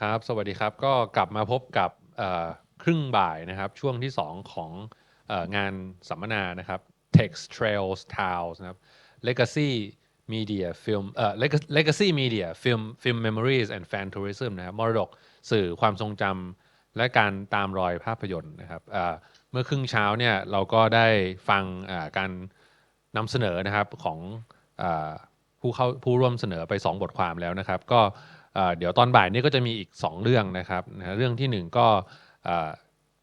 ครับสวัสดีครับก็กลับมาพบกับครึ่งบ่ายนะครับช่วงที่2ของงานสัมมนานะครับ Text Trails Tales นะครับ Legacy Media Film Legacy Media Film Memories and Fan Tourism นะครับมรดกสื่อความทรงจำและการตามรอยภาพยนตร์นะครับเมื่อครึ่งเช้าเนี่ยเราก็ได้ฟังการนำเสนอนะครับของผู้ร่วมเสนอไป2บทความแล้วนะครับก็เดี๋ยวตอนบ่ายนี้ก็จะมีอีก2เรื่องนะครับเรื่องที่1ก็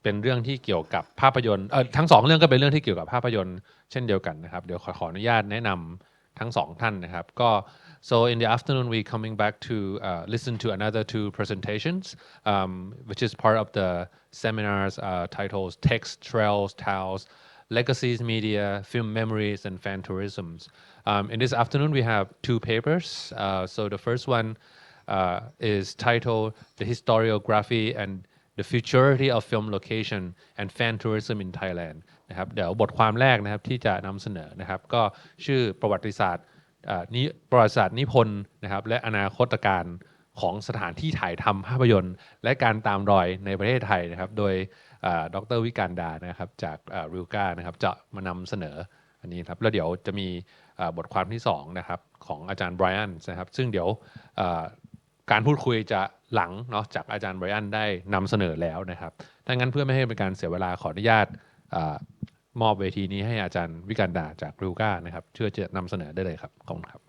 เป็นเรื่องที่เกี่ยวกับภาพยนตร์ทั้ง2เรื่องก็เป็นเรื่องที่เกี่ยวกับภาพยนตร์เช่นเดียวกันนะครับเดี๋ยวขออนุญาตแนะนำทั้ง2ท่านนะครับก็ so in the afternoon we coming back to listen to another 2 presentations which is part of the seminars titles Text Trails Tales Legacies Media Film Memories and Fan Tourism in this afternoon we have 2 papers so the first one is titled The Historiography and the Futurity of Film Location and Fan Tourism in Thailand นะครับเดี๋ยวบทความแรกนะครับที่จะนำเสนอนะครับก็ชื่อประวัติศาสตร์นิพนธ์นะครับและอนาคตการของสถานที่ถ่ายทำภาพยนตร์และการตามรอยในประเทศไทยนะครับโดยดร.วิการดานะครับจากRILCAนะครับจะมานำเสนออันนี้ครับแล้วเดี๋ยวจะมีบทความที่2นะครับของอาจารย์ไบรอันนะครับซึ่งเดี๋ยวการพูดคุยจะหลังเนาะจากอาจารย์ไบรอันได้นำเสนอแล้วนะครับถ้างั้นเพื่อไม่ให้เป็นการเสียเวลาขออนุญาตมอบเวทีนี้ให้อาจารย์วิการดาจากRILCAนะครับเชื่อจะนำเสนอได้เลยครับขอบคุณครับ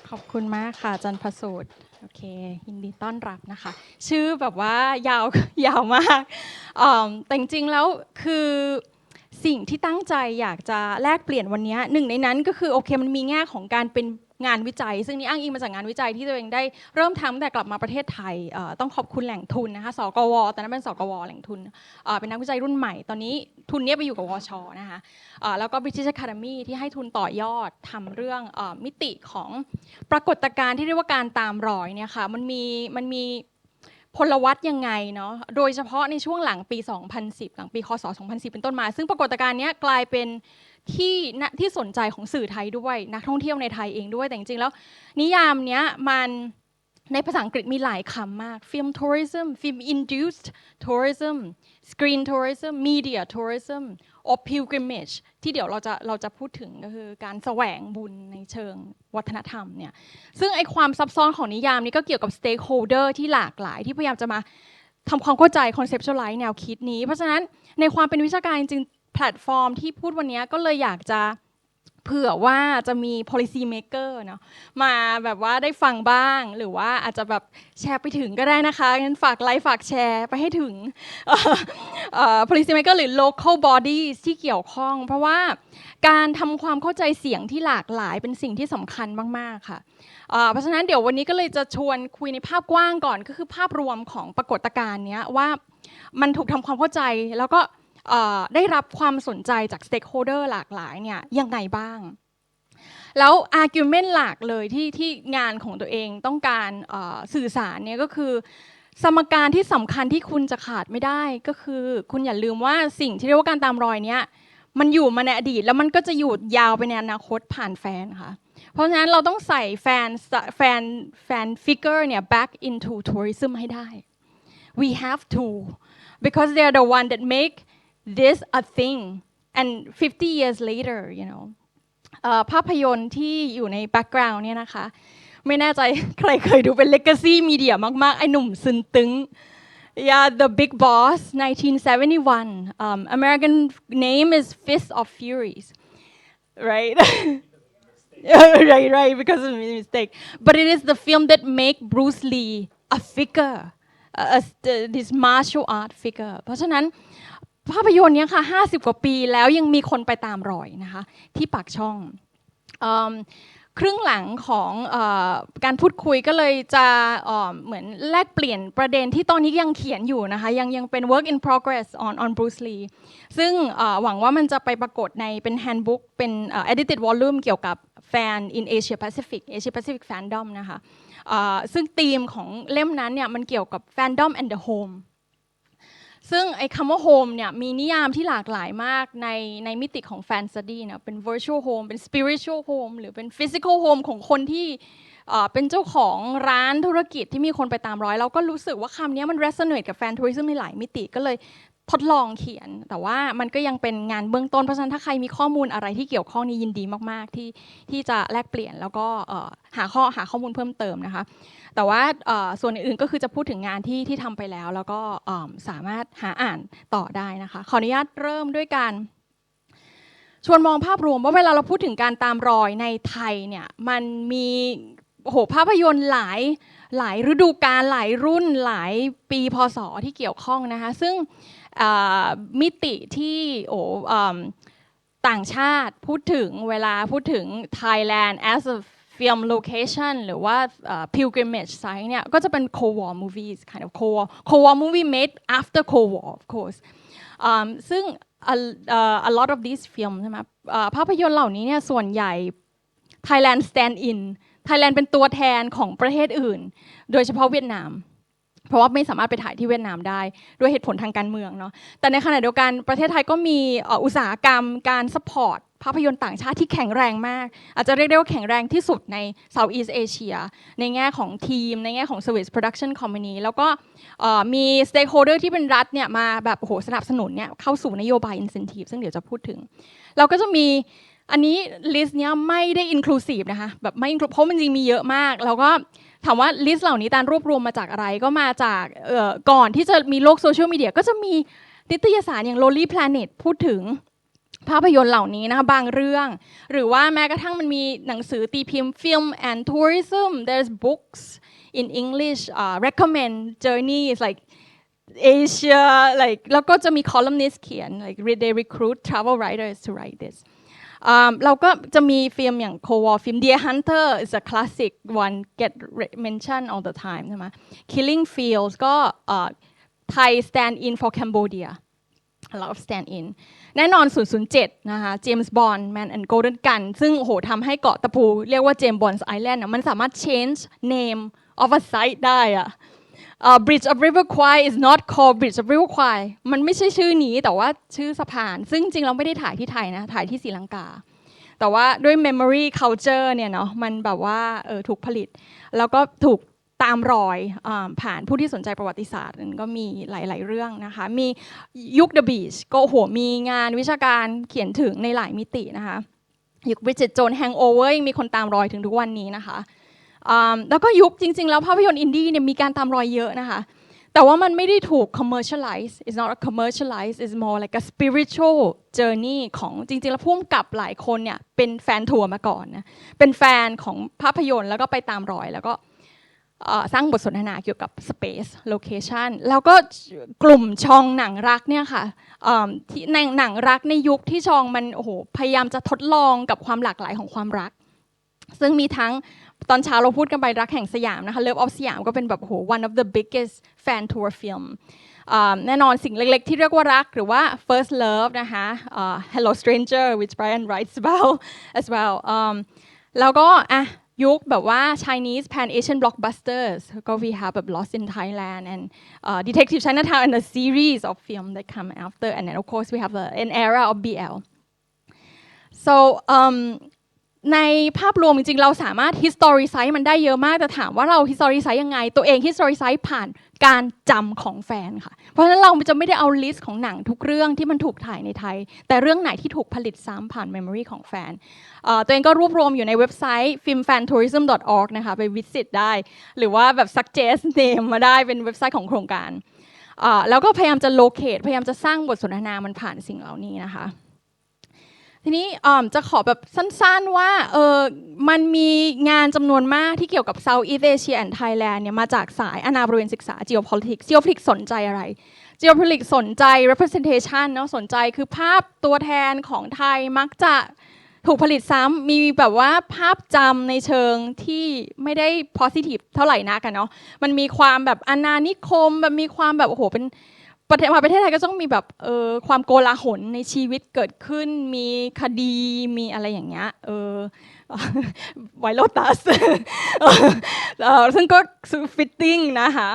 ขอบคุณมากค่ะอาจารย์ประสูติโอเคยินดีต้อนรับนะคะชื่อแบบว่ายาวมากแต่จริงๆแล้วคือสิ่งที่ตั้งใจอยากจะแลกเปลี่ยนวันนี้หนึ่งในนั้นก็คือโอเคมันมีแง่ของการเป็นงานวิจัยซึ่งนี่อ้างอิงมาจากงานวิจัยที่ตัวเองได้เริ่มทำแต่กลับมาประเทศไทยต้องขอบคุณแหล่งทุนนะคะสกวตอนนั้นเป็นสกวแหล่งทุนเป็นนักวิจัยรุ่นใหม่ตอนนี้ทุนนี้ไปอยู่กับวชนะคะแล้วก็ British Academy ที่ให้ทุนต่อยอดทำเรื่องมิติของปรากฏการณ์ที่เรียกว่าการตามรอยเนี่ยค่ะมันมีพลวัตยังไงเนาะโดยเฉพาะในช่วงหลังปี 2010 หลังปีคศ 2010 เป็นต้นมาซึ่งปรากฏการณ์นี้กลายเป็นที่สนใจของสื่อไทยด้วยนักท่องเที่ยวในไทยเองด้วยแต่จริงๆแล้วนิยามเนี้ยมันในภาษาอังกฤษมีหลายคำมาก film tourism film induced tourism screen tourism media tourism or pilgrimage ที่เดี๋ยวเราจะพูดถึงก็คือการแสวงบุญในเชิงวัฒนธรรมเนี่ยซึ่งไอความซับซ้อนของนิยามนี้ก็เกี่ยวกับ stakeholder ที่หลากหลายที่พยายามจะมาทำความเข้าใจ conceptualize แนวคิดนี้เพราะฉะนั้นในความเป็นวิชาการจริงแพลตฟอร์มที่พูดวันนี้ก็เลยอยากจะเผื่อว่าจะมี policy maker เนาะมาแบบว่าได้ฟังบ้างหรือว่าอาจจะแบบแชร์ไปถึงก็ได้นะคะงั้นฝากไลค์ฝากแชร์ไปให้ถึงpolicy maker หรือ local bodies ที่เกี่ยวข้องเพราะว่าการทำความเข้าใจเสียงที่หลากหลายเป็นสิ่งที่สำคัญมากๆค่ะเพราะฉะนั้นเดี๋ยววันนี้ก็เลยจะชวนคุยในภาพกว้างก่อนก็คือภาพรวมของปรากฏการณ์นี้ว่ามันถูกทำความเข้าใจแล้วก็ได้รับความสนใจจาก stakeholder หลากหลายเนี่ยยังไงบ้างแล้ว argument หลักเลยที่งานของตัวเองต้องการสื่อสารเนี่ยก็คือสมการที่สำคัญที่คุณจะขาดไม่ได้ก็คือคุณอย่าลืมว่าสิ่งที่เรียกว่าการตามรอยเนี่ยมันอยู่มาในอดีตแล้วมันก็จะอยู่ยาวไปในอนาคตผ่านแฟนค่ะเพราะฉะนั้นเราต้องใส่แฟน figure เนี่ย back into tourism ให้ได้ we have to because they are the one that make this a thing and 50 years later you know ภาพยนตร์ที่อยู่ใน background เนี่ยนะคะไม่แน่ใจใครเคยดูเป็น legacy media มากๆไอ้หนุ่มซึนตึง yeah the big boss 1971 American name is Fist of Furies right right because of a mistake but it is the film that make Bruce Lee a figure this martial art figure เพราะฉะนั้นภาพยนตร์นี้ค่ะ50กว่าปีแล้วยังมีคนไปตามรอยนะคะที่ปากช่องครึ่งหลังของการพูดคุยก็เลยจะเหมือนแลกเปลี่ยนประเด็นที่ตอนนี้ยังเขียนอยู่นะคะยังเป็น work in progress on Bruce Lee ซึ่งหวังว่ามันจะไปปรากฏในเป็น handbook เป็น edited volume เกี่ยวกับ fan in Asia Pacific fandom นะคะซึ่งธีมของเล่มนั้นเนี่ยมันเกี่ยวกับ fandom and the home ซึ่งไอ้คำว่าโฮมเนี่ยมีนิยามที่หลากหลายมากในมิติของแฟนตาซีนะเป็น virtual home เป็น spiritual home หรือเป็น physical home ของคนที่เป็นเจ้าของร้านธุรกิจที่มีคนไปตามร้อยเราก็รู้สึกว่าคำนี้มัน resonate กับแฟนทัวริซึมในหลายมิติก็เลยทดลองเขียนแต่ว่ามันก็ยังเป็นงานเบื้องต้นเพราะฉะนั้นถ้าใครมีข้อมูลอะไรที่เกี่ยวข้องนี้ยินดีมากๆที่จะแลกเปลี่ยนแล้วก็หาข้อมูลเพิ่มเติมนะคะแต่ว่าส่วนอื่นๆก็คือจะพูดถึงงานที่ทำไปแล้วก็สามารถหาอ่านต่อได้นะคะขออนุญาตเริ่มด้วยการชวนมองภาพรวมว่าเวลาเราพูดถึงการตามรอยในไทยเนี่ยมันมีภาพยนตร์หลายฤดูกาลหลายรุ่นหลายปีพศที่เกี่ยวข้องนะคะซึ่งมิติที่ต่างชาติพูดถึงเวลาพูดถึง Thailand as a film location หรือว่า pilgrimage site เนี่ยก็จะเป็น co-war movies kind of co-war movie made after co-war of course ซึ่งa lot of these films ใช่ไหมภาพยนตร์เหล่านี้เนี่ยส่วนใหญ่ Thailand stand in Thailand เป็นตัวแทนของประเทศอื่นโดยเฉพาะเวียดนามเพราะว่าไม่สามารถไปถ่ายที่เวียดนามได้ด้วยเหตุผลทางการเมืองเนาะแต่ในขณะเดียวกันประเทศไทยก็มีอุตสาหกรรมการซัพพอร์ตภาพยนตร์ต่างชาติที่แข็งแรงมากอาจจะเรียกได้ว่าแข็งแรงที่สุดใน Southeast Asia ในแง่ของทีมในแง่ของ Service Production Company แล้วก็มี Stakeholder ที่เป็นรัฐเนี่ยมาแบบสนับสนุนเนี่ยเข้าสู่นโยบาย Incentive ซึ่งเดี๋ยวจะพูดถึงเราก็จะมีอันนี้ลิสต์เนี้ยไม่ได้ inclusive นะคะแบบไม่ เพราะมันจริงมีเยอะมากแล้วก็ถามว่าลิสต์เหล่านี้ตารวบรวมมาจากอะไรก็มาจากก่อนที่จะมีโลกโซเชียลมีเดียก็จะมีนิตยสารอย่าง Lonely Planet พูดถึงภาพยนตร์เหล่านี้นะคะบางเรื่องหรือว่าแม้กระทั่งมันมีหนังสือตีพิมพ์ Film and Tourism there's books in English recommend journeys like Asia like แล้วก็จะมี columnist เขียน like they recruit travel writers to write thisเราก็จะมีฟิล์มอย่าง co-war film Deer Hunter is a classic one get mentioned all the time ใช่ไหม Killing Fields ก็Thai stand in for Cambodia a lot of stand in แน่นอน007นะคะ James Bond Man and Golden Gun ซึ่งทำให้เกาะตะปูเรียกว่า James Bond's Island มันสามารถ change name of a site ได้อะ Bridge of River Kwai is not called Bridge of River Kwai มันไม่ใช่ชื่อนี้แต่ว่าชื่อสะพานซึ่งจริงเราไม่ได้ถ่ายที่ไทยนะถ่ายที่ศรีลังกาแต่ว่าด้วย memory culture เนี่ยเนาะมันแบบว่าถูกผลิตแล้วก็ถูกตามรอยผ่านผู้ที่สนใจประวัติศาสตร์ก็มีหลายๆเรื่องนะคะมียุค The Beach ก็มีงานวิชาการเขียนถึงในหลายมิตินะคะยุค Bridget Jones Hangover ยังมีคนตามรอยถึงทุกวันนี้นะคะแล้วก็ยุคจริงๆแล้วภาพยนตร์อินดี้เนี่ยมีการตามรอยเยอะนะคะแต่ว่ามันไม่ได้ถูก commercialize it's not a commercialize it's more like a spiritual journey ของจริงๆแล้วผู้กำกับหลายคนเนี่ยเป็นแฟนทัวร์มาก่อนนะเป็นแฟนของภาพยนตร์แล้วก็ไปตามรอยแล้วก็สร้างบทสนทนาเกี่ยวกับ space location แล้วก็กลุ่มชองหนังรักเนี่ยค่ะที่หนังรักในยุคที่ชองมันพยายามจะทดลองกับความหลากหลายของความรักซึ่งมีทั้งตอนเช้าเราพูดกันไปรักแห่งสยามนะคะ Love of สยามก็เป็นแบบ one of the biggest fan tour film แน่นอนสิ่งเล็กๆที่เรียกว่ารักหรือว่า first love นะคะ Hello Stranger which Brian writes about as well แล้วก็ยุคแบบว่า Chinese Pan Asian blockbusters ก็ we have แบบ Lost in Thailand and Detective Chinatown and a series of film that come after and then of course we have an era of BL so ในภาพรวมจริงๆเราสามารถ historicize มันได้เยอะมากแต่ถามว่าเรา historicize ยังไงตัวเอง historicize ผ่านการจำของแฟนค่ะเพราะฉะนั้นเราจะไม่ได้เอาลิสต์ของหนังทุกเรื่องที่มันถูกถ่ายในไทยแต่เรื่องไหนที่ถูกผลิตซ้ำผ่าน memory ของแฟนตัวเองก็รวบรวมอยู่ในเว็บไซต์ filmfantourism.org นะคะไป visit ได้หรือว่าแบบ suggest name มาได้เป็นเว็บไซต์ของโครงการแล้วก็พยายามจะ locate พยายามจะสร้างบทสนทนามันผ่านสิ่งเหล่านี้นะคะทีนี้จะขอแบบสั้นๆว่ามันมีงานจำนวนมากที่เกี่ยวกับ Southeast Asia and Thailand เนี่ยมาจากสายอาณาบริเวณศึกษา geopolitics geopolitics สนใจอะไร geopolitics สนใจ representation เนาะสนใจคือภาพตัวแทนของไทยมักจะถูกผลิตซ้ำมีแบบว่าภาพจำในเชิงที่ไม่ได้ positive เท่าไหร่นักกันเนาะมันมีความแบบอาณานิคมแบบมีความแบบเป็นประเทศไทยก็ต้องมีแบบความโกลาหลในชีวิตเกิดขึ้นมีคดีมีอะไรอย่างเงี้ย ไวโลตัสซึ่งก็ฟิตติ้งนะคะ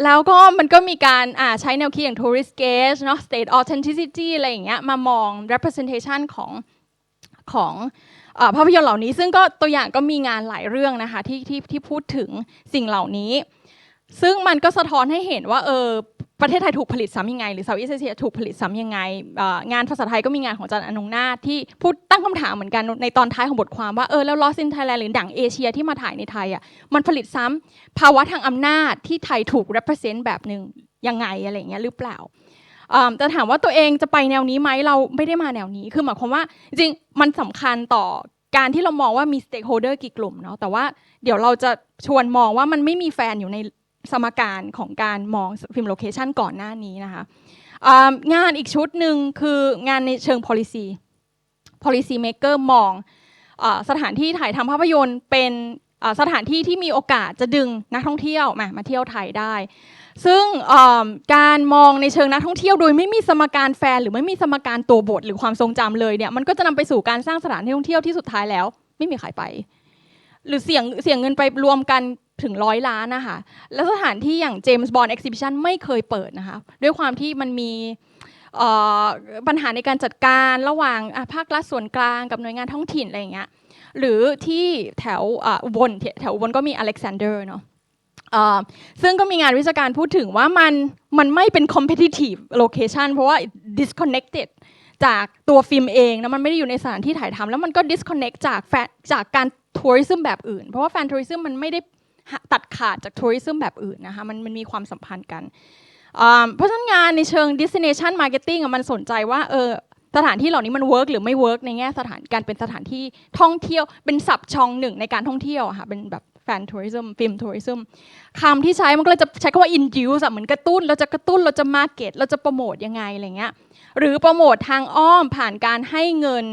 แล้วก็มันก็มีการใช้แนวคิดอย่าง tourist gaze เนาะ state authenticity อะไรอย่างเงี้ยมามอง representation ของภาพยนตร์เหล่านี้ซึ่งก็ตัวอย่างก็มีงานหลายเรื่องนะคะที่พูดถึงสิ่งเหล่านี้ซึ่งมันก็สะท้อนให้เห็นว่าประเทศไทยถูกผลิตซ้ำยังไงหรือเซาท์อีสต์เอเชียถูกผลิตซ้ำยังไงงานภาษาไทยก็มีงานของอาจารย์อนงนาถที่พูดตั้งคำถามเหมือนกันในตอนท้ายของบทความว่าแล้ว Lost in Thailand หรือหนังเอเชียที่มาถ่ายในไทยมันผลิตซ้ำภาวะทางอำนาจที่ไทยถูก represent แบบนึงยังไงอะไรอย่างเงี้ยหรือเปล่าแต่ถามว่าตัวเองจะไปแนวนี้ไหมเราไม่ได้มาแนวนี้คือหมายความว่าจริงมันสำคัญต่อการที่เรามองว่ามี stakeholder กี่กลุ่มเนาะแต่ว่าเดี๋ยวเราจะชวนมองว่ามันไม่มีแฟนอยู่ในสมการของการมองฟิล์มโลเคชันก่อนหน้านี้นะคะงานอีกชุดหนึ่งคืองานในเชิง policy maker มองสถานที่ถ่ายทำภาพยนตร์เป็นสถานที่ที่มีโอกาสจะดึงนักท่องเที่ยวมาเที่ยวไทยได้ซึ่งการมองในเชิงนักท่องเที่ยวโดยไม่มีสมการแฟนหรือไม่มีสมการตัวบทหรือความทรงจำเลยเนี่ยมันก็จะนำไปสู่การสร้างสถานที่ท่องเที่ยวที่สุดท้ายแล้วไม่มีใครไปหรือเสี่ยงเงินไปรวมกันถึง100 ล้านนะคะแล้วสถานที่อย่าง James Bond Exhibition ไม่เคยเปิดนะคะด้วยความที่มันมีปัญหาในการจัดการระหว่างภาครัฐส่วนกลางกับหน่วยงานท้องถิ่นอะไรอย่างเงี้ยหรือที่แถวอุบลก็มี Alexander เนาะซึ่งก็มีงานวิชาการพูดถึงว่ามันไม่เป็น competitive location เพราะว่า disconnected จากตัวฟิล์มเองนะมันไม่ได้อยู่ในสถานที่ถ่ายทำแล้วมันก็ disconnect จากการทัวริซึมแบบอื่นเพราะว่าแฟนทัวริซึมมันไม่ได้ตัดขาดจากทัวริซึมแบบอื่นนะคะมันมีความสัมพันธ์กันเพราะฉะนั้นงานในเชิง destination marketing มันสนใจว่าสถานที่เหล่านี้มัน work หรือไม่ work ในแง่การเป็นสถานที่ท่องเที่ยวเป็นสับช่องหนึ่งในการท่องเที่ยวค่ะเป็นแบบแฟนทัวริซึมฟิล์มทัวริซึมคำที่ใช้มันก็เลยจะใช้คำว่า induce เหมือนกระตุ้นเราจะ market เราจะโปรโมทยังไงอะไรเงี้ยหรือโปรโมททางอ้อมผ่านการให้เงิน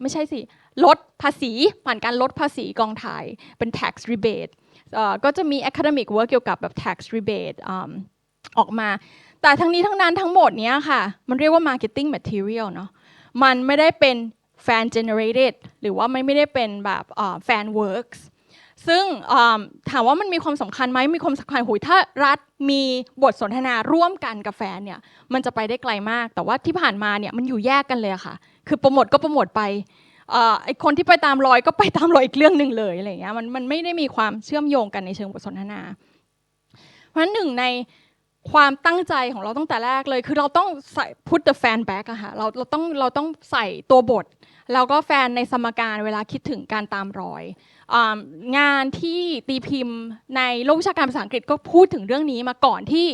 ไม่ใช่สิลดภาษีผ่านการลดภาษีกองถ่ายเป็น tax rebateก็จะมี academic work เกี่ยวกับแบบ tax rebate ออกมาแต่ทั้งนี้ทั้งนั้นทั้งหมดเนี้ยค่ะมันเรียกว่า marketing material เนาะมันไม่ได้เป็น fan generated หรือว่าไม่ได้เป็นแบบfan works ซึ่งถามว่ามันมีความสำคัญไหมมีความสำคัญถ้ารัฐมีบทสนทนาร่วมกันกับแฟนเนี่ยมันจะไปได้ไกลมากแต่ว่าที่ผ่านมาเนี่ยมันอยู่แยกกันเลยค่ะคือโปรโมทก็โปรโมทไปไอคนที่ไปตามรอยก็ไปตามรอยอีกเรื่องหนึ่งเลยอะไรอย่างเงี้ยมันไม่ได้มีความเชื่อมโยงกันในเชิงบทสนทนาเพราะฉะนั้นหนึ่งในความตั้งใจของเราตั้งแต่แรกเลยคือเราต้องใส่ put the fan back อะค่ะเราต้องใส่ตัวบทแล้วก็แฟนในสมการเวลาคิดถึงการตามรอยงานที่ตีพิมพ์ในโลกวิชาการภาษาอังกฤษก็พูดถึงเรื่องนี้มาก่อนที่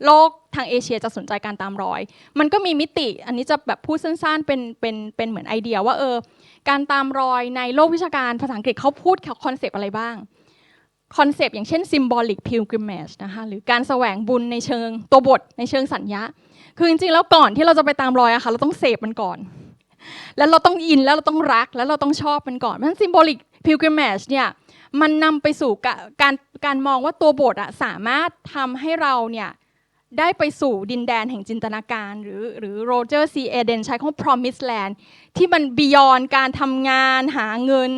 โลกทางเอเชียจะสนใจการตามรอยมันก็มีมิติอันนี้จะแบบพูดสั้นๆเป็นเหมือนไอเดียว่าการตามรอยในโลกวิชาการภาษาอังกฤษเขาพูดคอนเซปต์อะไรบ้างคอนเซปต์อย่างเช่น symbolic pilgrimage นะคะหรือการแสวงบุญในเชิงตัวบทในเชิงสัญญาคือจริงๆแล้วก่อนที่เราจะไปตามรอยอะค่ะเราต้องเสพมันก่อนแล้วเราต้องอินแล้วเราต้องรักแล้วเราต้องชอบมันก่อนเพราะฉะนั้น symbolic pilgrimage เนี่ยมันนำไปสู่การมองว่าตัวบทอะสามารถทำให้เราเนี่ยได้ไปสู่ดินแดนแห่งจินตนาการหรือโรเจอร์ซีเอเดนใช้คำว่า promised land ที่มัน beyond การทำงานหาเงิน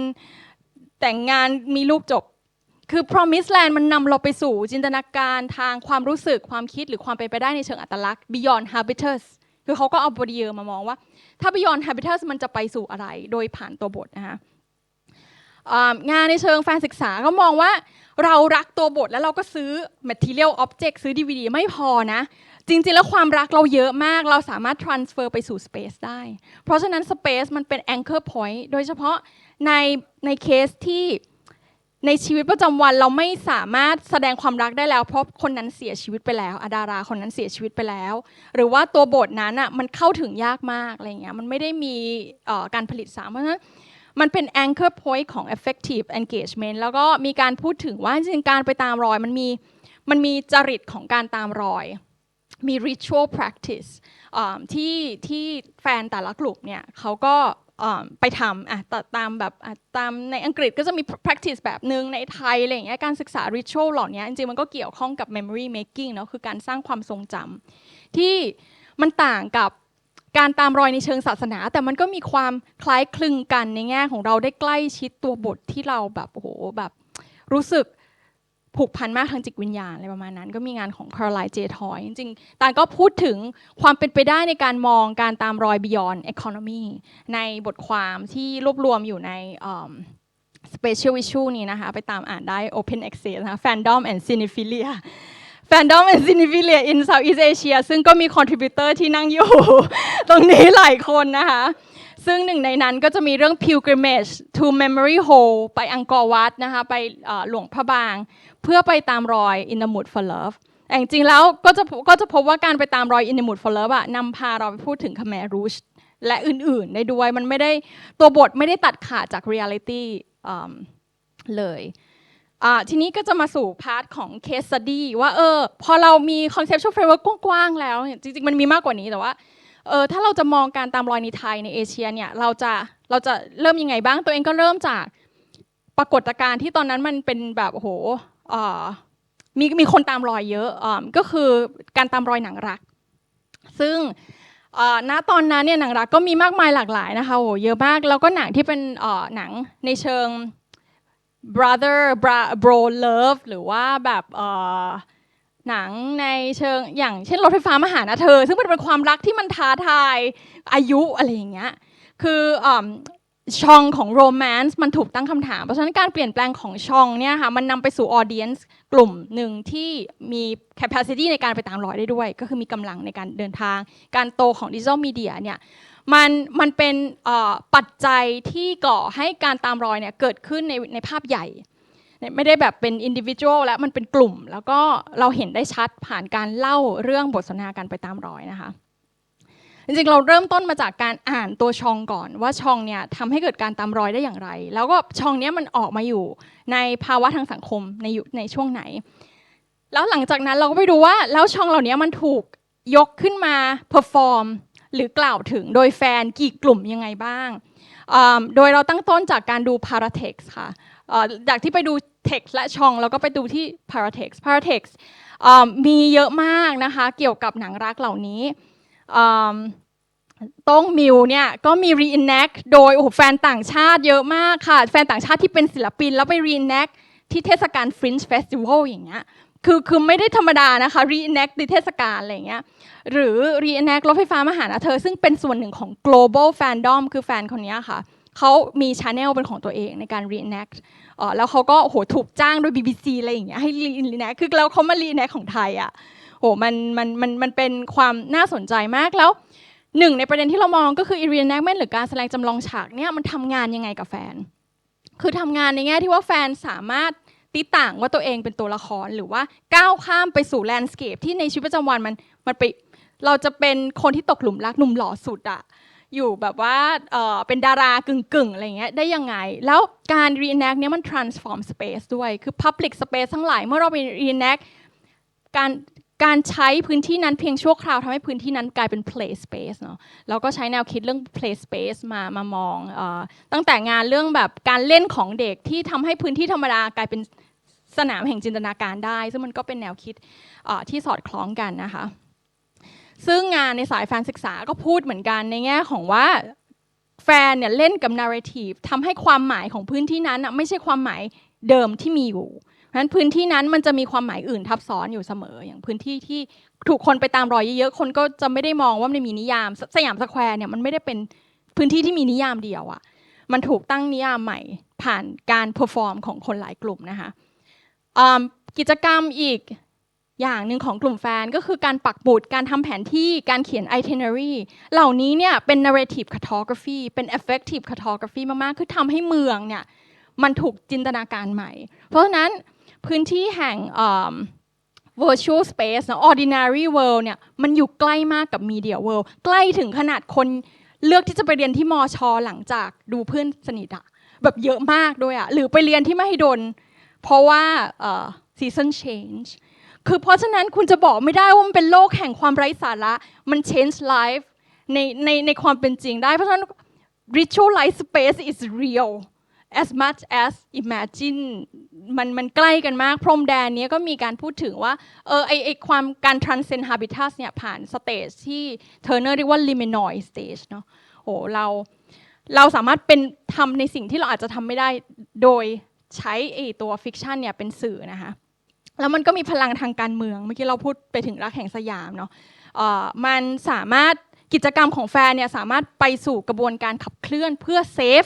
แต่งงานมีลูกจบคือ promised land มันนำเราไปสู่จินตนาการทางความรู้สึกความคิดหรือความเป็นไปได้ในเชิงอัตลักษณ์ beyond habitus คือเขาก็เอาบทเยอมามองว่าถ้า beyond habitus มันจะไปสู่อะไรโดยผ่านตัวบทนะคะงานในเชิงแฟนศึกษาก็มองว่าเรารักตัวบทแล้วเราก็ซื้อ material object ซื้อ DVD ไม่พอนะจริงๆแล้วความรักเราเยอะมากเราสามารถ transfer ไปสู่ space ได้เพราะฉะนั้น space มันเป็น anchor point โดยเฉพาะในเคสที่ในชีวิตประจำวันเราไม่สามารถแสดงความรักได้แล้วเพราะคนนั้นเสียชีวิตไปแล้วดาราคนนั้นเสียชีวิตไปแล้วหรือว่าตัวบทนั้นอ่ะมันเข้าถึงยากมากอะไรเงี้ยมันไม่ได้มีการผลิตซ้ำเพราะฉะนั้นมันเป็น anchor point ของ effective engagement แล้วก็มีการพูดถึงว่าจริงๆการไปตามรอยมันมีจริตของการตามรอยมี ritual practice ที่แฟนแต่ละกลุ่มเนี่ยเขาก็ไปทำตามในอังกฤษก็จะมี practice แบบนึงในไทยอะไรอย่างเงี้ยการศึกษา ritual เหล่านี้จริงๆมันก็เกี่ยวข้องกับ memory making เนาะคือการสร้างความทรงจำที่มันต่างกับ การตามรอยในเชิงศาสนาแต่มันก็มีความคล้ายคลึงกันในแง่ของเราได้ใกล้ชิดตัวบทที่เราแบบโอ้โหแบบรู้สึกผูกพันมากทางจิตวิญญาณอะไรประมาณนั้นก็มีงานของ Caroline J. Toy จริงๆตาลก็พูดถึงความเป็นไปได้ในการมองการตามรอย Beyond Economy ในบทความที่รวบรวมอยู่ในSpecial Issue นี้นะคะไปตามอ่านได้ Open Access นะคะ Fandom and Cinephilia Fandom and Cinephilia in Southeast Asia ซึ่งก็มี contributor ที่นั่งอยู่ ตรงนี้หลายคนนะคะซึ่งหนึ่งในนั้นก็จะมีเรื่อง Pilgrimage to Memory Hole ไปอังกอร์วัดนะคะไปหลวงพระบางเพื่อไปตามรอย In the Mood for Love แต่จริงๆแล้วก็จะพบว่าการไปตามรอย In the Mood for Love นำพาเราไปพูดถึง Khmer Rouge และอื่นๆได้ด้วยมันไม่ได้ตัวบทไม่ได้ตัดขาดจาก reality เลยทีนี้ก็จะมาสู่พาร์ทของ case study ว่าพอเรามี conceptual framework กว้างๆแล้วจริงๆมันมีมากกว่านี้แต่ว่าถ้าเราจะมองการตามรอยในไทยในเอเชียเนี่ยเราจะเริ่มยังไงบ้างตัวเองก็เริ่มจากปรากฏการณ์ที่ตอนนั้นมันเป็นแบบโอ้โหมีคนตามรอยเยอะก็คือการตามรอยหนังรักซึ่งณตอนนั้นเนี่ยหนังรักก็มีมากมายหลากหลายนะคะโอ้เยอะมากแล้วก็หนังที่เป็นหนังในเชิง bro love หรือว่าแบบหนังในเชิงอย่างเช่นรถไฟฟ้ามาหานะเธอซึ่งมันเป็นความรักที่มันท้าทายอายุอะไรอย่างเงี้ยคือช่องของโรแมนต์มันถูกตั้งคำถามเพราะฉะนั้นการเปลี่ยนแปลงของช่องเนี่ยค่ะมันนำไปสู่ออเดียนซ์กลุ่มหนึ่งที่มี capacity ในการไปตามรอยได้ด้วยก็คือมีกำลังในการเดินทางการโตของดิจิทัลมีเดียเนี่ยมันเป็นปัจจัยที่ก่อให้การตามรอยเนี่ยเกิดขึ้นในภาพใหญ่ไม่ได้แบบเป็น individual แล้วมันเป็นกลุ่มแล้วก็เราเห็นได้ชัดผ่านการเล่าเรื่องบทสนทนาการไปตามรอยนะคะจริงๆเราเริ่มต้นมาจากการอ่านตัวช่องก่อนว่าช่องเนี่ยทำให้เกิดการตามรอยได้อย่างไรแล้วก็ช่องนี้มันออกมาอยู่ในภาวะทางสังคมในช่วงไหนแล้วหลังจากนั้นเราก็ไปดูว่าแล้วช่องเหล่านี้มันถูกยกขึ้นมา perform หรือกล่าวถึงโดยแฟนกี่กลุ่มยังไงบ้างโดยเราตั้งต้นจากการดู paratext ค่ะจากที่ไปดู text และช่องแล้วก็ไปดูที่ paratext มีเยอะมากนะคะเกี่ยวกับหนังรักเหล่านี้ต้องมิวเนี่ยก็มี reenact โดยแฟนต่างชาติเยอะมากค่ะแฟนต่างชาติที่เป็นศิลปินแล้วไป reenact ที่เทศกาล Fringe Festival อย่างเงี้ยคือไม่ได้ธรรมดานะคะ reenact ในเทศกาลอะไรอย่างเงี้ยหรือ reenact รถไฟฟ้ามาหานะเธอซึ่งเป็นส่วนหนึ่งของ global fandom คือแฟนคนนี้ค่ะเขามี channel เป็นของตัวเองในการ reenact แล้วเขาก็ถูกจ้างโดย BBC อะไรอย่างเงี้ยให้ reenact คือแล้วเขามา reenact ของไทยมันเป็นความน่าสนใจมากแล้วหนึ่งในประเด็นที่เรามองก็คือ reenactment หรือการแสดงจำลองฉากเนี่ยมันทำงานยังไงกับแฟนคือทำงานในแง่ที่ว่าแฟนสามารถตีต่างว่าตัวเองเป็นตัวละครหรือว่าก้าวข้ามไปสู่แลนด์สเคปที่ในชีวิตประจำวันมันไปเราจะเป็นคนที่ตกหลุมรักหนุ่มหล่อสุดอยู่แบบว่าเป็นดารากึ่งอะไรเงี้ยได้ยังไงแล้วการ reenact เนี่ยมัน transform space ด้วยคือ public space ทั้งหลายเมื่อเราไป reenact การใช้พื้นที่นั้นเพียงชั่วคราวทำให้พื้นที่นั้นกลายเป็น play space เนาะเราก็ใช้แนวคิดเรื่อง play space มามองตั้งแต่งานเรื่องแบบการเล่นของเด็กที่ทำให้พื้นที่ธรรมดากลายเป็นสนามแห่งจินตนาการได้ซึ่งมันก็เป็นแนวคิดที่สอดคล้องกันนะคะซึ่งงานในสายแฟนศึกษาก็พูดเหมือนกันในแง่ของว่าแฟนเนี่ยเล่นกับ narrative ทำให้ความหมายของพื้นที่นั้นไม่ใช่ความหมายเดิมที่มีอยู่เพราะฉะนั้นพื้นที่นั้นมันจะมีความหมายอื่นทับซ้อนอยู่เสมออย่างพื้นที่ที่ถูกคนไปตามรอยเยอะๆคนก็จะไม่ได้มองว่ามันมีนิยามสยามสแควร์เนี่ยมันไม่ได้เป็นพื้นที่ที่มีนิยามเดียวมันถูกตั้งนิยามใหม่ผ่านการเพอร์ฟอร์มของคนหลายกลุ่มนะคะกิจกรรมอีกอย่างหนึ่งของกลุ่มแฟนก็คือการปักหมุดการทำแผนที่การเขียน itinerary เหล่านี้เนี่ยเป็น narrative cartography เป็น affective cartography มากๆคือทำให้เมืองเนี่ยมันถูกจินตนาการใหม่เพราะฉะนั้นพื้นที่แห่งvirtual space นะ ordinary world เนี่ยมันอยู่ใกล้มากกับ media world ใกล้ถึงขนาดคนเลือกที่จะไปเรียนที่มช.หลังจากดูเพื่อนสนิทแบบเยอะมากด้วยหรือไปเรียนที่มหิดลเพราะว่าseason change คือเพราะฉะนั้นคุณจะบอกไม่ได้ว่ามันเป็นโลกแห่งความไร้สาระมัน change life ในความเป็นจริงได้เพราะฉะนั้น ritualized space is real as much as imagine มันใกล้กันมากพรมแดนนี้ก็มีการพูดถึงว่าไอความการ transcend habitus เนี่ยผ่านสเตจที่เทอร์เนอร์เรียกว่า liminal stage เนาะโหเราสามารถเป็นทำในสิ่งที่เราอาจจะทำไม่ได้โดยใช้ไอตัวฟิกชันเนี่ยเป็นสื่อนะคะแล้วมันก็มีพลังทางการเมืองเมื่อกี้เราพูดไปถึงรักแห่งสยามเนาะมันสามารถกิจกรรมของแฟนเนี่ยสามารถไปสู่กระบวนการขับเคลื่อนเพื่อเซฟ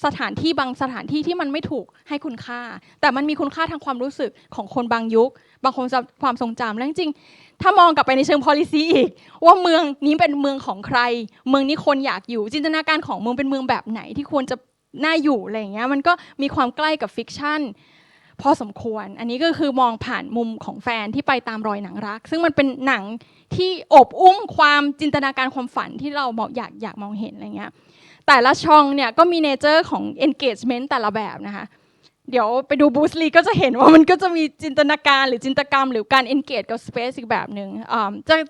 สถานที่บางสถานที่ที่มันไม่ถูกให้คุณค่าแต่มันมีคุณค่าทางความรู้สึกของคนบางยุคบางคนความทรงจำและจริงๆถ้ามองกลับไปในเชิง policy อีกว่าเมืองนี้เป็นเมืองของใครเมืองนี้คนอยากอยู่จินตนาการของเมืองเป็นเมืองแบบไหนที่ควรจะน่าอยู่อะไรอย่างเงี้ยมันก็มีความใกล้กับฟิกชันพอสมควรอันนี้ก็คือมองผ่านมุมของแฟนที่ไปตามรอยหนังรักซึ่งมันเป็นหนังที่อบอุ้มความจินตนาการความฝันที่เราอยากมองเห็นอะไรเงี้ยแต่ละช่องเนี่ยก็มีเนเจอร์ของ engagement แต่ละแบบนะคะเดี๋ยวไปดูบูสลีก็จะเห็นว่ามันก็จะมีจินตนาการหรือจินตกรรมหรือการ engage กับ space อีกแบบหนึ่ง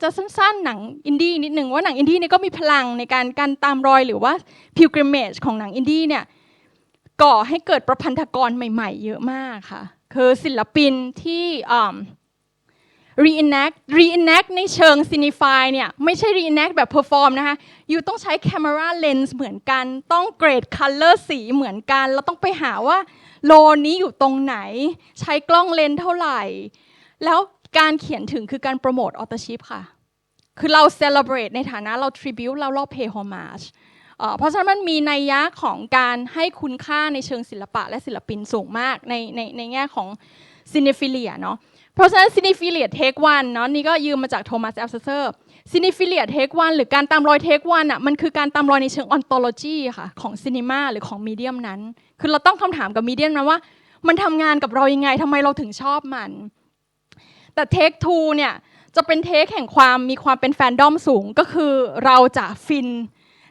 จะสั้นๆหนังอินดี้นิดนึงว่าหนังอินดี้เนี่ยก็มีพลังในการตามรอยหรือว่า pilgrimage ของหนังอินดี้เนี่ยก่อให้เกิดประพันธกรใหม่ๆเยอะมากค่ะคือศิลปินที่reenact ในเชิง cinefy เนี่ยไม่ใช่ reenact แบบ perform นะคะอยู่ต้องใช้ camera lens เหมือนกันต้องเกรด color สีเหมือนกันเราต้องไปหาว่าโลนี้อยู่ตรงไหนใช้กล้องเลนส์เท่าไหร่แล้วการเขียนถึงคือการโปรโมท authorship ค่ะคือเรา celebrate ในฐานะเรา tribute เรา pay homageเพราะฉะนั้นมันมีนัยยะของการให้คุณค่าในเชิงศิลปะและศิลปินสูงมากในแง่ของ cinephilia เนาะเพราะฉะนั้น cinephilia take one เนาะนี่ก็ยืมมาจากโทมัส แอลเซอร์ cinephilia take one หรือการตามรอย take one อ่ะมันคือการตามรอยในเชิง ontology ค่ะของซีนีมาหรือของมีเดียมนั้นคือเราต้องคำถามกับมีเดียมนั้นว่ามันทำงานกับเรายังไงทำไมเราถึงชอบมันแต่ take two เนี่ยจะเป็น take แห่งความมีความเป็นแฟนดอมสูงก็คือเราจะฟิน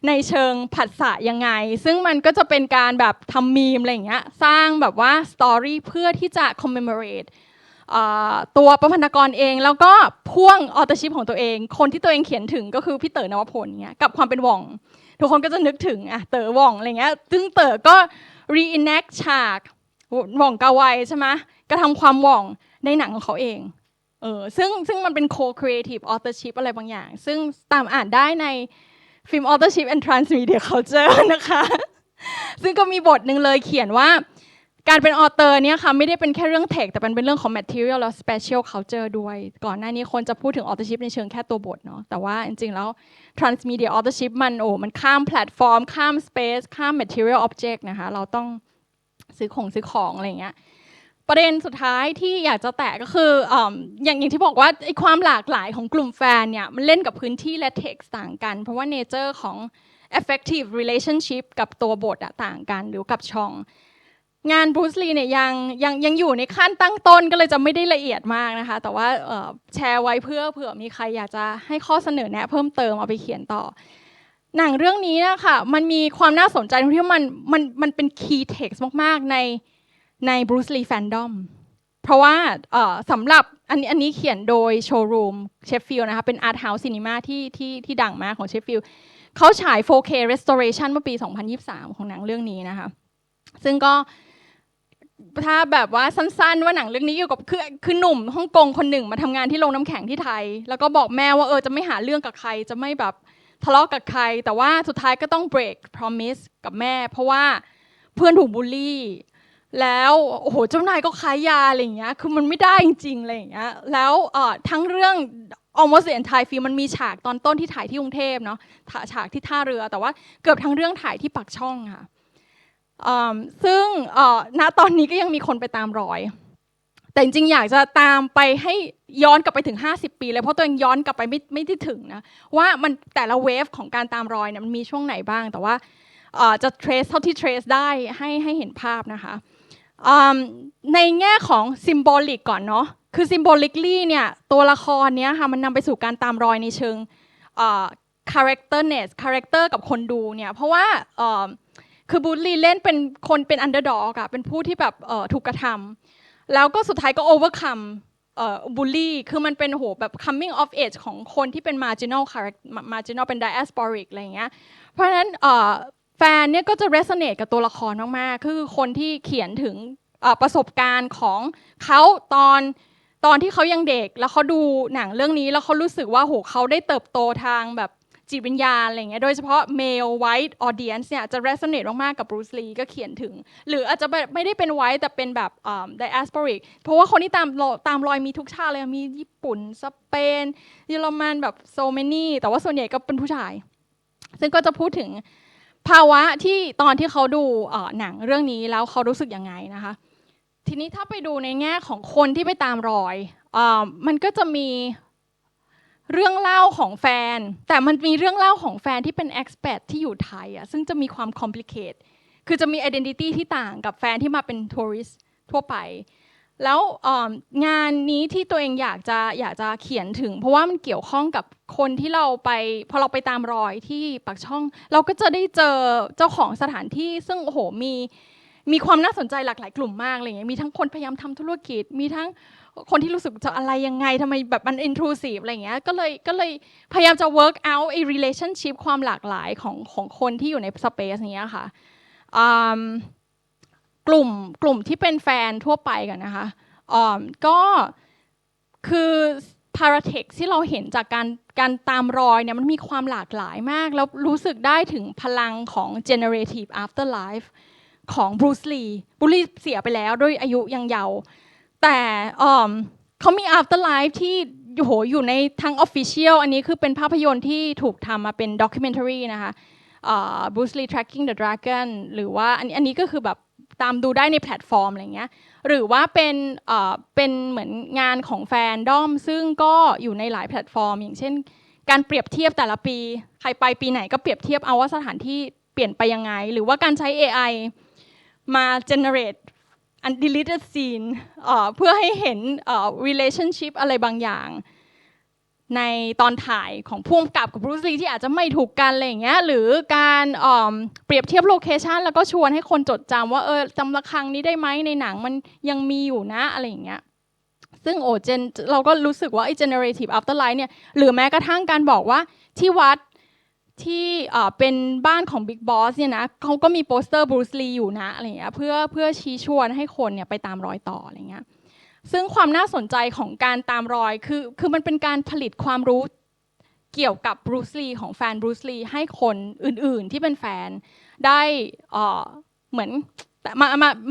ในเชิงผัสสะยังไงซึ่งมันก็จะเป็นการแบบทำมีมอะไรอย่างเงี้ยสร้างแบบว่าสตอรี่เพื่อที่จะ commemorate ตัวประพันธกรเองแล้วก็พ่วงออเทอร์ชิพของตัวเองคนที่ตัวเองเขียนถึงก็คือพี่เต๋อนวพลเงี้ยกับความเป็นหว่องทุกคนก็จะนึกถึงเต๋อหว่องอะไรเงี้ยซึ่งเต๋อก็ reenact ฉากหว่องกาไวใช่ไหมกระทำความหว่องในหนังของเขาเองซึ่งมันเป็น co-creative authorship อะไรบางอย่างซึ่งตามอ่านได้ในfilm authorship and transmedia culture นะคะซึ่งก็มีบทหนึ่งเลยเขียนว่าการเป็นออเตอร์เนี่ยค่ะไม่ได้เป็นแค่เรื่องเทคแต่เป็นเรื่องของ material และ special culture ด้วยก่อนหน้านี้คนจะพูดถึง authorship ในเชิงแค่ตัวบทเนาะแต่ว่าจริงๆแล้ว transmedia authorship มันข้ามแพลตฟอร์มข้าม space ข้าม material object นะคะเราต้องซื้อของอะไรอย่างเงี้ยประเด็นสุดท้ายที่อยากจะแตะก็คืออย่างที่บอกว่าไอ้ความหลากหลายของกลุ่มแฟนเนี่ยมันเล่นกับพื้นที่และ text ต่างกันเพราะว่า nature ของ affective relationship กับตัวบทต่างกันหรือกับช่องงานบรูซลีเนี่ยยังอยู่ในขั้นตั้งต้นก็เลยจะไม่ได้ละเอียดมากนะคะแต่ว่าแชร์ไว้เผื่อมีใครอยากจะให้ข้อเสนอแนะเพิ่มเติมเอาไปเขียนต่อหนังเรื่องนี้นะคะมันมีความน่าสนใจตรงที่มันเป็น key text มากๆในบรูซลีแฟนดอมเพราะว่าสำหรับอันนี้เขียนโดยโชว์รูมเชฟฟิลด์นะคะเป็นอาร์ตเฮาส์ซีนีมาที่ดังมากของเชฟฟิลด์เขาฉาย 4K restoration เมื่อปี 2023 ของหนังเรื่องนี้นะคะซึ่งก็ถ้าแบบว่าสั้นๆว่าหนังเรื่องนี้เกี่ยวกับคือหนุ่มฮ่องกงคนหนึ่งมาทำงานที่โรงน้ำแข็งที่ไทยแล้วก็บอกแม่ว่าจะไม่หาเรื่องกับใครจะไม่แบบทะเลาะกับใครแต่ว่าสุดท้ายก็ต้อง break promise กับแม่เพราะว่าเพื่อนถูกบูลลี่แล้วโอ้โหเจ้านายก็ขายยาอะไรอย่างเงี้ยคือมันไม่ได้จริงๆอะไรอย่างเงี้ยแล้วทั้งเรื่อง almost the entire film มันมีฉากตอนต้นที่ถ่ายที่กรุงเทพเนาะฉากที่ท่าเรือแต่ว่าเกือบทั้งเรื่องถ่ายที่ปากช่องค่ะซึ่งณตอนนี้ก็ยังมีคนไปตามรอยแต่จริงๆอยากจะตามไปให้ย้อนกลับไปถึง50 ปีเลยเพราะตัวเองย้อนกลับไปไม่ได้ถึงนะว่ามันแต่ละเวฟของการตามรอยเนี่ยมันมีช่วงไหนบ้างแต่ว่าจะ trace เท่าที่ trace ได้ให้เห็นภาพนะคะในแง่ของ symbolic ก่อนเนาะคือ symbolically เนี่ยตัวละครเนี้ยค่ะมันนำไปสู่การตามรอยในเชิงcharacterness character กับคนดูเนี่ยเพราะว่าคือบูลลี่เล่นเป็นคนเป็น underdog อะเป็นผู้ที่แบบถูกกระทำแล้วก็สุดท้ายก็ overcome บูลลี่คือมันเป็นโหแบบ coming of age ของคนที่เป็น marginal เป็น diasporic อะไรอย่างเงี้ยเพราะฉะนั้น แฟนเนี่ยก็จะ resonate กับตัวละครมากๆคือคนที่เขียนถึงประสบการณ์ของเขาตอนที่เขายังเด็กแล้วเขาดูหนังเรื่องนี้แล้วเขารู้สึกว่าโหเขาได้เติบโตทางแบบจิตวิญญาณอะไรเงี้ยโดยเฉพาะ male white audience เนี่ยจะ resonate มากๆกับบรูซลีก็เขียนถึงหรืออาจจะไม่ได้เป็น white แต่เป็นแบบ diasporic เพราะว่าคนที่ตามรอยมีทุกชาติเลยมีญี่ปุ่นสเปนเยอรมันแบบ so many แต่ว่าส่วนใหญ่ก็เป็นผู้ชายซึ่งก็จะพูดถึงภาวะที่ตอนที่เขาดูหนังเรื่องนี้แล้วเขารู้สึกยังไงนะคะทีนี้ถ้าไปดูในแง่ของคนที่ไปตามรอยมันก็จะมีเรื่องเล่าของแฟนแต่มันมีเรื่องเล่าของแฟนที่เป็น expat ที่อยู่ไทยซึ่งจะมีความ complicate คือจะมี identity ที่ต่างกับแฟนที่มาเป็น tourist ทั่วไปแล้วงานนี้ที่ตัวเองอยากจะเขียนถึงเพราะว่ามันเกี่ยวข้องกับคนที่เราไปพอเราไปตามรอยที่ปากช่องเราก็จะได้เจอเจ้าของสถานที่ซึ่งโอ้โหมีความน่าสนใจหลากหลายกลุ่มมากอะไรเงี้ยมีทั้งคนพยายามทำธุรกิจมีทั้งคนที่รู้สึกจะอะไรยังไงทำไมแบบมัน intrusive อะไรเงี้ยก็เลยพยายามจะ work out a relationship ความหลากหลายของคนที่อยู่ใน space นี้ค่ะกลุ่มที่เป็นแฟนทั่วไปกันนะคะก็คือ paratext ที่เราเห็นจากการตามรอยเนี่ยมันมีความหลากหลายมากแล้วรู้สึกได้ถึงพลังของ generative afterlife ของบรูซลีเสียไปแล้วด้วยอายุยังเยาว์แต่เขามี afterlife ที่อยู่ในทั้ง official อันนี้คือเป็นภาพยนตร์ที่ถูกทำมาเป็น documentary นะคะBruce Lee Tracking the Dragon หรือว่าอันนี้ก็คือแบบตามดูได้ในแพลตฟอร์มอะไรเงี้ยหรือว่าเป็นเหมือนงานของแฟนดอมซึ่งก็อยู่ในหลายแพลตฟอร์มอย่างเช่นการเปรียบเทียบแต่ละปีใครไปปีไหนก็เปรียบเทียบเอาว่าสถานที่เปลี่ยนไปยังไงหรือว่าการใช้ AI มา generate undeleted scene เพื่อให้เห็นrelationship อะไรบางอย่างในตอนถ่ายของผู้กำกับกับบรูซลีที่อาจจะไม่ถูกกันอะไรอย่างเงี้ยหรือการเปรียบเทียบโลเคชันแล้วก็ชวนให้คนจดจำว่าจำระฆังนี้ได้ไหมในหนังมันยังมีอยู่นะอะไรอย่างเงี้ยซึ่งเราก็รู้สึกว่าไอ้ generative afterlife เนี่ยหรือแม้กระทั่งการบอกว่าที่วัดที่เป็นบ้านของ Big Boss เนี่ยนะเขาก็มีโปสเตอร์บรูซลีอยู่นะอะไรอย่างเงี้ยเพื่อชี้ชวนให้คนเนี่ยไปตามรอยต่ออะไรเงี้ยซึ่งความน่าสนใจของการตามรอยคือมันเป็นการผลิตความรู้เกี่ยวกับบรูซลีของแฟนบรูซลีให้คนอื่นๆที่เป็นแฟนได้เหมือน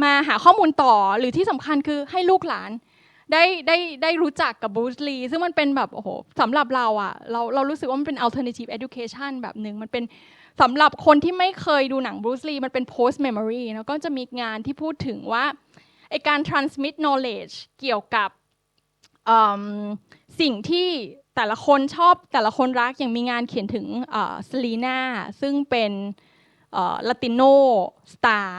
มาหาข้อมูลต่อหรือที่สำคัญคือให้ลูกหลานได้รู้จักกับบรูซลีซึ่งมันเป็นแบบโอ้โหสำหรับเรารู้สึกว่ามันเป็น alternative education แบบหนึ่งมันเป็นสำหรับคนที่ไม่เคยดูหนังบรูซลีมันเป็น post memory แล้วก็จะมีงานที่พูดถึงว่าไอการ transmit knowledge เกี่ยวกับสิ่งที่แต่ละคนชอบแต่ละคนรักอย่างมีงานเขียนถึงเซลีนาซึ่งเป็นLatino star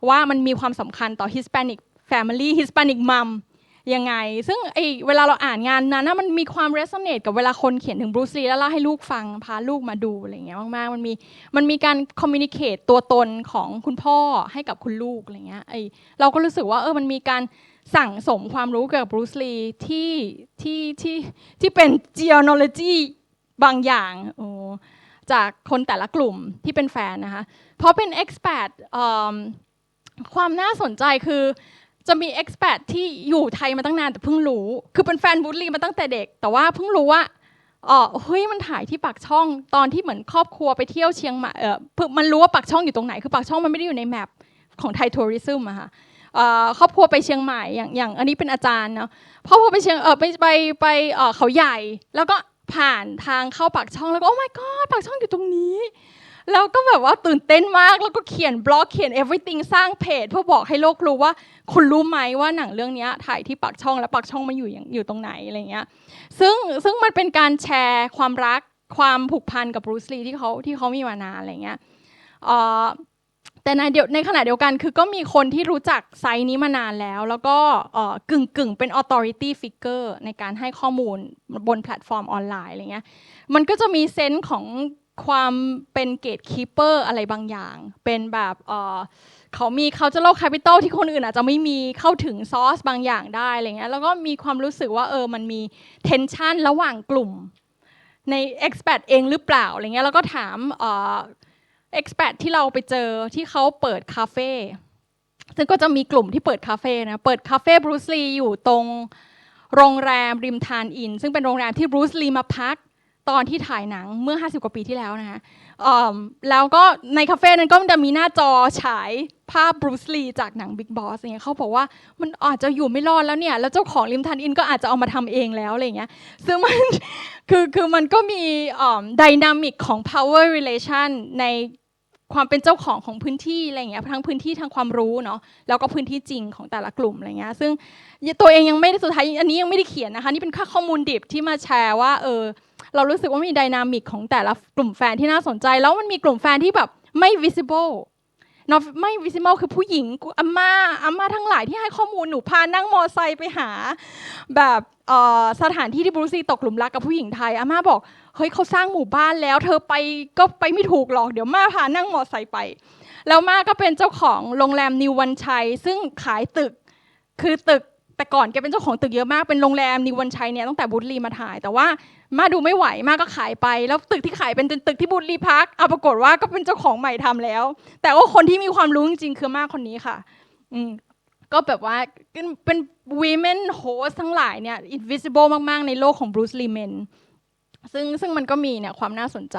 ว่ามันมีความสำคัญต่อ Hispanic family Hispanic mom ยังไงซึ่งเวลาเราอ่านงานนั้นมันมีความ resonate กับเวลาคนเขียนถึงบรูซลีแล้วเล่าให้ลูกฟังพาลูกมาดูอะไรเงี้ยมากๆมันมีการ communicate ตัวตนของคุณพ่อให้กับคุณลูกอะไรเงี้ยเราก็รู้สึกว่ามันมีการสั่งสมความรู้เกี่ยวกับบรูซลีที่เป็น genealogy บางอย่างจากคนแต่ละกลุ่มที่เป็นแฟนนะคะเพราะเป็น expat ความน่าสนใจคือจะมี expat ที่อยู่ไทยมาตั้งนานแต่เพิ่งรู้คือเป็นแฟนบรูซลีมาตั้งแต่เด็กแต่ว่าเพิ่งรู้ว่าเฮ้ยมันถ่ายที่ปากช่องตอนที่เหมือนครอบครัวไปเที่ยวเชียงใหม่มันรู้ว่าปากช่องอยู่ตรงไหนคือปากช่องมันไม่ได้อยู่ในแมปของไทยทัวริซึมอะค่ะครอบครัวไปเชียงใหม่อย่างอันนี้เป็นอาจารย์เนาะครอบครัวไปไปเขาใหญ่แล้วก็ผ่านทางเข้าปากช่องแล้วก็โอ้ my god ปากช่องอยู่ตรงนี้แล้วก็แบบว่าตื่นเต้นมากแล้วก็เขียนบล็อกเขียน everything สร้างเพจเพื่อบอกให้โลกรู้ว่าคุณรู้ไหมว่าหนังเรื่องนี้ถ่ายที่ปากช่องและปากช่องมันอยู่ตรงไหนอะไรเงี้ยซึ่งมันเป็นการแชร์ความรักความผูกพันกับบรูซลีที่เขามีมานานอะไรเงี้ยแต่ในขณะเดียวกันคือก็มีคนที่รู้จักไซต์นี้มานานแล้วก็กึ่งเป็น authority figure ในการให้ข้อมูลบนแพลตฟอร์มออนไลน์อะไรเงี้ยมันก็จะมีเซนส์ของความเป็น gatekeeper อะไรบางอย่างเป็นแบบเขามี cultural capital ที่คนอื่นอาจจะไม่มีเข้าถึงซอสบางอย่างได้อะไรเงี้ยแล้วก็มีความรู้สึกว่ามันมี tension ระหว่างกลุ่มใน expat เองหรือเปล่าอะไรเงี้ยแล้วก็ถาม expat ที่เราไปเจอที่เขาเปิดคาเฟ่ซึ่งก็จะมีกลุ่มที่เปิดคาเฟ่นะเปิดคาเฟ่บรูซลีอยู่ตรงโรงแรมริมทานอินซึ่งเป็นโรงแรมที่บรูซลีมาพักตอนที่ถ่ายหนังเมื่อ50 กว่าปีที่แล้วนะคะแล้วก็ในคาเฟ่นั้นก็จะมีหน้าจอฉายภาพบรูซลีจากหนัง Big Boss อย่างเงี้ยเขาบอกว่ามันอาจจะอยู่ไม่รอดแล้วเนี่ยแล้วเจ้าของริมทานอินก็อาจจะเอามาทำเองแล้วอะไรเงี้ยซึ่งมัน คือมันก็มีไดนามิกของ power relation ในความเป็นเจ้าของพื้นที่อะไรเงี้ยทั้งพื้นที่ทางความรู้เนาะแล้วก็พื้นที่จริงของแต่ละกลุ่มอะไรเงี้ยซึ่งตัวเองยังไม่ได้สุดท้ายอันนี้ยังไม่ได้เขียนนะคะนี่เป็นแค่ข้อมูลดิบที่มาแชร์ว่าเรารู้สึกว่ามีไดนามิกของแต่ละกลุ่มแฟนที่น่าสนใจแล้วมันมีกลุ่มแฟนที่แบบไม่ visible ไม่ visible คือผู้หญิงอาม่าทั้งหลายที่ให้ข้อมูลหนูพานั่งมอไซค์ไปหาแบบสถานที่ที่บรูซี่ตกหลุมรักกับผู้หญิงไทยอาม่าบอกเฮ้ยเขาสร้างหมู่บ้านแล้วเธอไปก็ไปไม่ถูกหรอกเดี๋ยวม่าพานั่งมอไซค์ไปแล้วม่าก็เป็นเจ้าของโรงแรมนิววันชัยซึ่งขายตึกคือตึกแต่ก่อนแกเป็นเจ้าของตึกเยอะมากเป็นโรงแรมนิววันชัยเนี่ยตั้งแต่บูธลีมาถ่ายแต่ว่าม่าดูไม่ไหวม่าก็ขายไปแล้วตึกที่ขายเป็นตึกที่บูธลีพักปรากฏว่าก็เป็นเจ้าของใหม่ทำแล้วแต่ว่าคนที่มีความรู้จริงๆคือม่าคนนี้ค่ะก็แบบว่าเป็น women host ทั้งหลายเนี่ย invisible มากๆในโลกของ Bruce Lee Men ซึ่งมันก็มีเนี่ยความน่าสนใจ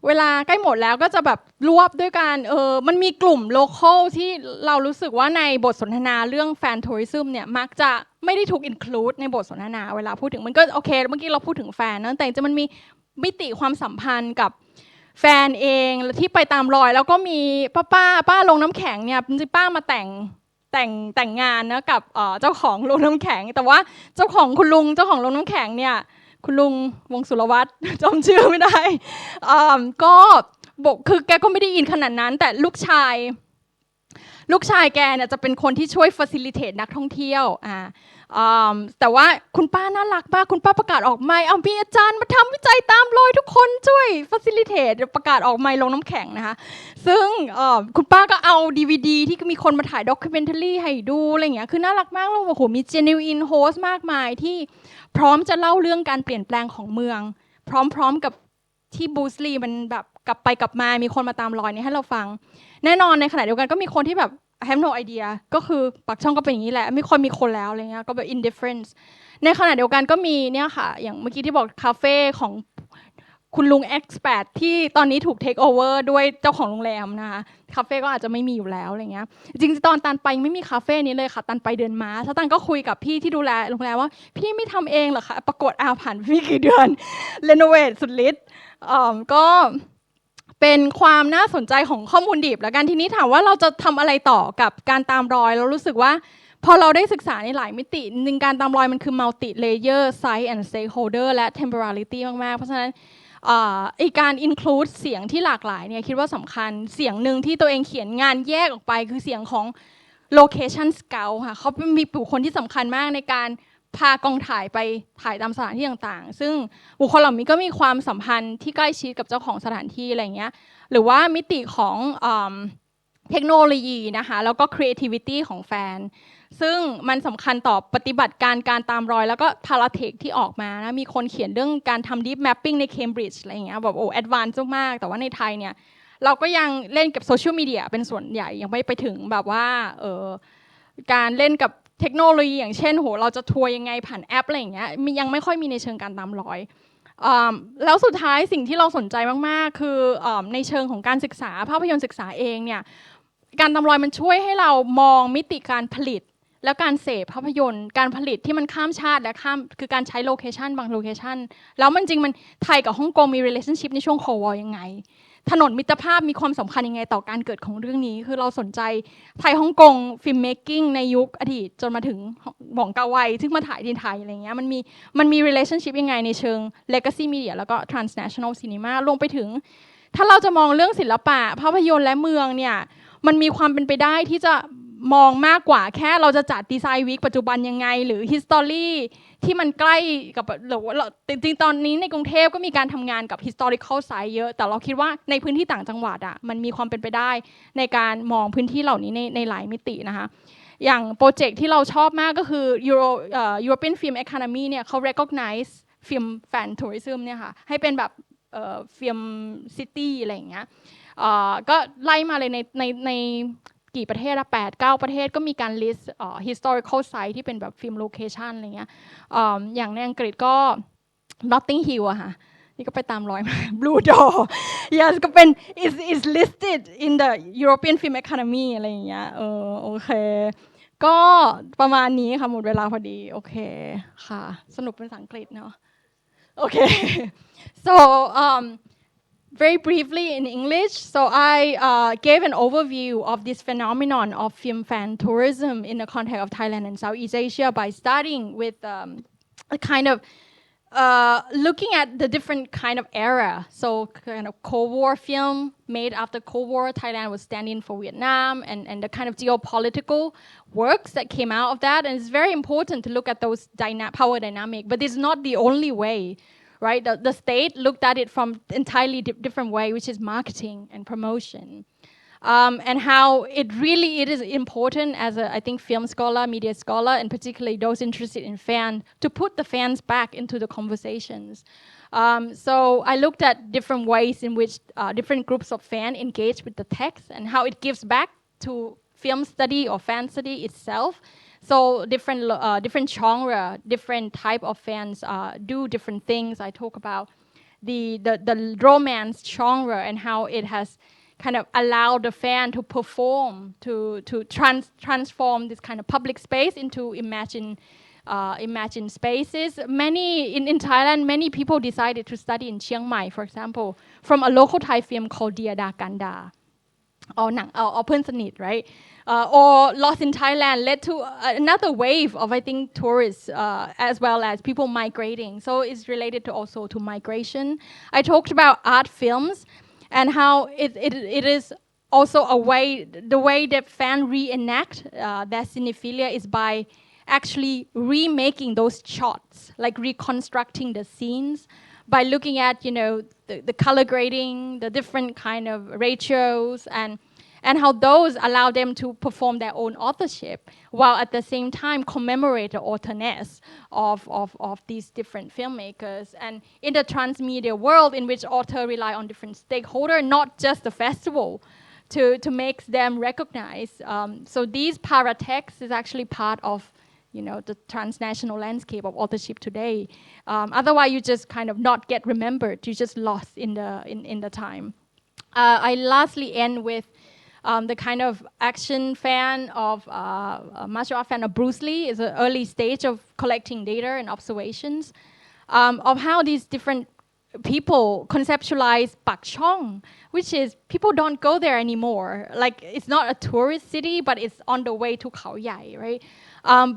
เวลาใกล้หมดแล้วก็จะแบบรวบด้วยกันมันมีกลุ่ม local ที่เรารู้สึกว่าในบทสนทนาเรื่อง fan tourism เนี่ยมักจะไม่ได้ถูก include ในบทสนทนาเวลาพูดถึงมันก็โอเคเมื่อกี้เราพูดถึงแฟนนะแต่จะมันมีมิติความสัมพันธ์กับแฟนเองที่ไปตามรอยแล้วก็มีป้าลงน้ำแข็งเนี่ยป้ามาแต่งงานนะกับเจ้าของโรงน้ำแข็งแต่ว่าเจ้าของคุณลุงเจ้าของโรงน้ำแข็งเนี่ยคุณลุงวงสุรวัตรจำชื่อไม่ได้ก็บอกคือแกก็ไม่ได้อินขนาดนั้นแต่ลูกชายแกเนี่ยจะเป็นคนที่ช่วย facilitate นักท่องเที่ยวแต่ว่าคุณป้าน่ารักมากคุณป้าประกาศออกไมค์มีอาจารย์มาทำวิจัยตามรอยทุกคนช่วย facilitate ประกาศออกไมค์ลงน้ำแข็งนะคะซึ่งคุณป้าก็เอา DVD ที่มีคนมาถ่าย documentary ให้ดูอะไรอย่างเงี้ยคือน่ารักมากแล้วโอ้โหมี genuine host มากมายที่พร้อมจะเล่าเรื่องการเปลี่ยนแปลงของเมืองพร้อมกับที่บูสลีมันแบบกลับไปกลับมามีคนมาตามรอยนี้ให้เราฟังแน่นอนในขณะเดียวกันก็มีคนที่แบบ I have no idea ก็คือปากช่องก็เป็นอย่างนี้แหละไม่ค่อยมีคนแล้วอะไรเงี้ยก็แบบ indifference ในขณะเดียวกันก็มีเนี่ยค่ะอย่างเมื่อกี้ที่บอกคาเฟ่ของคุณลุง expat ที่ตอนนี้ถูก take over ด้วยเจ้าของโรงแรมนะคะคาเฟ่ก็อาจจะไม่มีอยู่แล้วอะไรเงี้ยจริงๆตอนตันไปไม่มีคาเฟ่นี้เลยค่ะตันไปเดินม้าแล้วตันก็คุยกับพี่ที่ดูแลโรงแรมว่าพี่ไม่ทำเองเหรอคะปรากฏผ่านไม่กี่เดือน renovate สุดฤทธิ์ก็เป็นความน่าสนใจของข้อมูลดิบแล้วกันทีนี้ถามว่าเราจะทำอะไรต่อกับการตามรอยเรารู้สึกว่าพอเราได้ศึกษาในหลายมิติหนึ่งการตามรอยมันคือ multi layer size and stakeholder และ temporality มากๆเพราะฉะนั้นการ include เสียงที่หลากหลายเนี่ยคิดว่าสำคัญเสียงหนึ่งที่ตัวเองเขียนงานแยกออกไปคือเสียงของ location scout ค่ะเขามีบุคคลที่สำคัญมากในการพากองถ่ายไปถ่ายตามสถานที่ต่างๆซึ่งบุคคลเหล่านี้ก็มีความสัมพันธ์ที่ใกล้ชิดกับเจ้าของสถานที่อะไรเงี้ยหรือว่ามิติของเทคโนโลยีนะคะแล้วก็ creativity ของแฟนซึ่งมันสำคัญต่อปฏิบัติการตามรอยแล้วก็พาราเทคที่ออกมานะมีคนเขียนเรื่องการทำ deep mapping ใน Cambridge อะไรอย่างเงี้ยแบบโอ้ advanced มากแต่ว่าในไทยเนี่ยเราก็ยังเล่นกับโซเชียลมีเดียเป็นส่วนใหญ่ยังไม่ไปถึงแบบว่าการเล่นกับเทคโนโลยีอย่างเช่นโหเราจะทัวร์ยังไงผ่านแอปอะไรอย่างเงี้ยยังไม่ค่อยมีในเชิงการตามรอยแล้วสุดท้ายสิ่งที่เราสนใจมากๆคือในเชิงของการศึกษาภาพยนตร์ศึกษาเองเนี่ยการตามรอยมันช่วยให้เรามองมิติการผลิตแล้วการเสพภาพยนตร์การผลิตที่มันข้ามชาติและข้ามคือการใช้โลเคชันบางโลเคชันแล้วมันจริงมันไทยกับฮ่องกงมี relationship ในช่วงโควอยังไงถนนมิตรภาพมีความสำคัญยังไงต่อการเกิดของเรื่องนี้คือเราสนใจไทยฮ่องกงฟิล์มเมคกิ้งในยุคอดีตจนมาถึงหว่องกาไวซึ่งมาถ่ายที่ไทยอะไรเงี้ยมันมี relationship ยังไงในเชิง legacy media แล้วก็ transnational cinema รวมไปถึงถ้าเราจะมองเรื่องศิลปะภาพยนตร์และเมืองเนี่ยมันมีความเป็นไปได้ที่จะมองมากกว่าแค่เราจะจัดดีไซน์วีคปัจจุบันยังไงหรือ history ที่มันใกล้กับหรือว่าจริงๆตอนนี้ในกรุงเทพก็มีการทำงานกับ historical site เยอะแต่เราคิดว่าในพื้นที่ต่างจังหวัดอ่ะมันมีความเป็นไปได้ในการมองพื้นที่เหล่านี้ในหลายมิตินะคะอย่างโปรเจกต์ที่เราชอบมากก็คือ European Film Academy เนี่ยเขา recognize film fan tourism เนี่ยค่ะให้เป็นแบบ ฟิล์มซิตี้อะไรอย่างเงี้ยก็ไล่มาเลยในกี่ประเทศละ8-9 ประเทศก็มีการ list historical site ที่เป็นแบบฟิล์มโลเคชันอะไรเงี้ยอย่างในอังกฤษก็ Notting Hill อะค่ะนี่ก็ไปตามรอยมา Blue Door yes ก็เป็น is listed in the European Film Academy อะไรอย่างเงี้ยโอเคก็ประมาณนี้ค่ะหมดเวลาพอดีโอเคค่ะสนุกเป็นภาษาอังกฤษเนาะโอเค so very briefly in English, so I gave an overview of this phenomenon of film fan tourism in the context of Thailand and Southeast Asia by starting with a kind of looking at the different kind of era. So kind of Cold War film made after Cold War, Thailand was standing for Vietnam and the kind of geopolitical works that came out of that. And it's very important to look at those power dynamic, but it's not the only way. Right, the state looked at it from entirely different way, which is marketing and promotion, and how it is important as a I think film scholar, media scholar, and particularly those interested in fan to put the fans back into the conversations. So I looked at different ways in which different groups of fans engage with the text and how it gives back to film study or fan study itself. So different genre, different type of fans do different things. I talk about the romance genre and how it has kind of allowed the fan to perform, to transform this kind of public space into imagined spaces. In Thailand, many people decided to study in Chiang Mai, for example, from a local Thai film called Diada Ganda. Or เพื่อนสนิท right or Lost in Thailand led to another wave of I think tourists as well as people migrating, so it's related to also to migration. I talked about art films and how it is also the way that fans reenact their cinephilia is by actually remaking those shots, like reconstructing the scenes by looking at the color grading, the different kind of ratios, and how those allow them to perform their own authorship, while at the same time commemorate the authorness of these different filmmakers. And in the transmedia world, in which authors rely on different stakeholders, not just the festival, to make them recognized. So these paratexts is actually part of the transnational landscape of authorship today. Otherwise, you just kind of not get remembered. You just lost in the time. I lastly end with the kind of action fan of martial art fan of Bruce Lee is an early stage of collecting data and observations of how these different people conceptualize Pak Chong, which is people don't go there anymore. Like it's not a tourist city, but it's on the way to Khao Yai, right?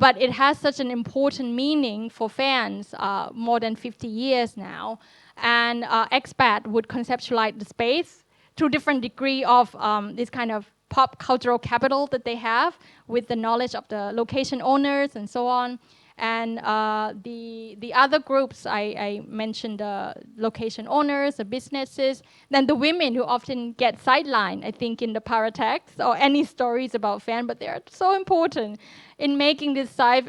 But it has such an important meaning for fans more than 50 years now. And expat would conceptualize the space through different degree of this kind of pop cultural capital that they have with the knowledge of the location owners and so on. And the other groups, I mentioned the location owners, the businesses, then the women who often get sidelined, I think, in the paratext or any stories about fan, but they are so important in making this site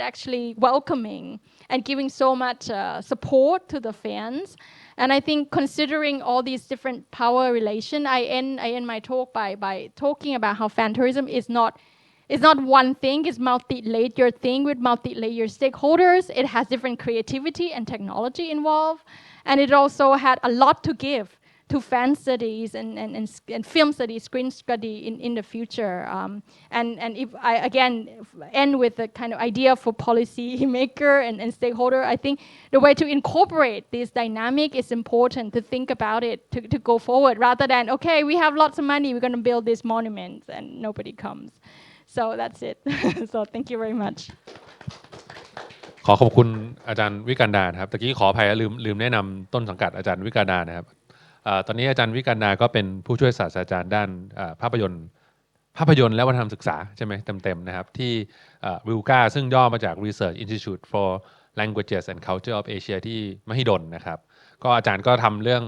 actually welcoming and giving so much support to the fans. And I think considering all these different power relations, I end my talk by talking about how fan tourism is not one thing, it's multi-layered thing with multi-layered stakeholders. It has different creativity and technology involved. And it also had a lot to give to fan studies and film studies, screen study in the future. And if I, again, end with the kind of idea for policy maker and stakeholder, I think the way to incorporate this dynamic is important to think about it, to go forward, rather than, okay, we have lots of money, we're going to build these monuments, and nobody comes. So that's it. So thank you very much. ขอขอบคุณอาจารย์วิกันดานะครับตะกี้ขออภัยลืมแนะนำต้นสังกัดอาจารย์วิกันดานะครับตอนนี้อาจารย์วิกันดาก็เป็นผู้ช่วยศาสตราจารย์ด้านภาพยนตร์และวัฒนธรรมศึกษาใช่ไหมเต็มๆนะครับที่RILCA ซึ่งย่อมาจาก Research Institute for Languages and Culture of Asia ที่มหิดลนะครับก็อาจารย์ก็ทำเรื่อง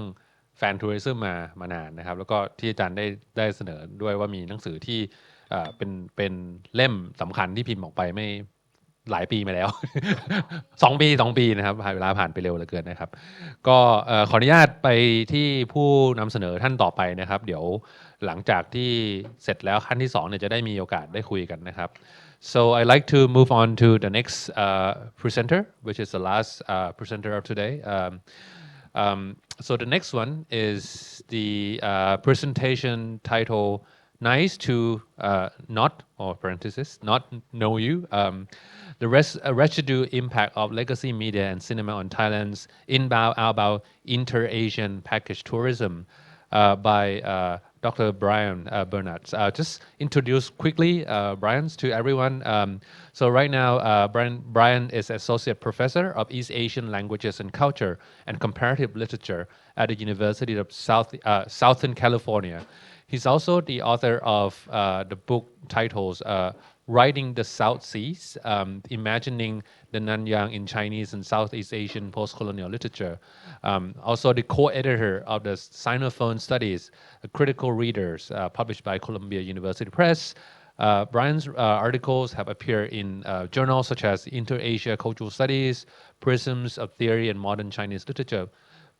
แฟนทัวริซึมมานานนะครับแล้วก็ที่อาจารย์ได้เสนอด้วยว่ามีหนังสือที่เป็นเล่มสำคัญที่พิมพ์ออกไปไม่ หลายปีมาแล้ว 2 ปีนะครับเวลาผ่านไปเร็วเหลือเกินนะครับก็ขออนุญาตไปที่ผู้นำเสนอท่านต่อไปนะครับเดี๋ยวหลังจากที่เสร็จแล้วขั้นที่2เนี่ยจะได้มีโอกาสได้คุยกันนะครับ so I'd like to move on to the next presenter which is the last presenter of today so the next one is the presentation title nice to not or parenthesis not know you the residue impact of legacy media and cinema on Thailand's inbound outbound inter-Asian package tourism by Dr. Brian Bernard. Just introduce quickly Brian to everyone. So right now, Brian is Associate Professor of East Asian Languages and Culture and Comparative Literature at the University of Southern California. He's also the author of the book titles Writing the South Seas, Imagining the Nanyang in Chinese and Southeast Asian Post-Colonial Literature. Also the co-editor of the Sinophone Studies, Critical Readers, published by Columbia University Press. Brian's articles have appeared in journals such as Inter-Asia Cultural Studies, Prisms of Theory and Modern Chinese Literature,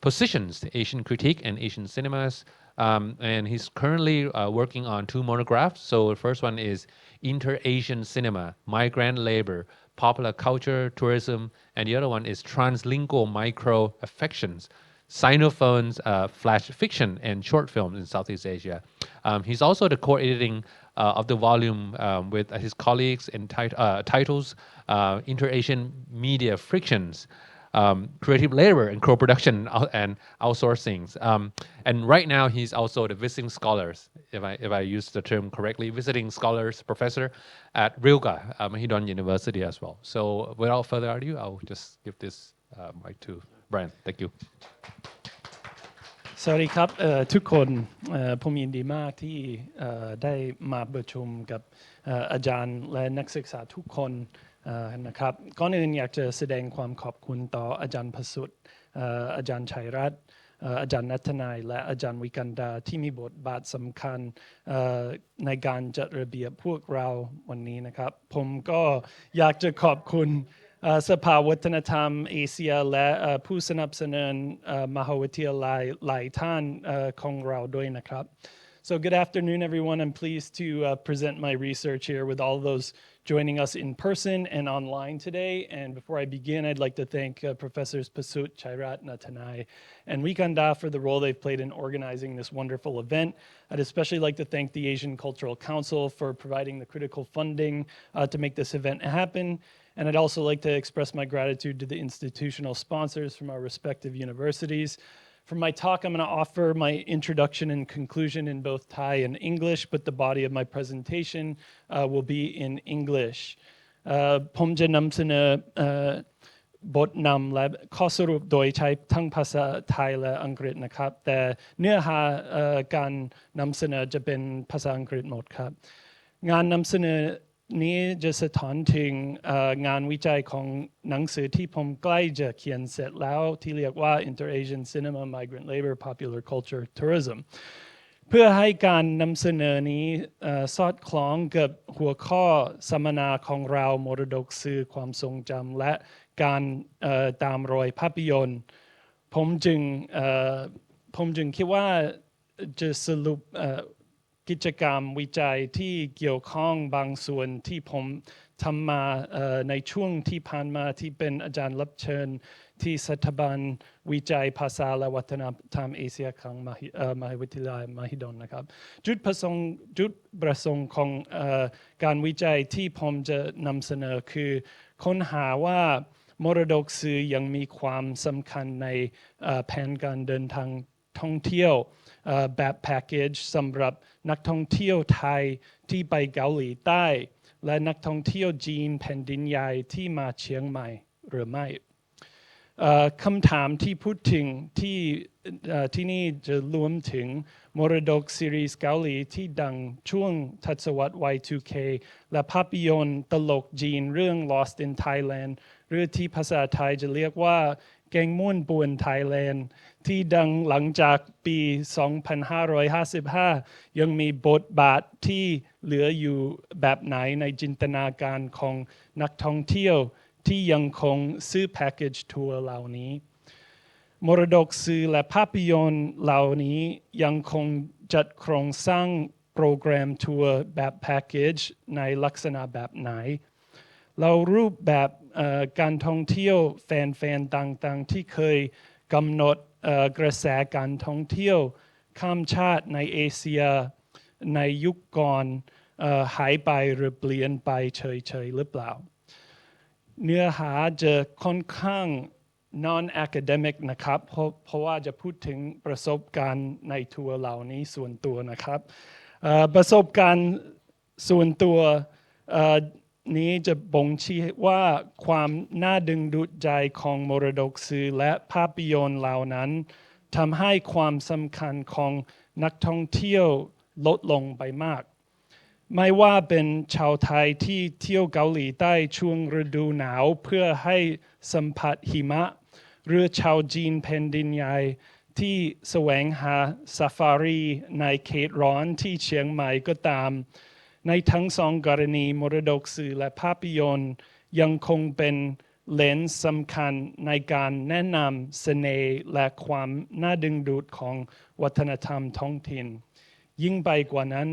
Positions, Asian Critique and Asian Cinemas, and he's currently working on 2 monographs. So the first one is Inter-Asian Cinema, Migrant Labor, Popular Culture, Tourism, and the other one is Translingual Micro-Affections, Sinophones, Flash Fiction, and Short Films in Southeast Asia. He's also the co-editing of the volume with his colleagues and titles Inter-Asian Media Frictions, creative labor and co-production and outsourcing. And right now he's also the visiting scholars, if I use the term correctly, visiting scholars professor at RILCA, Mahidol University as well. So without further ado, I'll just give this mic to Brian. Thank you. สวัสดีครับทุกคนผมยินดีมากที่ได้มาประชุมกับอาจารย์และนักศึกษาทุกคนนะครับก่อนอื่นอยากจะแสดงความขอบคุณต่ออาจารย์พสุทธิ์อาจารย์ชัยรัตน์อาจารย์นัทนายและอาจารย์วิกันดาที่มีบทบาทสำคัญในการจัดระเบียบพวกเราวันนี้นะครับผมก็อยากจะขอบคุณสภาวัฒนธรรมเอเชียและผู้สนับสนุนมหาวิทยาลัยหลายท่านของเราด้วยนะครับ So good afternoon, everyone. I'm pleased to present my research here with all those joining us in person and online today. And before I begin, I'd like to thank Professors Pasut, Chairat, Natanai, and Wikanda for the role they've played in organizing this wonderful event. I'd especially like to thank the Asian Cultural Council for providing the critical funding to make this event happen. And I'd also like to express my gratitude to the institutional sponsors from our respective universities. For my talk, I'm going to offer my introduction and conclusion in both Thai and English, but the body of my presentation will be in English. ผมจะนำเสนอบทนำและข้อสรุปโดยใช้ทั้งภาษาไทยและอังกฤษนะครับแต่เนื้อหาการนำเสนอจะเป็นภาษาอังกฤษหมดครับงานนำเสนอนี้จะสะท้อนถึงงานวิจัยของหนังสือที่ผมใกล้จะเขียนเสร็จแล้วที่เรียกว่า Inter-Asian Cinema, Migrant Labor, Popular Culture, Tourism เพื่อให้การนำเสนอนี้สอดคล้องกับหัวข้อสัมมนาของเรามรดกสื่อความทรงจำและการตามรอยภาพยนตร์ผมจึงคิดว่าจะสรุปกิจกรรมวิจัยที่เกี่ยวข้องบางส่วนที่ผมทำมาในช่วงที่ผ่านมาที่เป็นอาจารย์รับเชิญที่สถาบันวิจัยภาษาและวัฒนธรรมเอเชียของมหาวิทยาลัยมหิดลนะครับจุดประสงค์ของการวิจัยที่ผมจะนำเสนอคือค้นหาว่ามรดกสื่อยังมีความสำคัญในแผนการเดินทางท่องเที่ยวแบบแพ็กเกจสำหรับนักท่องเที่ยวไทยที่ไปเกาหลีใต้และนักท่องเที่ยวจีนแผ่นดินใหญ่ที่มาเชียงใหม่หรือไม่คำถามที่พูดถึงที่นี่จะรวมถึงมรดกซีรีส์เกาหลีที่ดังช่วงทศวรรษ Y2K และภาพยนตร์ตลกจีนเรื่อง Lost in Thailand หรือที่ภาษาไทยจะเรียกว่า แกงม่วนป่วนไทยแลนด์ที่ดังหลังจากปี 2555 ยังมีบทบาทที่เหลืออยู่แบบไหนในจินตนาการของนักท่องเที่ยวที่ยังคงซื้อแพ็กเกจทัวร์เหล่านี้มรดกสื่อและภาพยนตร์เหล่านี้ยังคงจัดโครงสร้างโปรแกรมทัวร์แบบแพ็กเกจในลักษณะแบบไหนเรารูปแบบการท่องเที่ยวแฟนๆต่างๆที่เคยกำหนดกระแสการท่องเที่ยวข้ามชาติในเอเชียในยุคก่อนหายไปหรือเปลี่ยนไปเฉยๆหรือเปล่าเนื้อหาจะค่อนข้าง non-academic นะครับเพราะว่าจะพูดถึงประสบการณ์ในทัวร์เหล่านี้ส่วนตัวนะครับประสบการณ์ส่วนตัวนี้จะบ่งชี้ว่าความน่าดึงดูดใจของมรดกสื่อและภาพยนตร์เหล่านั้นทำให้ความสำคัญของนักท่องเที่ยวลดลงไปมากไม่ว่าเป็นชาวไทยที่เที่ยวเกาหลีใต้ช่วงฤดูหนาวเพื่อให้สัมผัสหิมะหรือชาวจีนแผ่นดินใหญ่ที่แสวงหาซาฟารีในเขตร้อนที่เชียงใหม่ก็ตามในทั้งสองกรณีมรดกสื่อและภาพยนตร์ยังคงเป็นเลนส์สำคัญในการแนะนำเสน่ห์และความน่าดึงดูดของวัฒนธรรมท้องถิ่นยิ่งไปกว่านั้น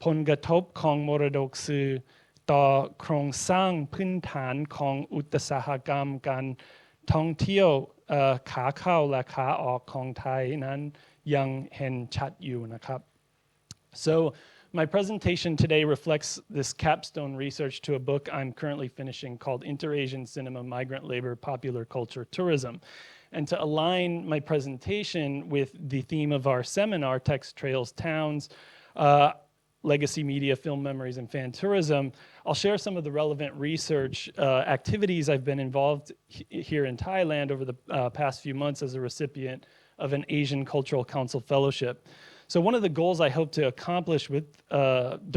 ผลกระทบของมรดกสื่อต่อโครงสร้างพื้นฐานของอุตสาหกรรมการท่องเที่ยวขาเข้าและขาออกของไทยนั้นยังเห็นชัดอยู่นะครับ So my presentation today reflects this capstone research to a book I'm currently finishing called Inter-Asian Cinema, Migrant Labor, Popular Culture, Tourism. And to align my presentation with the theme of our seminar, Text Trails Towns, Legacy Media, Film Memories, and Fan Tourism, I'll share some of the relevant research activities I've been involved here in Thailand over the past few months as a recipient of an Asian Cultural Council Fellowship. So one of the goals I hope to accomplish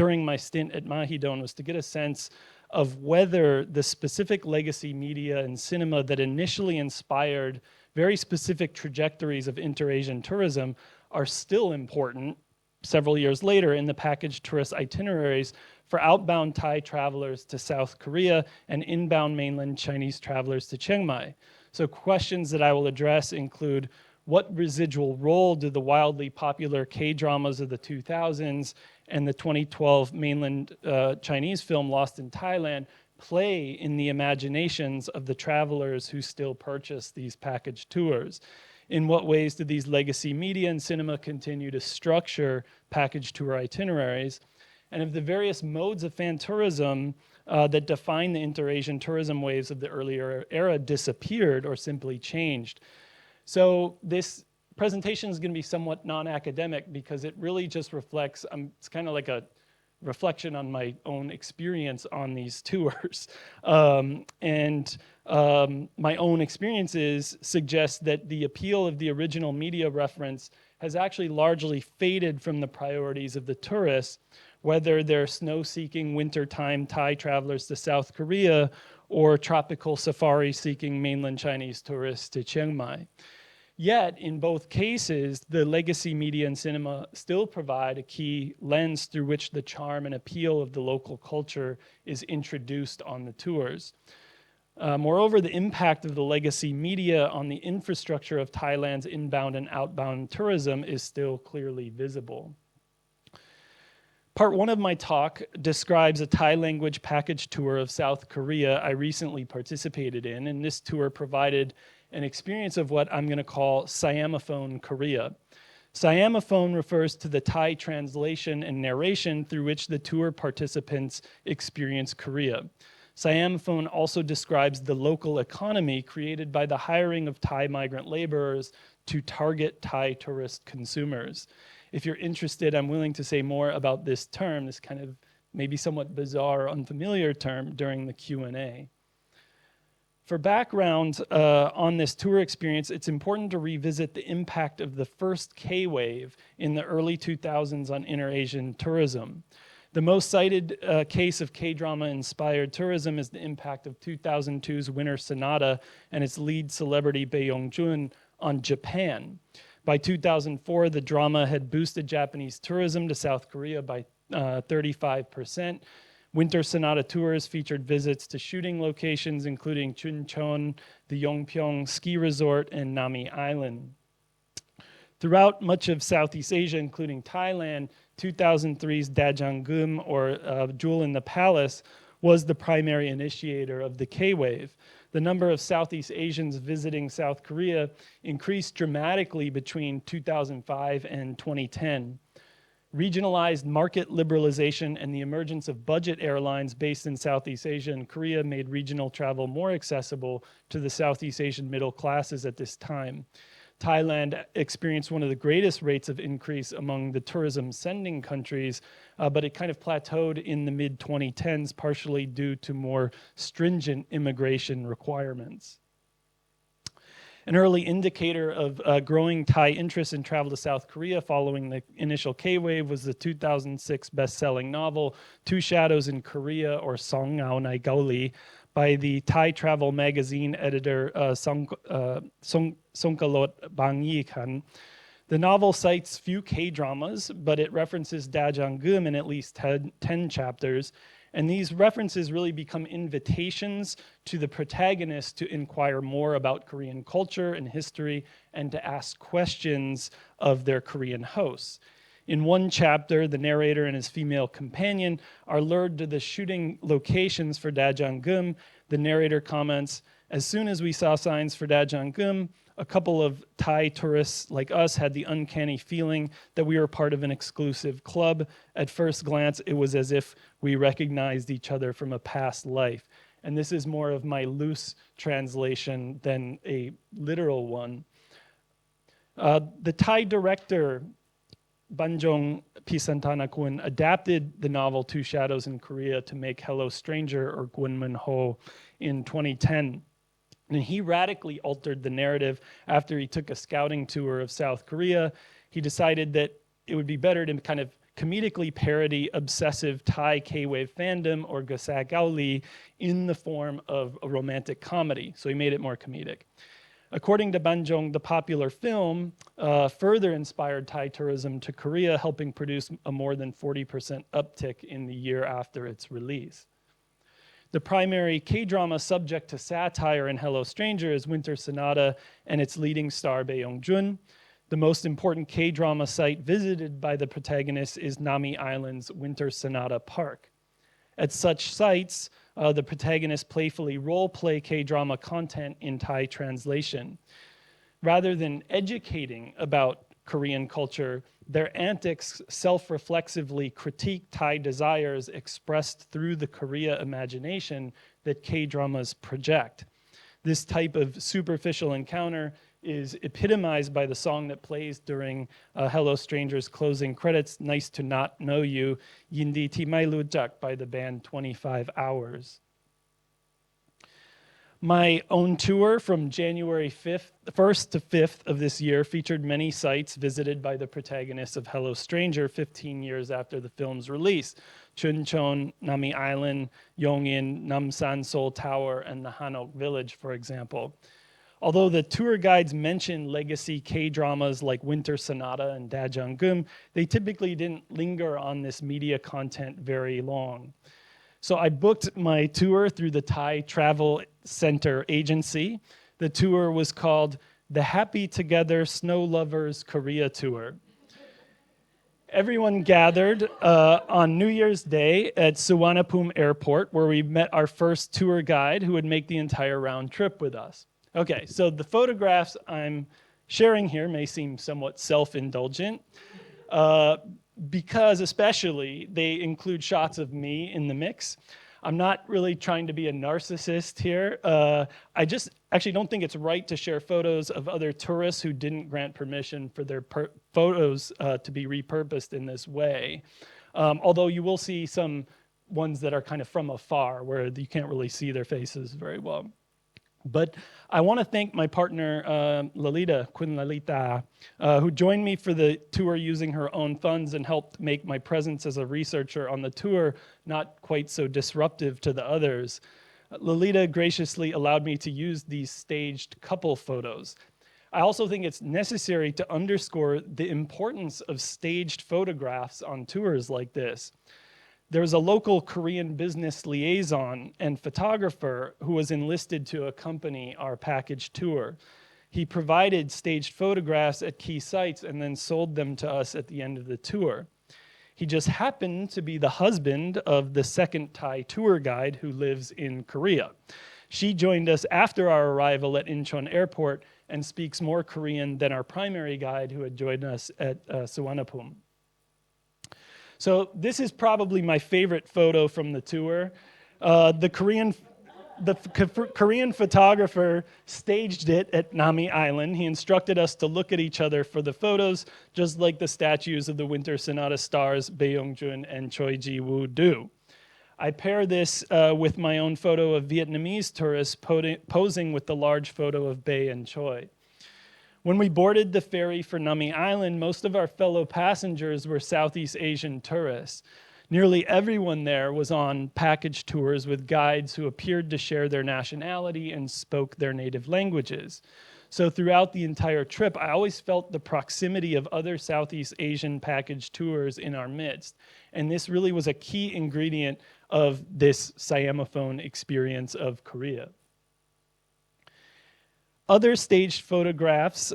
during my stint at Mahidol was to get a sense of whether the specific legacy media and cinema that initially inspired very specific trajectories of inter-Asian tourism are still important several years later in the packaged tourist itineraries for outbound Thai travelers to South Korea and inbound mainland Chinese travelers to Chiang Mai. So questions that I will address include what residual role did the wildly popular K-dramas of the 2000s and the 2012 mainland Chinese film Lost in Thailand play in the imaginations of the travelers who still purchase these packaged tours? In what ways do these legacy media and cinema continue to structure package tour itineraries? And if the various modes of fan tourism that define the inter-Asian tourism waves of the earlier era disappeared or simply changed? So this presentation is going to be somewhat non-academic because it really just reflects, it's kind of like a reflection on my own experience on these tours. My own experiences suggest that the appeal of the original media reference has actually largely faded from the priorities of the tourists, whether they're snow-seeking wintertime Thai travelers to South Korea or tropical safari-seeking mainland Chinese tourists to Chiang Mai. Yet, in both cases, the legacy media and cinema still provide a key lens through which the charm and appeal of the local culture is introduced on the tours. Moreover, the impact of the legacy media on the infrastructure of Thailand's inbound and outbound tourism is still clearly visible. Part one of my talk describes a Thai language package tour of South Korea I recently participated in, and this tour provided an experience of what I'm going to call Siamophone Korea. Siamophone refers to the Thai translation and narration through which the tour participants experience Korea. Siamophone also describes the local economy created by the hiring of Thai migrant laborers to target Thai tourist consumers. If you're interested, I'm willing to say more about this term, this kind of maybe somewhat bizarre, unfamiliar term during the Q&A. For background on this tour experience, it's important to revisit the impact of the first K-wave in the early 2000s on inter-Asian tourism. The most cited case of K-drama-inspired tourism is the impact of 2002's Winter Sonata and its lead celebrity Bae Yong-jun on Japan. By 2004, the drama had boosted Japanese tourism to South Korea by 35%. Winter Sonata tours featured visits to shooting locations including Chuncheon, the Yongpyong ski resort, and Nami Island. Throughout much of Southeast Asia, including Thailand, 2003's Dajanggum, or Jewel in the Palace, was the primary initiator of the K-wave. The number of Southeast Asians visiting South Korea increased dramatically between 2005 and 2010. Regionalized market liberalization and the emergence of budget airlines based in Southeast Asia and Korea made regional travel more accessible to the Southeast Asian middle classes at this time. Thailand experienced one of the greatest rates of increase among the tourism sending countries, but it kind of plateaued in the mid-2010s, partially due to more stringent immigration requirements. An early indicator of growing Thai interest in travel to South Korea following the initial K-wave was the 2006 best-selling novel Two Shadows in Korea, or Song Ngao Nai Gaoli, by the Thai travel magazine editor Songkalot Bangyi-khan. The novel cites few K-dramas, but it references Dajanggum in at least 10 chapters, and these references really become invitations to the protagonist to inquire more about Korean culture and history and to ask questions of their Korean hosts. In one chapter, the narrator and his female companion are lured to the shooting locations for Dajanggum. The narrator comments, "As soon as we saw signs for Dajanggum, a couple of Thai tourists like us had the uncanny feeling that we were part of an exclusive club. At first glance, it was as if we recognized each other from a past life." And this is more of my loose translation than a literal one. The Thai director Banjong Pisantanakun adapted the novel Two Shadows in Korea to make Hello Stranger, or Gwenmun Ho, in 2010. And he radically altered the narrative after he took a scouting tour of South Korea. He decided that it would be better to kind of comedically parody obsessive Thai K-wave fandom, or Gasa Gaoli, in the form of a romantic comedy. So he made it more comedic. According to Banjong, the popular film further inspired Thai tourism to Korea, helping produce a more than 40% uptick in the year after its release. The primary K-drama subject to satire in Hello Stranger is Winter Sonata and its leading star Bae Yong-jun. The most important K-drama site visited by the protagonist is Nami Island's Winter Sonata Park. At such sites, the protagonists playfully role-play K-drama content in Thai translation. Rather than educating about Korean culture, their antics self-reflexively critique Thai desires expressed through the Korea imagination that K-dramas project. This type of superficial encounter is epitomized by the song that plays during Hello Stranger's closing credits, "Nice to Not Know You," Yindi Ti Mai Lujak, by the band 25 Hours. My own tour from January 1st to 5th of this year featured many sites visited by the protagonists of Hello Stranger 15 years after the film's release: Chuncheon, Nami Island, Yongin, Namsan Seoul Tower, and the Hanok Village, for example. Although the tour guides mentioned legacy K-dramas like Winter Sonata and Dajanggum, they typically didn't linger on this media content very long. So I booked my tour through the Thai Travel Center Agency. The tour was called the Happy Together Snow Lovers Korea Tour. Everyone gathered on New Year's Day at Suvarnabhumi Airport, where we met our first tour guide who would make the entire round trip with us. Okay, so the photographs I'm sharing here may seem somewhat self-indulgent, because especially they include shots of me in the mix. I'm not really trying to be a narcissist here. I just actually don't think it's right to share photos of other tourists who didn't grant permission for their photos to be repurposed in this way. Although you will see some ones that are kind of from afar where you can't really see their faces very well. But I want to thank my partner, Queen Lalita, who joined me for the tour using her own funds and helped make my presence as a researcher on the tour not quite so disruptive to the others. Lalita graciously allowed me to use these staged couple photos. I also think it's necessary to underscore the importance of staged photographs on tours like this. There was a local Korean business liaison and photographer who was enlisted to accompany our package tour. He provided staged photographs at key sites and then sold them to us at the end of the tour. He just happened to be the husband of the second Thai tour guide who lives in Korea. She joined us after our arrival at Incheon Airport and speaks more Korean than our primary guide who had joined us at Suvarnabhumi. So this is probably my favorite photo from the tour. The Korean photographer staged it at Nami Island. He instructed us to look at each other for the photos, just like the statues of the Winter Sonata stars Bae Yong-jun and Choi Ji-woo do. I pair this with my own photo of Vietnamese tourists posing with the large photo of Bae and Choi. When we boarded the ferry for Nami Island, most of our fellow passengers were Southeast Asian tourists. Nearly everyone there was on package tours with guides who appeared to share their nationality and spoke their native languages. So throughout the entire trip, I always felt the proximity of other Southeast Asian package tours in our midst. And this really was a key ingredient of this Siamophone experience of Korea. Other staged photographed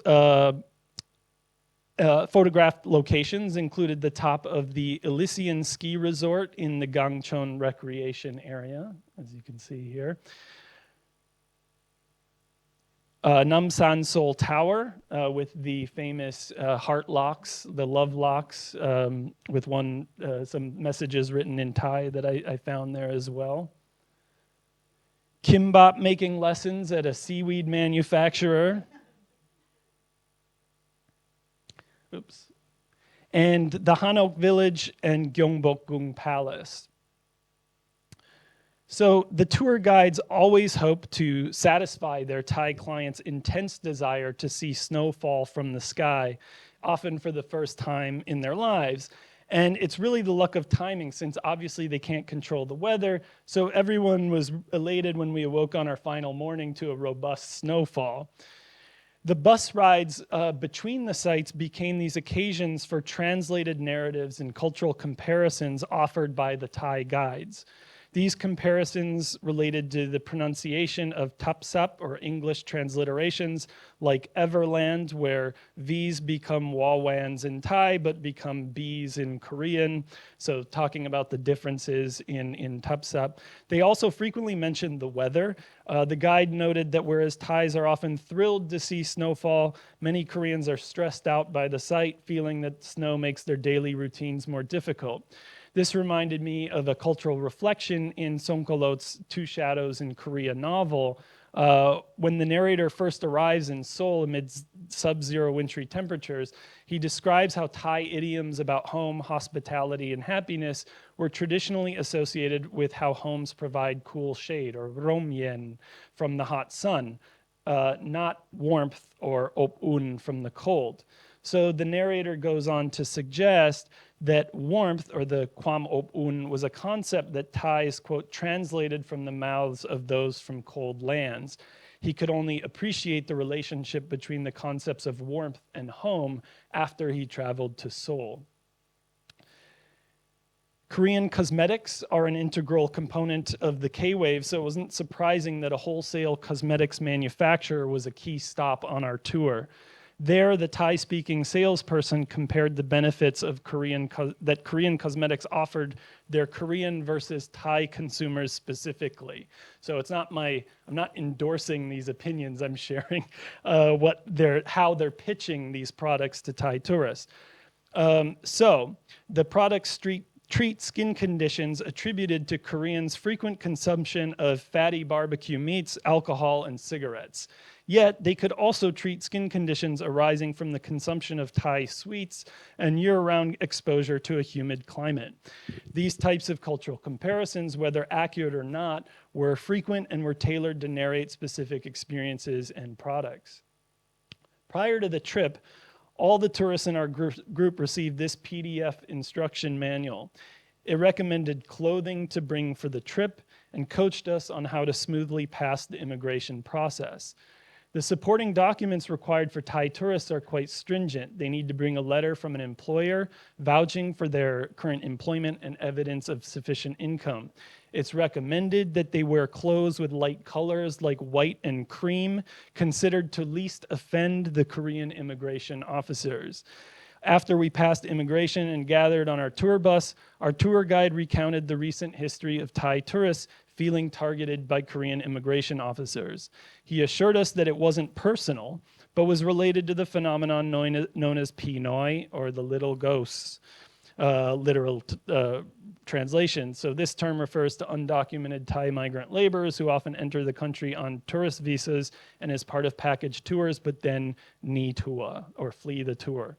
locations included the top of the Elysian ski resort in the Gangcheon recreation area, as you can see here. Namsan Seoul Tower with the famous heart locks, the love locks, with some messages written in Thai that I found there as well. Kimbap making lessons at a seaweed manufacturer. Oops. And the Hanok Village and Gyeongbokgung Palace. So the tour guides always hope to satisfy their Thai clients' intense desire to see snow fall from the sky, often for the first time in their lives. And it's really the luck of timing, since obviously they can't control the weather. So everyone was elated when we awoke on our final morning to a robust snowfall. The bus rides between the sites became these occasions for translated narratives and cultural comparisons offered by the Thai guides. These comparisons related to the pronunciation of tapsap, or English transliterations, like Everland, where V's become wawans in Thai, but become B's in Korean. So talking about the differences in tapsap. They also frequently mentioned the weather. The guide noted that whereas Thais are often thrilled to see snowfall, many Koreans are stressed out by the sight, feeling that snow makes their daily routines more difficult. This reminded me of a cultural reflection in Song Kol-lot's Two Shadows in Korea novel. When the narrator first arrives in Seoul amidst sub-zero wintry temperatures, he describes how Thai idioms about home, hospitality, and happiness were traditionally associated with how homes provide cool shade, or romyen, from the hot sun, not warmth or op-un from the cold. So the narrator goes on to suggest that warmth, or the kwam op-un, was a concept that Thais, quote, translated from the mouths of those from cold lands. He could only appreciate the relationship between the concepts of warmth and home after he traveled to Seoul. Korean cosmetics are an integral component of the K-Wave, so it wasn't surprising that a wholesale cosmetics manufacturer was a key stop on our tour. There, the Thai-speaking salesperson compared the benefits of that Korean cosmetics offered their Korean versus Thai consumers specifically. So I'm not endorsing these opinions. I'm sharing how they're pitching these products to Thai tourists. So the products treat skin conditions attributed to Koreans' frequent consumption of fatty barbecue meats, alcohol, and cigarettes. Yet, they could also treat skin conditions arising from the consumption of Thai sweets and year-round exposure to a humid climate. These types of cultural comparisons, whether accurate or not, were frequent and were tailored to narrate specific experiences and products. Prior to the trip, all the tourists in our group received this PDF instruction manual. It recommended clothing to bring for the trip and coached us on how to smoothly pass the immigration process. The supporting documents required for Thai tourists are quite stringent. They need to bring a letter from an employer vouching for their current employment and evidence of sufficient income. It's recommended that they wear clothes with light colors like white and cream, considered to least offend the Korean immigration officers. After we passed immigration and gathered on our tour bus, our tour guide recounted the recent history of Thai tourists feeling targeted by Korean immigration officers. He assured us that it wasn't personal, but was related to the phenomenon known as Pinoy, or the little ghosts, literal translation. So this term refers to undocumented Thai migrant laborers who often enter the country on tourist visas and as part of packaged tours, but then ni tour, or flee the tour.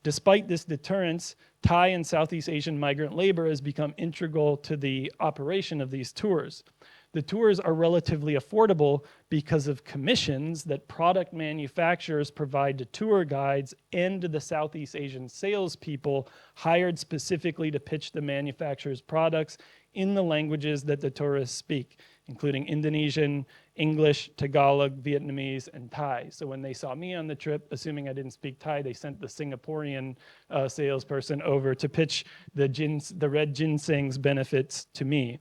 Despite this deterrence, Thai and Southeast Asian migrant labor has become integral to the operation of these tours. The tours are relatively affordable because of commissions that product manufacturers provide to tour guides and to the Southeast Asian salespeople hired specifically to pitch the manufacturer's products in the languages that the tourists speak, including Indonesian, English, Tagalog, Vietnamese, and Thai. So when they saw me on the trip, assuming I didn't speak Thai, they sent the Singaporean salesperson over to pitch the red ginseng's benefits to me.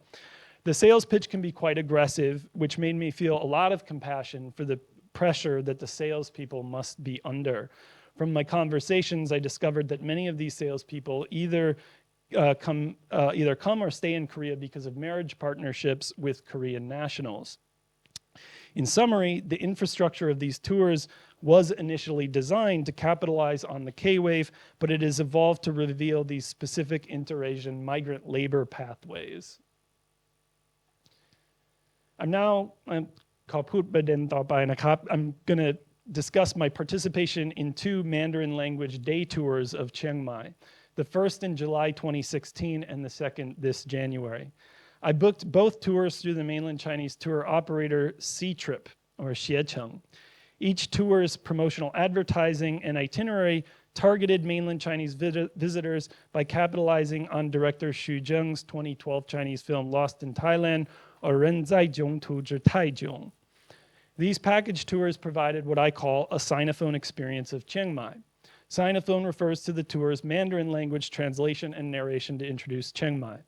The sales pitch can be quite aggressive, which made me feel a lot of compassion for the pressure that the salespeople must be under. From my conversations, I discovered that many of these salespeople either come or stay in Korea because of marriage partnerships with Korean nationals. In summary, the infrastructure of these tours was initially designed to capitalize on the K-wave, but it has evolved to reveal these specific inter-Asian migrant labor pathways. I'm going to discuss my participation in 2 Mandarin language day tours of Chiang Mai, the first in July 2016 and the second this January. I booked both tours through the mainland Chinese tour operator C-Trip, or Xiecheng. Each tour's promotional advertising and itinerary targeted mainland Chinese visitors by capitalizing on director Xu Zheng's 2012 Chinese film Lost in Thailand, or Ren Zai Zhong Tu Zhi Tai Zhong. These package tours provided what I call a Sinophone experience of Chiang Mai. Sinophone refers to the tour's Mandarin language translation and narration to introduce Chiang Mai.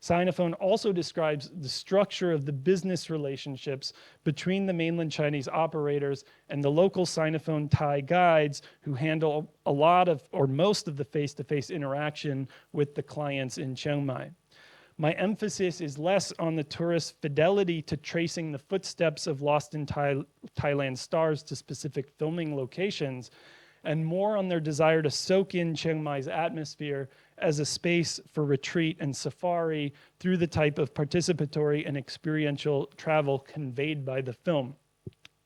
Sinophone also describes the structure of the business relationships between the mainland Chinese operators and the local Sinophone Thai guides who handle a lot of, or most of the face-to-face interaction with the clients in Chiang Mai. My emphasis is less on the tourist's fidelity to tracing the footsteps of Lost in Thailand stars to specific filming locations, and more on their desire to soak in Chiang Mai's atmosphere as a space for retreat and safari through the type of participatory and experiential travel conveyed by the film.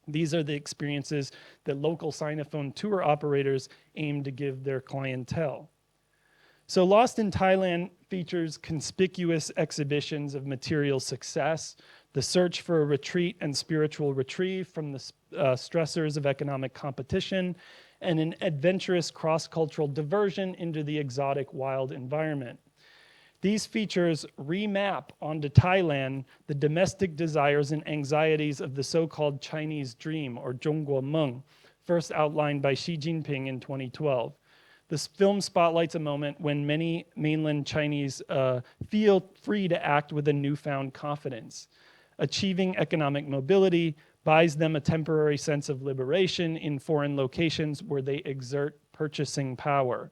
These are the experiences that local Sinophone tour operators aim to give their clientele. So Lost in Thailand features conspicuous exhibitions of material success, the search for a retreat and spiritual retrieve from the stressors of economic competition, and an adventurous cross-cultural diversion into the exotic wild environment. These features remap onto Thailand the domestic desires and anxieties of the so-called Chinese dream, or Zhongguo Meng, first outlined by Xi Jinping in 2012. This film spotlights a moment when many mainland Chinese feel free to act with a newfound confidence. Achieving economic mobility buys them a temporary sense of liberation in foreign locations where they exert purchasing power.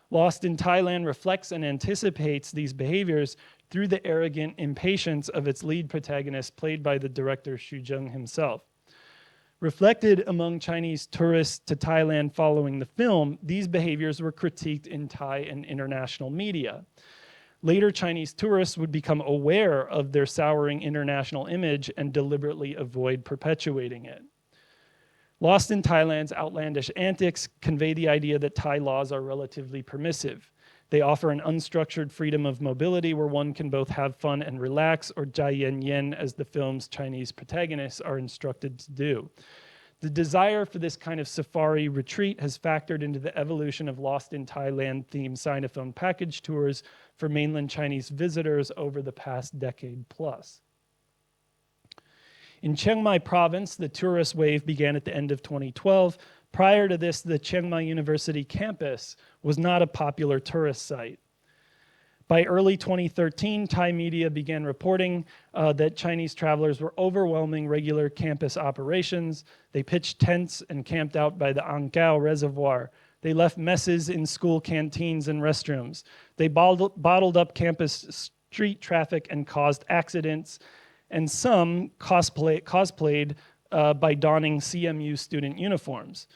Lost in Thailand reflects and anticipates these behaviors through the arrogant impatience of its lead protagonist, played by the director Xu Zheng himself. Reflected among Chinese tourists to Thailand following the film, these behaviors were critiqued in Thai and international media. Later, Chinese tourists would become aware of their souring international image and deliberately avoid perpetuating it. Lost in Thailand's outlandish antics convey the idea that Thai laws are relatively permissive. They offer an unstructured freedom of mobility where one can both have fun and relax, or jai yen yen, as the film's Chinese protagonists are instructed to do. The desire for this kind of safari retreat has factored into the evolution of Lost in Thailand-themed Sinophone package tours for mainland Chinese visitors over the past decade plus. In Chiang Mai province, the tourist wave began at the end of 2012. Prior to this, the Chiang Mai University campus was not a popular tourist site. By early 2013, Thai media began reporting that Chinese travelers were overwhelming regular campus operations. They pitched tents and camped out by the Angkao Reservoir. They left messes in school canteens and restrooms. They bottled up campus street traffic and caused accidents. And some cosplayed by donning CMU student uniforms.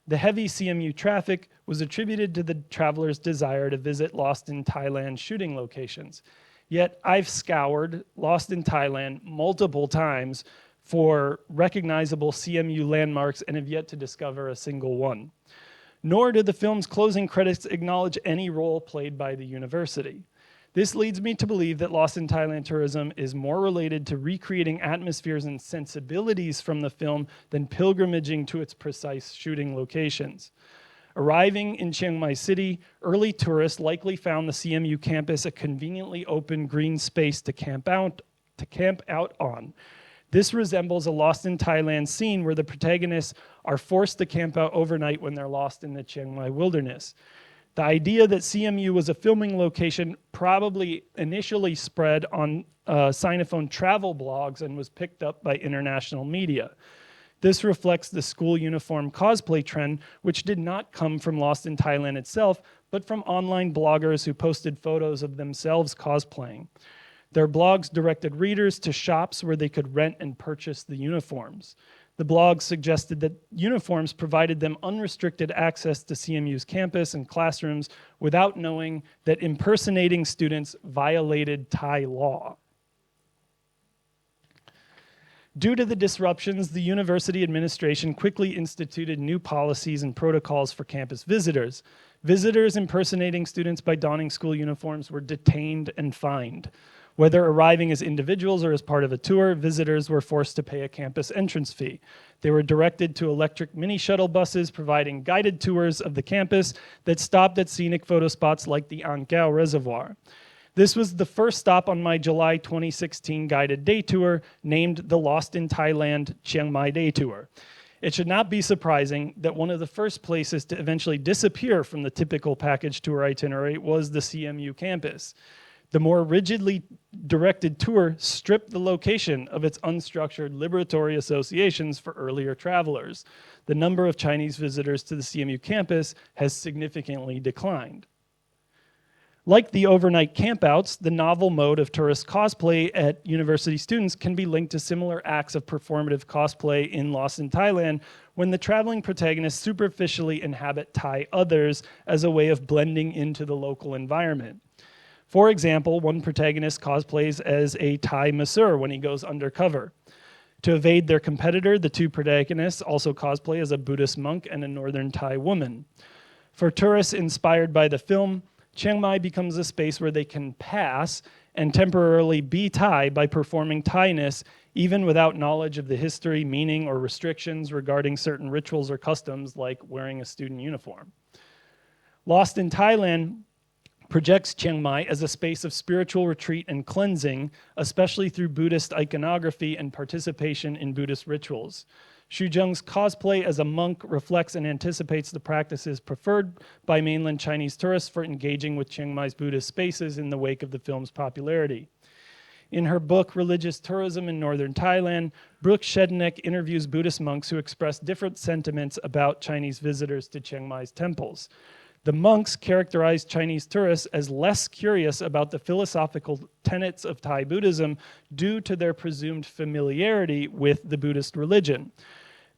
The heavy CMU traffic was attributed to the travelers' desire to visit Lost in Thailand shooting locations. Yet I've scoured Lost in Thailand multiple times for recognizable CMU landmarks and have yet to discover a single one. Nor do the film's closing credits acknowledge any role played by the university. This leads me to believe that Lost in Thailand tourism is more related to recreating atmospheres and sensibilities from the film than pilgrimaging to its precise shooting locations. Arriving in Chiang Mai City, early tourists likely found the CMU campus a conveniently open green space to camp out on. This resembles a Lost in Thailand scene where the protagonists are forced to camp out overnight when they're lost in the Chiang Mai wilderness. The idea that CMU was a filming location probably initially spread on Sinophone travel blogs and was picked up by international media. This reflects the school uniform cosplay trend, which did not come from Lost in Thailand itself, but from online bloggers who posted photos of themselves cosplaying. Their blogs directed readers to shops where they could rent and purchase the uniforms. The blogs suggested that uniforms provided them unrestricted access to CMU's campus and classrooms without knowing that impersonating students violated Thai law. Due to the disruptions, the university administration quickly instituted new policies and protocols for campus visitors. Visitors impersonating students by donning school uniforms were detained and fined. Whether arriving as individuals or as part of a tour, visitors were forced to pay a campus entrance fee. They were directed to electric mini shuttle buses providing guided tours of the campus that stopped at scenic photo spots like the Angkao Reservoir. This was the first stop on my July 2016 guided day tour named the Lost in Thailand Chiang Mai Day Tour. It should not be surprising that one of the first places to eventually disappear from the typical package tour itinerary was the CMU campus. The more rigidly directed tour stripped the location of its unstructured liberatory associations for earlier travelers. The number of Chinese visitors to the CMU campus has significantly declined. Like the overnight campouts, the novel mode of tourist cosplay at university students can be linked to similar acts of performative cosplay in Lost in Thailand when the traveling protagonists superficially inhabit Thai others as a way of blending into the local environment. For example, one protagonist cosplays as a Thai masseur when he goes undercover. To evade their competitor, the two protagonists also cosplay as a Buddhist monk and a northern Thai woman. For tourists inspired by the film, Chiang Mai becomes a space where they can pass and temporarily be Thai by performing Thai-ness even without knowledge of the history, meaning, or restrictions regarding certain rituals or customs like wearing a student uniform. Lost in Thailand projects Chiang Mai as a space of spiritual retreat and cleansing, especially through Buddhist iconography and participation in Buddhist rituals. Xu Zheng's cosplay as a monk reflects and anticipates the practices preferred by mainland Chinese tourists for engaging with Chiang Mai's Buddhist spaces in the wake of the film's popularity. In her book, Religious Tourism in Northern Thailand, Brooke Shedneck interviews Buddhist monks who express different sentiments about Chinese visitors to Chiang Mai's temples. The monks characterized Chinese tourists as less curious about the philosophical tenets of Thai Buddhism due to their presumed familiarity with the Buddhist religion.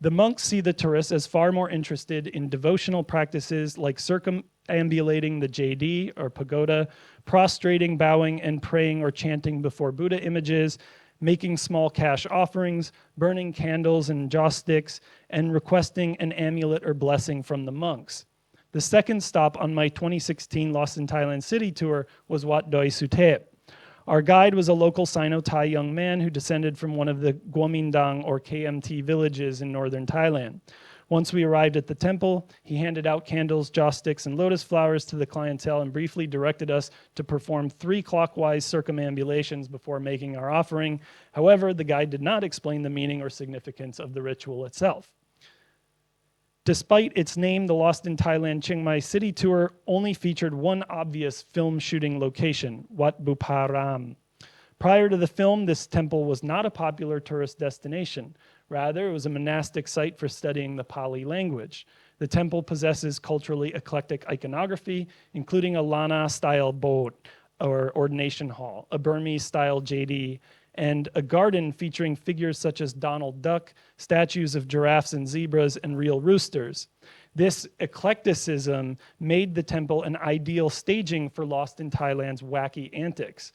The monks see the tourists as far more interested in devotional practices like circumambulating the JD or pagoda, prostrating, bowing, and praying or chanting before Buddha images, making small cash offerings, burning candles and joss sticks, and requesting an amulet or blessing from the monks. The second stop on my 2016 Lost in Thailand city tour was Wat Doi Suthep. Our guide was a local Sino-Thai young man who descended from one of the Guomindang or KMT villages in northern Thailand. Once we arrived at the temple, he handed out candles, joss sticks, and lotus flowers to the clientele and briefly directed us to perform 3 clockwise circumambulations before making our offering. However, the guide did not explain the meaning or significance of the ritual itself. Despite its name, the Lost in Thailand Chiang Mai city tour only featured one obvious film shooting location, Wat Buparam. Prior to the film, this temple was not a popular tourist destination. Rather, it was a monastic site for studying the Pali language. The temple possesses culturally eclectic iconography, including a Lana-style boat or ordination hall, a Burmese-style JD, and a garden featuring figures such as Donald Duck, statues of giraffes and zebras, and real roosters. This eclecticism made the temple an ideal staging for Lost in Thailand's wacky antics.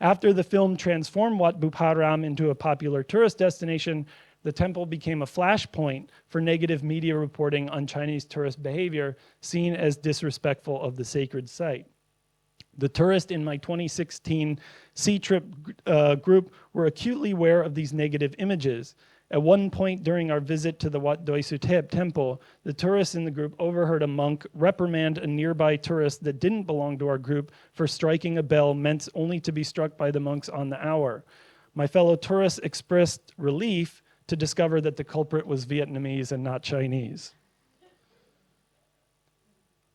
After the film transformed Wat Buparam into a popular tourist destination, the temple became a flashpoint for negative media reporting on Chinese tourist behavior seen as disrespectful of the sacred site. The tourists in my 2016 Sea Trip group were acutely aware of these negative images. At one point during our visit to the Wat Doi Suthep temple, the tourists in the group overheard a monk reprimand a nearby tourist that didn't belong to our group for striking a bell meant only to be struck by the monks on the hour. My fellow tourists expressed relief to discover that the culprit was Vietnamese and not Chinese.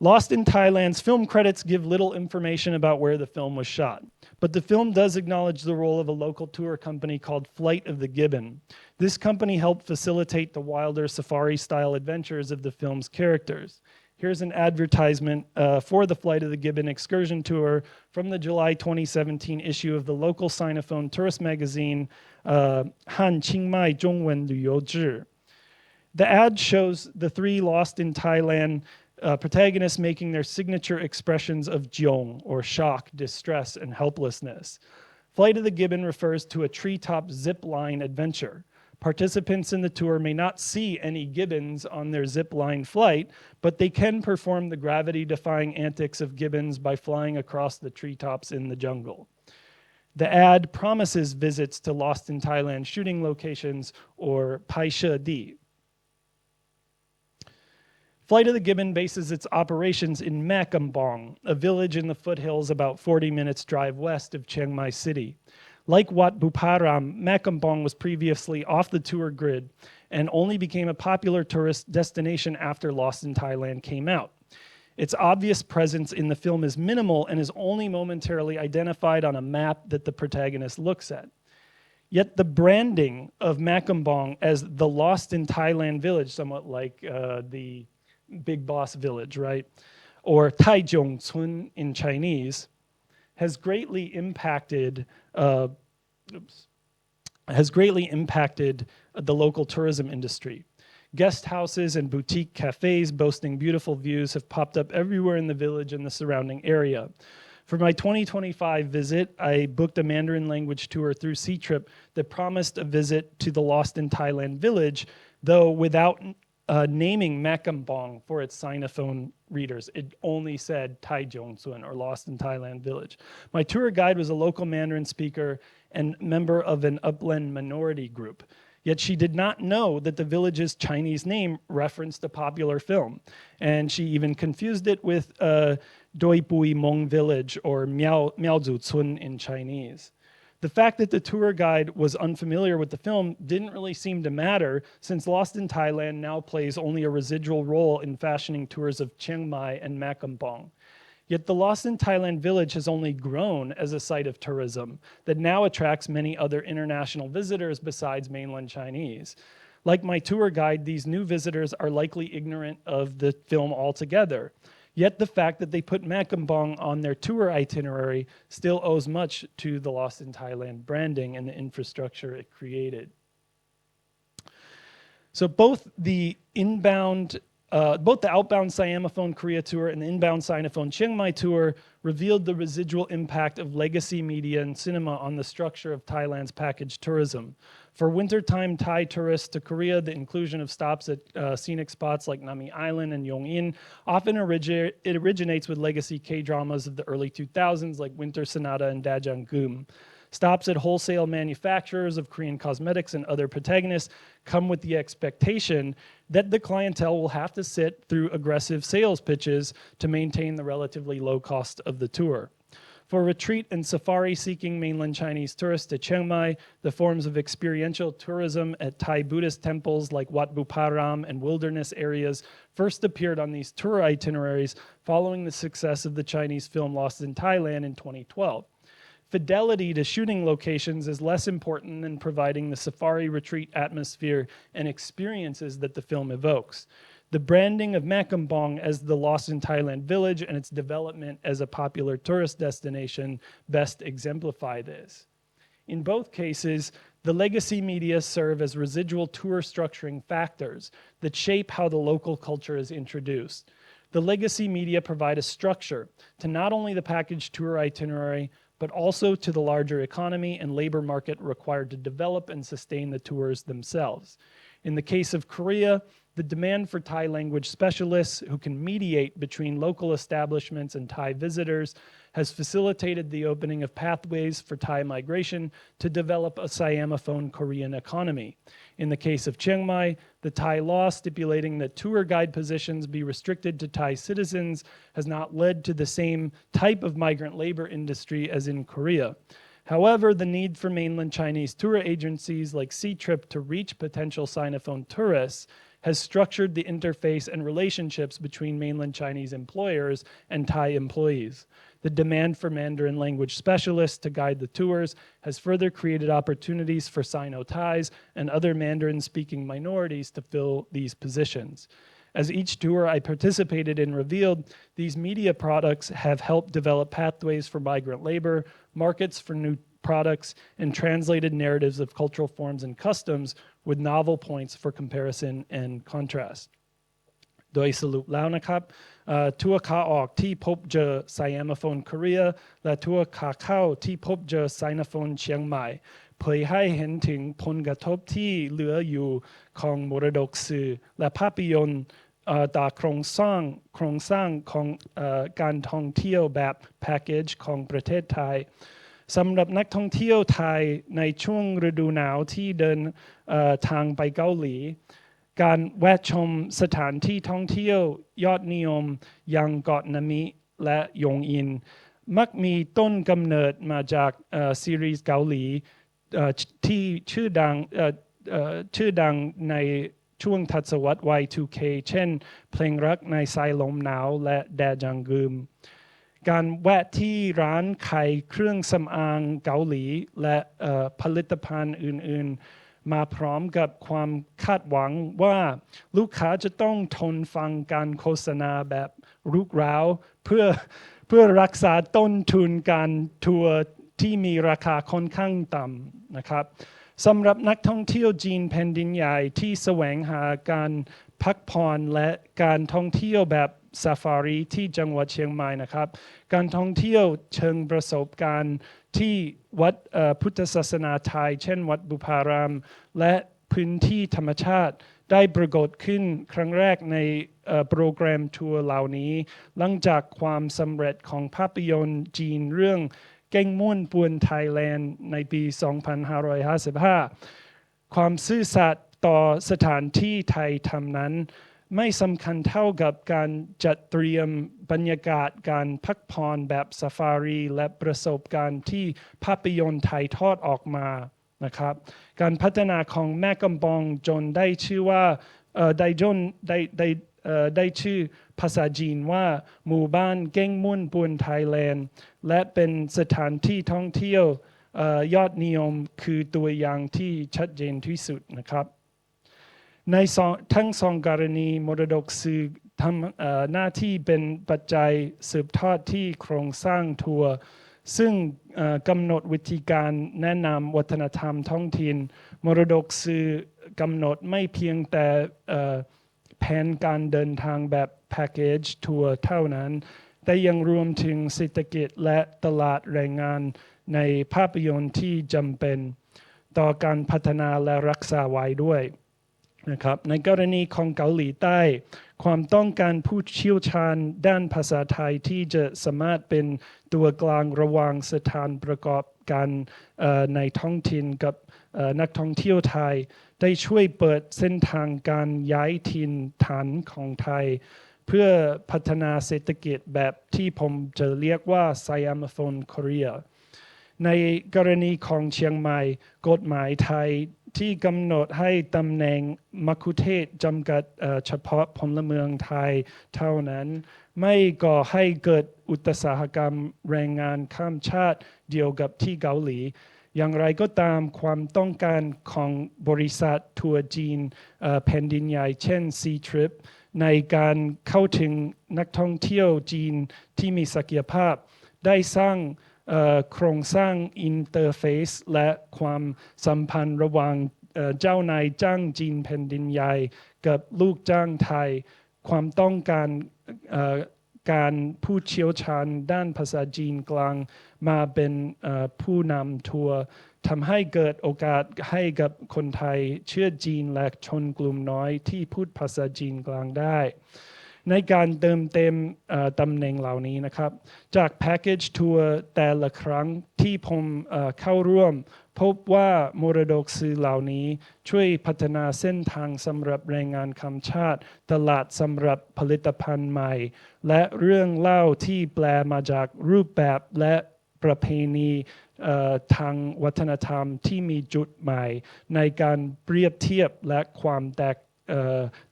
Lost in Thailand's film credits give little information about where the film was shot, but the film does acknowledge the role of a local tour company called Flight of the Gibbon. This company helped facilitate the wilder safari-style adventures of the film's characters. Here's an advertisement for the Flight of the Gibbon excursion tour from the July 2017 issue of the local Sinophone tourist magazine, Han Chiang Mai Zhongwen Luyou Zhi. The ad shows the 3 Lost in Thailand protagonists making their signature expressions of jiong, or shock, distress, and helplessness. Flight of the Gibbon refers to a treetop zip line adventure. Participants in the tour may not see any gibbons on their zip line flight, but they can perform the gravity-defying antics of gibbons by flying across the treetops in the jungle. The ad promises visits to Lost in Thailand shooting locations, or Pai She Di. Flight of the Gibbon bases its operations in Makambong, a village in the foothills about 40 minutes drive west of Chiang Mai City. Like Wat Buparam, Makambong was previously off the tour grid and only became a popular tourist destination after Lost in Thailand came out. Its obvious presence in the film is minimal and is only momentarily identified on a map that the protagonist looks at. Yet the branding of Makambong as the Lost in Thailand village, somewhat like the Big Boss village, right? Or Taijiong Cun in Chinese, has greatly impacted the local tourism industry. Guest houses and boutique cafes boasting beautiful views have popped up everywhere in the village and the surrounding area. For my 2025 visit, I booked a Mandarin language tour through Sea Trip that promised a visit to the Lost in Thailand village, though without naming Makambong for its Sinophone readers. It only said Taijiong Cun, or Lost in Thailand village. My tour guide was a local Mandarin speaker and member of an upland minority group. Yet she did not know that the village's Chinese name referenced a popular film. And she even confused it with Doi Bui Mong village, or Miaozu Cun in Chinese. The fact that the tour guide was unfamiliar with the film didn't really seem to matter, since Lost in Thailand now plays only a residual role in fashioning tours of Chiang Mai and Makambong. Yet the Lost in Thailand village has only grown as a site of tourism that now attracts many other international visitors besides mainland Chinese. Like my tour guide, these new visitors are likely ignorant of the film altogether. Yet the fact that they put Makambong on their tour itinerary still owes much to the Lost in Thailand branding and the infrastructure it created. So both the inbound Both the outbound Sinophone Korea tour and the inbound Sinophone Chiang Mai tour revealed the residual impact of legacy media and cinema on the structure of Thailand's package tourism. For wintertime Thai tourists to Korea, the inclusion of stops at scenic spots like Nami Island and Yongin often originates with legacy K-dramas of the early 2000s like Winter Sonata and Dajangum. Stops at wholesale manufacturers of Korean cosmetics and other protagonists come with the expectation that the clientele will have to sit through aggressive sales pitches to maintain the relatively low cost of the tour. For retreat and safari-seeking mainland Chinese tourists to Chiang Mai, the forms of experiential tourism at Thai Buddhist temples like Wat Buparam and wilderness areas first appeared on these tour itineraries following the success of the Chinese film Lost in Thailand in 2012. Fidelity to shooting locations is less important than providing the safari retreat atmosphere and experiences that the film evokes. The branding of Makambong as the Lost in Thailand village and its development as a popular tourist destination best exemplify this. In both cases, the legacy media serve as residual tour structuring factors that shape how the local culture is introduced. The legacy media provide a structure to not only the package tour itinerary, but also to the larger economy and labor market required to develop and sustain the tours themselves. In the case of Korea, the demand for Thai language specialists who can mediate between local establishments and Thai visitors has facilitated the opening of pathways for Thai migration to develop a Siamophone Korean economy. In the case of Chiang Mai, the Thai law stipulating that tour guide positions be restricted to Thai citizens has not led to the same type of migrant labor industry as in Korea. However, the need for mainland Chinese tour agencies like C-Trip to reach potential Sinophone tourists has structured the interface and relationships between mainland Chinese employers and Thai employees. The demand for Mandarin language specialists to guide the tours has further created opportunities for Sino-Thais and other Mandarin-speaking minorities to fill these positions. As each tour I participated in revealed, these media products have helped develop pathways for migrant labor, markets for new products, and translated narratives of cultural forms and customs with novel points for comparison and contrast. โดยสรุปแล้วนะครับทัวร์ขาออกที่พบเจอ Siamophone Korea และทัวร์ขาเข้าที่พบเจอ Sinophone เชียงใหม่เผยให้เห็นถึงผลกระทบที่เหลืออยู่ของมรดกสื่อและภาพยนตร์ต่อโครงสร้างของการท่องเที่ยวแบบแพ็กเกจของประเทศไทยสำหรับนักท่องเที่ยวไทยในช่วงฤดูหนาวที่เดินทางไปเกาหลีการแวะชมสถานที่ท่องเที่ยวยอดนิยมอย่างเกาะนามิและยงอินมักมีต้นกำเนิดมาจากซีรีส์เกาหลีที่ชื่อดังในช่วงทศวรรษ Y2K เช่นเพลงรักในสายลมหนาวและแดจังกึมการแวะที่ร้านขายเครื่องสำอางเกาหลีและผลิตภัณฑ์อื่นๆมาพร้อมกับความคาดหวังว่าลูกค้าจะต้องทนฟังการโฆษณาแบบรุกร้าวเพื่อรักษาต้นทุนการทัวร์ที่มีราคาค่อนข้างต่ำนะครับสำหรับนักท่องเที่ยวจีนแผ่นดินใหญ่ที่แสวงหาการพักผ่อนและการท่องเที่ยวแบบซาฟารีที่จังหวัดเชียงใหม่นะครับการท่องเที่ยวเชิงประสบการณ์ที่วัดพุทธศาสนาไทยเช่นวัดบุพารามและพื้นที่ธรรมชาติได้ปรากฏขึ้นครั้งแรกในโปรแกรมทัวร์เหล่านี้หลังจากความสำเร็จของภาพยนตร์จีนเรื่องเก้งม่วนปวนไทยแลนด์ในปี 2555 ความซื่อสัตย์ต่อสถานที่ไทยทำนั้นไม่สำคัญเท่ากับการจัดเตรียมบรรยากาศการพักผ่อนแบบซาฟารีและประสบการณ์ที่ภาพยนตร์ไทยทอดออกมานะครับการพัฒนาของแม่กำปองจนได้ชื่อว่าได้ชื่อภาษาจีนว่าหมู่บ้านเก้งม่วนปวนไทยแลนด์และเป็นสถานที่ท่องเที่ยวยอดนิยมคือตัวอย่างที่ชัดเจนที่สุดนะครับในทั้งสองกรณีมรดกสื่อทำหน้าที่เป็นปัจจัยสืบทอดที่โครงสร้างทัวร์ซึ่งกำหนดวิธีการแนะนำวัฒนธรรมท้องถิ่นมรดกสื่อกำหนดไม่เพียงแต่ แผนการเดินทางแบบแพ็กเกจทัวร์เท่านั้นแต่ยังรวมถึงเศรษฐกิจและตลาดแรงงานในภาพยนตร์ที่จำเป็นต่อการพัฒนาและรักษาไว้ด้วยนะครับในกรณีของเกาหลีใต้ความต้องการผู้เชี่ยวชาญด้านภาษาไทยที่จะสามารถเป็นตัวกลางระหว่างสถานประกอบการในท้องถิ่นกับนักท่องเที่ยวไทยได้ช่วยเปิดเส้นทางการย้ายถิ่นฐานของไทยเพื่อพัฒนาเศรษฐกิจแบบที่ผมจะเรียกว่า Siamophone Korea ในกรณีของเชียงใหม่กฎหมายไทยที่กำหนดให้ตำแหน่งมัคคุเทศก์จำกัดเฉพาะพลเมืองไทยเท่านั้นไม่ก่อให้เกิดอุตสาหกรรมแรงงานข้ามชาติเดียวกับที่เกาหลีอย่างไรก็ตามความต้องการของบริษัททัวร์จีนแผ่นดินใหญ่เช่น C-Trip ในการเข้าถึงนักท่องเที่ยวจีนที่มีศักยภาพได้สร้างโครงสร้างอินเทอร์เฟซและความสัมพันธ์ระหว่างเจ้านายจ้างจีนแผ่นดินใหญ่กับลูกจ้างไทยความต้องการการผู้เชี่ยวชาญด้านภาษาจีนกลางมาเป็นผู้นำทัวร์ทำให้เกิดโอกาสให้กับคนไทยเชื้อจีนและชนกลุ่มน้อยที่พูดภาษาจีนกลางได้ในการเติมเต็มตำแหน่งเหล่านี้นะครับจากแพ็กเกจทัวร์แต่ละครั้งที่ผมเข้าร่วมพบว่ามรดกสื่อเหล่านี้ช่วยพัฒนาเส้นทางสำหรับแรงงานข้ามชาติตลาดสำหรับผลิตภัณฑ์ใหม่และเรื่องเล่าที่แปลมาจากรูปแบบและประเพณีทางวัฒนธรรมที่มีจุดใหม่ในการเปรียบเทียบและความแตก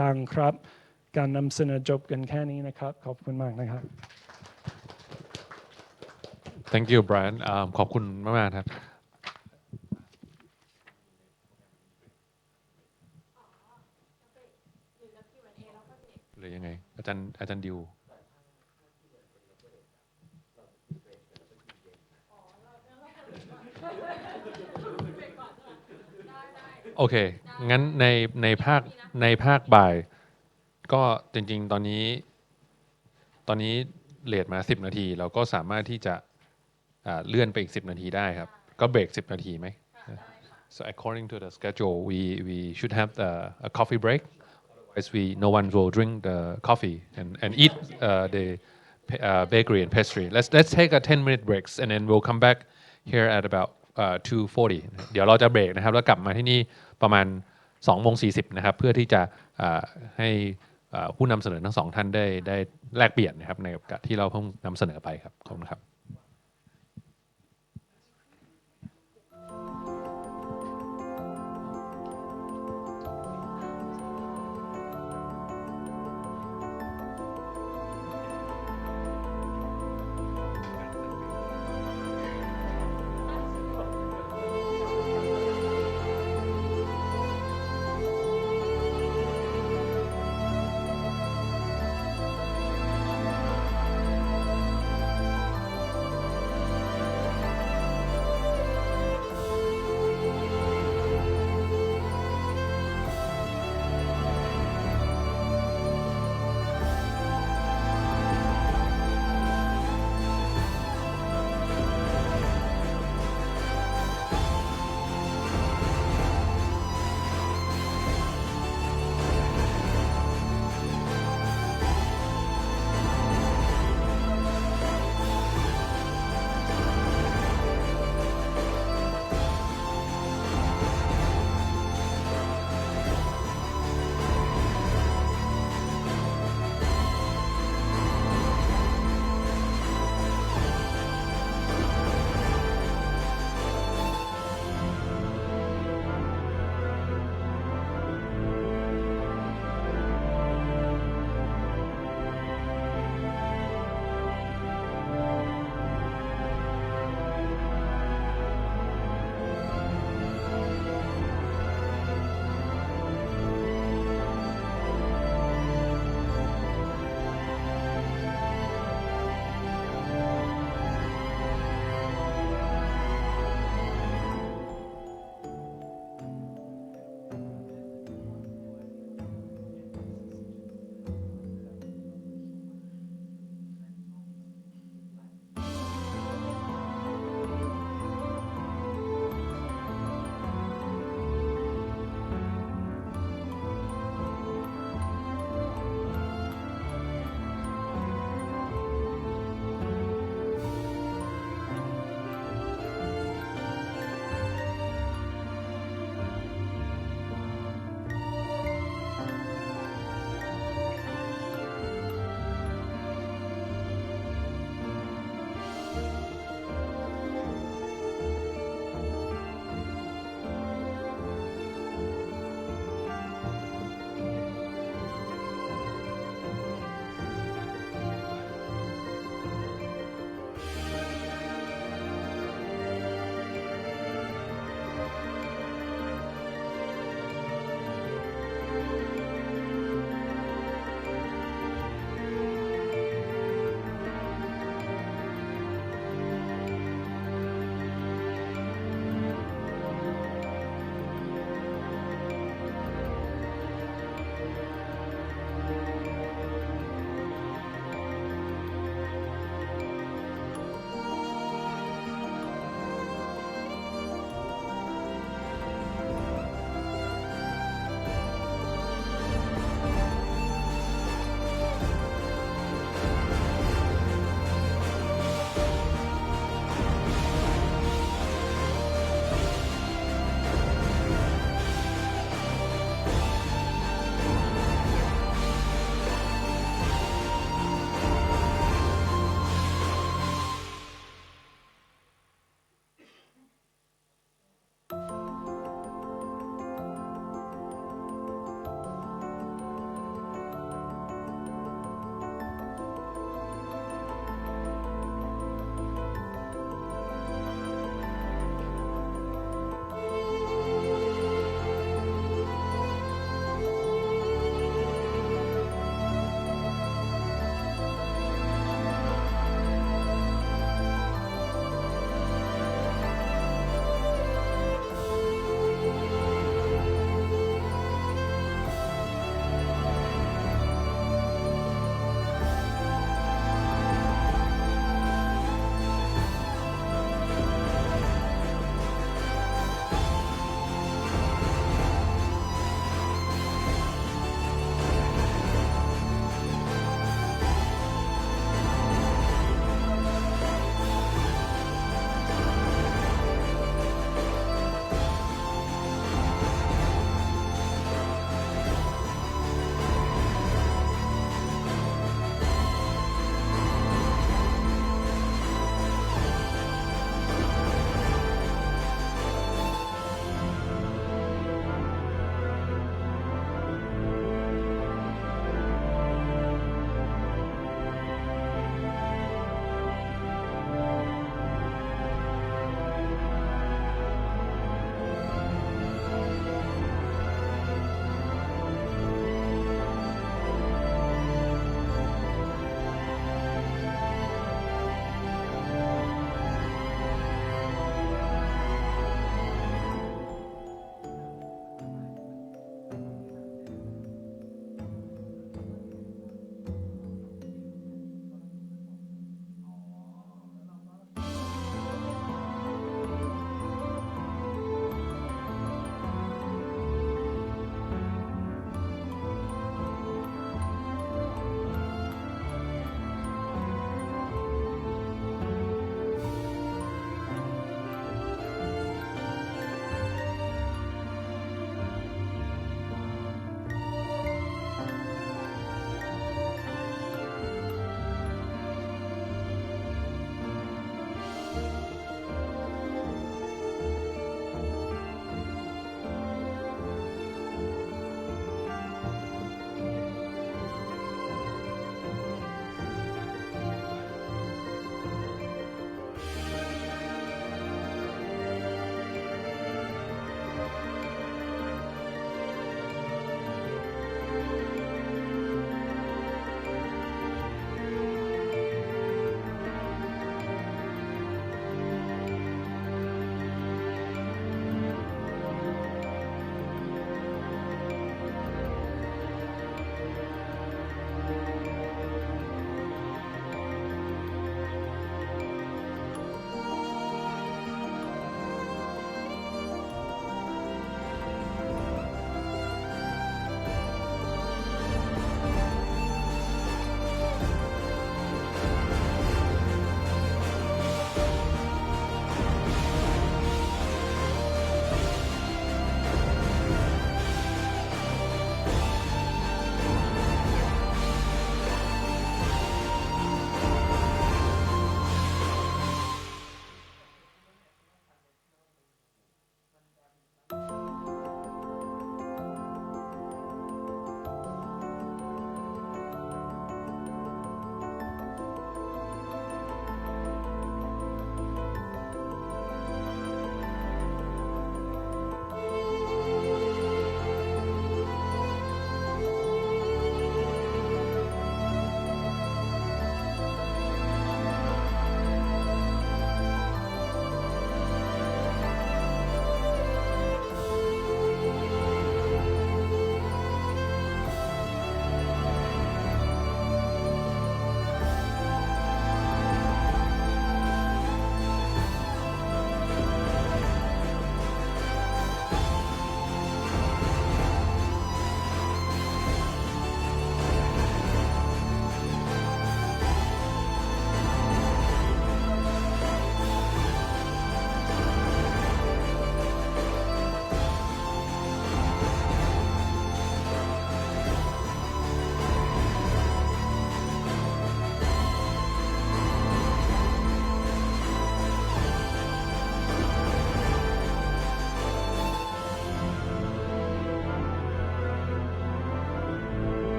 ต่างครับการนำเสนอจบกันแค่นี้นะครับขอบคุณมากนะครับ Thank you Brian ขอบคุณมากๆครับหรือยังไงอาจารย์ดิวโอเคงั้นในภาคบ่ายก็จริงๆตอนนี้เลทมา10 นาทีเราก็สามารถที่จะเลื่อนไปอีก10 นาทีได้ครับก็เบรก10 นาทีไหม So according to the schedule we should have a coffee break otherwise no one will drink the coffee and eat the bakery and pastry let's take a 10-minute breaks and then we'll come back here at about 2:40 เดี๋ยวเราจะเบรกนะครับแล้วกลับมาที่นี่ประมาณ2:40นะครับเพื่อที่จะให้ผู้นำเสนอทั้งสองท่านได้แลกเปลี่ยนนะครับในกับที่เราเพิ่งนำเสนอไปครับขอบคุณครับ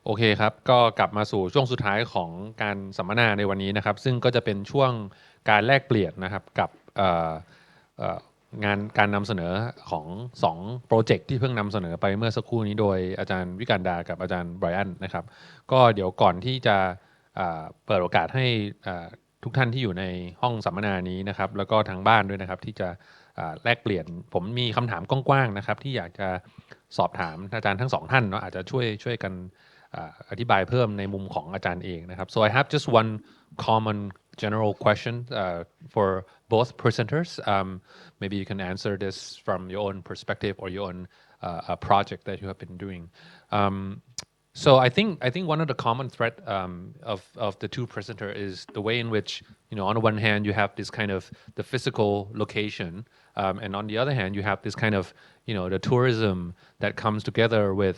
โอเคครับก็กลับมาสู่ช่วงสุดท้ายของการสัมมนาในวันนี้นะครับซึ่งก็จะเป็นช่วงการแลกเปลี่ยนนะครับกับงานการนำเสนอของ2โปรเจกต์ที่เพิ่งนำเสนอไปเมื่อสักครู่นี้โดยอาจารย์วิการดากับอาจารย์ไบรอันนะครับก็เดี๋ยวก่อนที่จะเปิดโอกาสให้ทุกท่านที่อยู่ในห้องสัมมนานี้นะครับแล้วก็ทางบ้านด้วยนะครับที่จะแลกเปลี่ยนผมมีคำถามกว้างๆนะครับที่อยากจะสอบถามอาจารย์ทั้งสองท่านเนาะอาจจะช่วยกันอธิบายเพิ่มในมุมของอาจารย์เองนะครับ so I have just one common general question for both presenters maybe you can answer this from your own perspective or your own project that you have been doing so I think one of the common thread of the two presenters is the way in which on the one hand you have this kind of the physical location and on the other hand you have this kind of the tourism that comes together with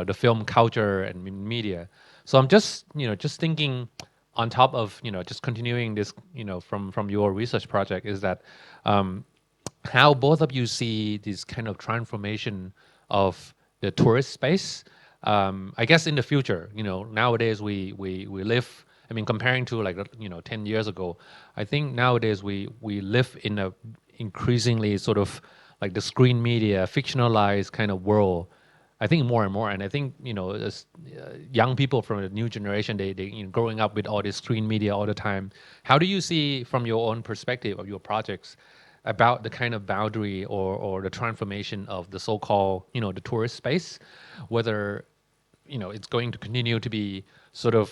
the film culture and media so I'm just thinking on top of just continuing this from your research project is that how both of you see this kind of transformation of the tourist space I guess in the future nowadays we live I mean comparing to like 10 years ago I think nowadays we live in a increasingly sort of like the screen media fictionalized kind of world I think more and more and I think as young people from the new generation they growing up with all this screen media all the time how do you see from your own perspective of your projects about the kind of boundary or the transformation of the so-called the tourist space whether it's going to continue to be sort of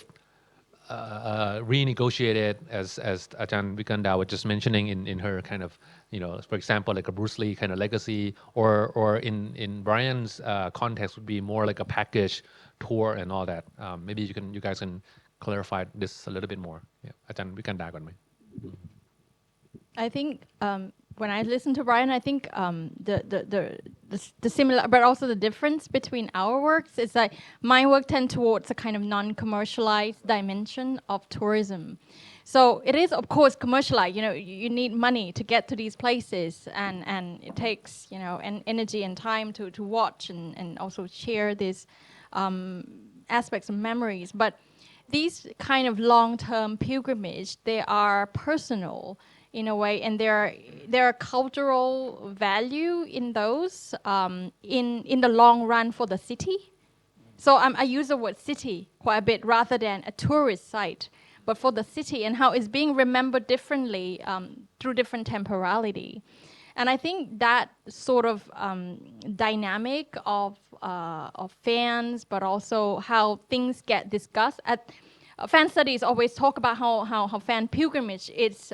renegotiated as Ajahn Vikanda was just mentioning in her kind of for example like a Bruce Lee kind of legacy or in Brian's context would be more like a package tour and all that maybe you guys can clarify this a little bit more Ajahn Vikanda ก่อนไหม I think when I listen to Brian, I think the similar, but also the difference between our works is that my work tend towards a kind of non-commercialized dimension of tourism. So it is, of course, commercialized. You need money to get to these places, and it takes an energy and time to watch and also share these aspects of memories. But these kind of long-term pilgrimage, they are personal. In a way, and there are cultural value in those in the long run for the city. So I use the word city quite a bit rather than a tourist site, but for the city and how it's being remembered differently through different temporality. And I think that sort of dynamic of fans, but also how things get discussed at. Fan studies always talk about how fan pilgrimage it's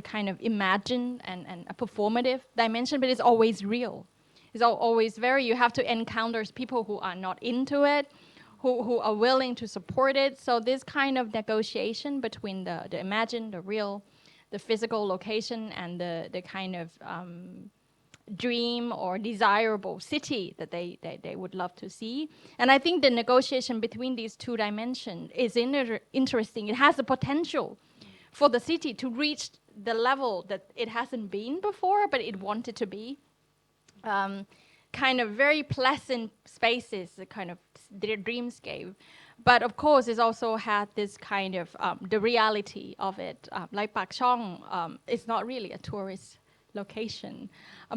a kind of imagined and a performative dimension, but it's always real. It's always you have to encounter people who are not into it, who are willing to support it. So this kind of negotiation between the imagined, the real, the physical location and the kind of dream or desirable city that they would love to see. And I think the negotiation between these two dimensions is interesting. It has the potential for the city to reach the level that it hasn't been before, but it wanted to be. Kind of very pleasant spaces, a kind of their dreamscape. But of course, it's also had this kind of the reality of it. Like Pak Chong, it's not really a tourist location,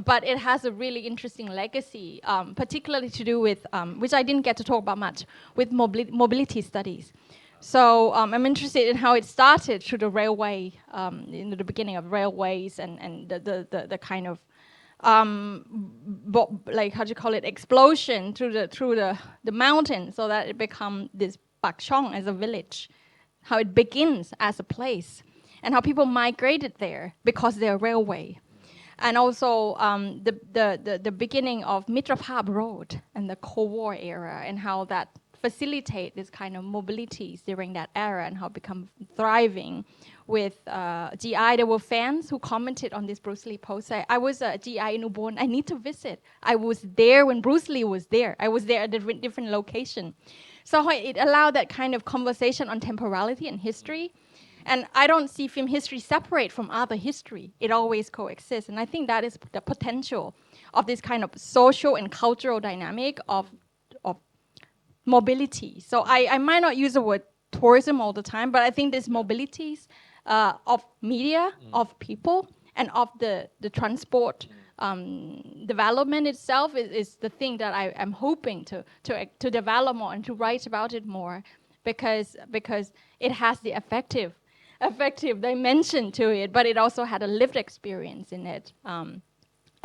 but it has a really interesting legacy, particularly to do with, which I didn't get to talk about much, with mobility studies. So I'm interested in how it started through the railway, in the beginning of railways and the kind of, like how do you call it, explosion through the mountain, so that it become this Pak Chong as a village, how it begins as a place, and how people migrated there because they're railway. And also the beginning of Mitrapab Road and the Cold War era and how that facilitate this kind of mobilities during that era and how it become thriving with GI. There were fans who commented on this Bruce Lee post. I was a GI in Ubon. I need to visit. I was there when Bruce Lee was there. I was there at a different location. So it allowed that kind of conversation on temporality and history. And I don't see film history separate from other history. It always coexists. And I think that is the potential of this kind of social and cultural dynamic of mobility. So I might not use the word tourism all the time, but I think there's mobilities of media, of people, and of the transport development itself is the thing that I am hoping to develop more and to write about it more, because it has the affective dimension to it, but it also had a lived experience in it.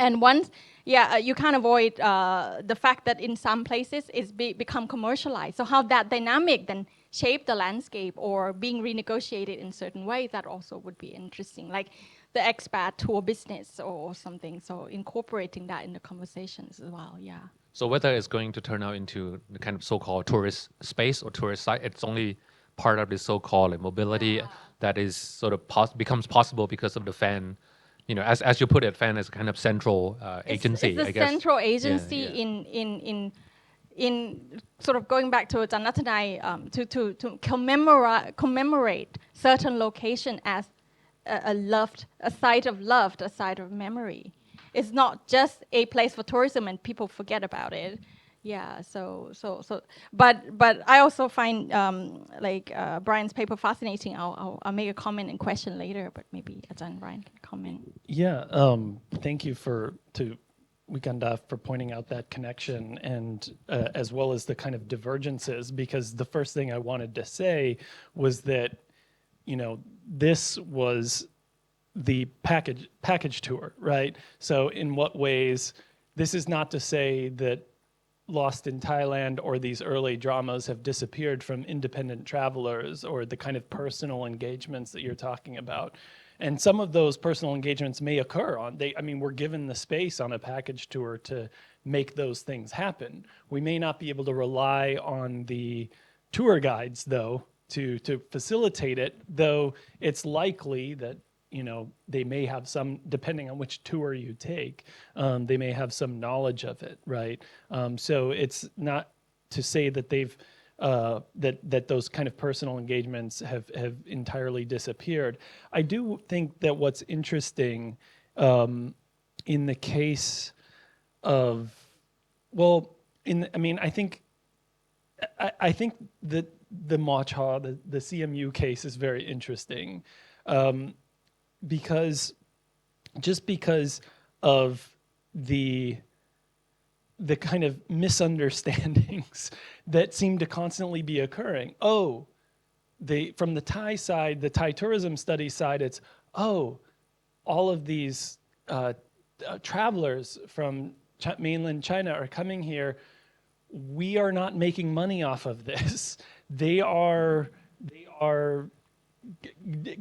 And once, you can't avoid the fact that in some places it's become commercialized. So how that dynamic then shape the landscape or being renegotiated in certain ways, that also would be interesting. Like the expat tour business or something. So incorporating that in the conversations as well, yeah. So whether it's going to turn out into the kind of so-called tourist space or tourist site, it's only part of the so-called mobility that is sort of becomes possible because of the fan. You know, as you put it, fan is a kind of central agency. It's I a guess. central agency in sort of going back to Ajan Nathanai, to commemorate certain location as a site of love, a site of memory. It's not just a place for tourism and people forget about it. Yeah, but I also find Brian's paper fascinating. I'll make a comment and question later, but maybe Ajahn Brian can comment. Yeah, thank you to Wikanda for pointing out that connection, and as well as the kind of divergences, because the first thing I wanted to say was that, you know, this was the package tour, right? So in what ways, this is not to say that Lost in Thailand or these early dramas have disappeared from independent travelers or the kind of personal engagements that you're talking about. And some of those personal engagements may occur we're given the space on a package tour to make those things happen. We may not be able to rely on the tour guides, though, to facilitate it, though it's likely that, you know, they may have some, depending on which tour you take, they may have some knowledge of it, right? So it's not to say that they've, that those kind of personal engagements have entirely disappeared. I do think that what's interesting in the case of, I think that the Macha, the CMU case is very interesting. Because of the kind of misunderstandings that seem to constantly be occurring. From the Thai side, the Thai tourism studies side, it's, all of these travelers from mainland China are coming here. We are not making money off of this. They are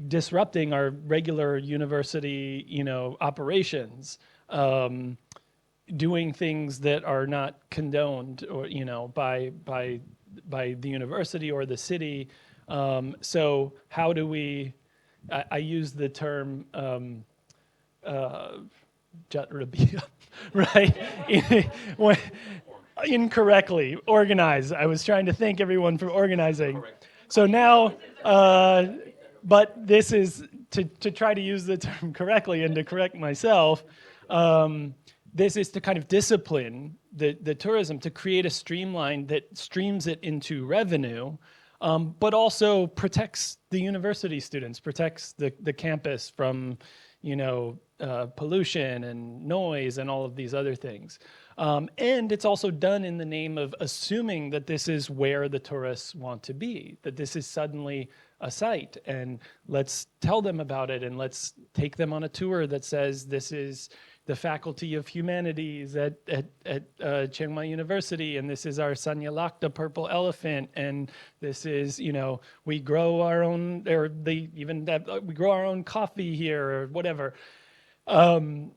disrupting our regular university, operations, doing things that are not condoned or, by the university or the city. So how do we? I use the term Jatrabia, right? Incorrectly organize. I was trying to thank everyone for organizing. So now, but this is to try to use the term correctly and to correct myself. This is to kind of discipline the tourism, to create a streamline that streams it into revenue, but also protects the university students, protects the campus from, pollution and noise and all of these other things. And it's also done in the name of assuming that this is where the tourists want to be, that this is suddenly a site, and let's tell them about it, and let's take them on a tour that says this is the Faculty of Humanities at Chiang Mai University, and this is our Sanyalakta purple elephant, and this is, we grow our own, or they even have, we grow our own coffee here, or whatever. And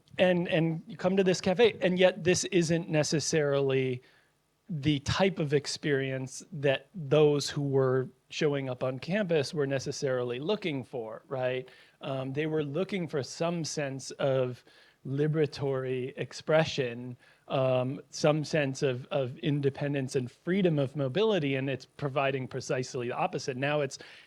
you come to this cafe, and yet this isn't necessarily the type of experience that those who were showing up on campus were necessarily looking for, right? They were looking for some sense of liberatory expression, some sense of independence and freedom of mobility, and it's providing precisely the opposite. Now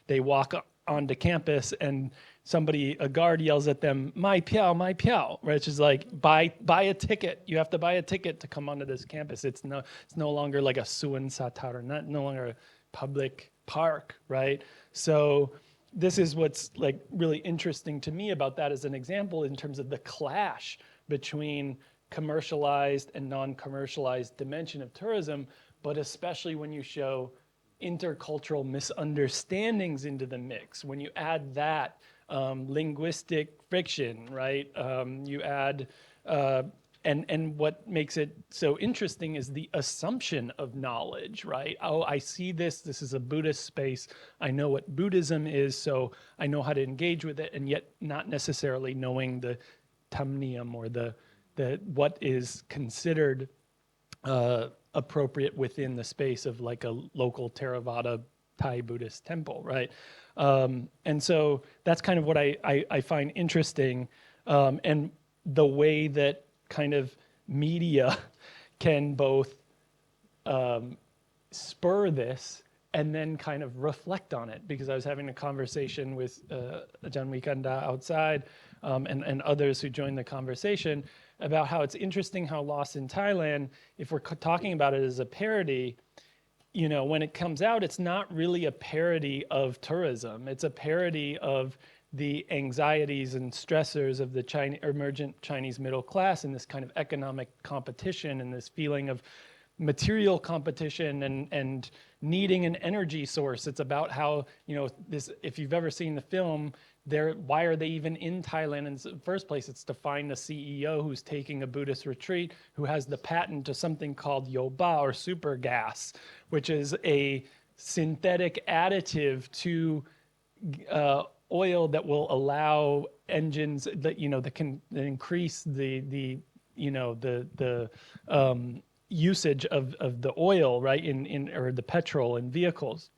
they walk onto campus and a guard yells at them, "My piao, right?" Which is like buy a ticket. You have to buy a ticket to come onto this campus. It's no longer like a suan satar, no longer a public park, right? So this is what's like really interesting to me about that as an example in terms of the clash between commercialized and non-commercialized dimension of tourism, but especially when you show intercultural misunderstandings into the mix. When you add that linguistic friction, right? You add, and what makes it so interesting is the assumption of knowledge, right? Oh, I see this is a Buddhist space. I know what Buddhism is, so I know how to engage with it, and yet not necessarily knowing the tamniam or the what is considered appropriate within the space of like a local Theravada Thai Buddhist temple, right? And so that's kind of what I find interesting, and the way that kind of media can both spur this and then kind of reflect on it. Because I was having a conversation with Ajahn Wikanda outside and others who joined the conversation about how it's interesting how Lost in Thailand, if we're talking about it as a parody, you know, when it comes out, it's not really a parody of tourism. It's a parody of the anxieties and stressors of the emergent Chinese middle class and this kind of economic competition and this feeling of material competition and needing an energy source. It's about how, you know, this, if you've ever seen the film, why are they even in Thailand in the first place? It's to find a CEO who's taking a Buddhist retreat who has the patent to something called yoba or super gas, which is a synthetic additive to oil that will allow engines that, you know, that can increase the usage of the oil, right, or the petrol in vehicles.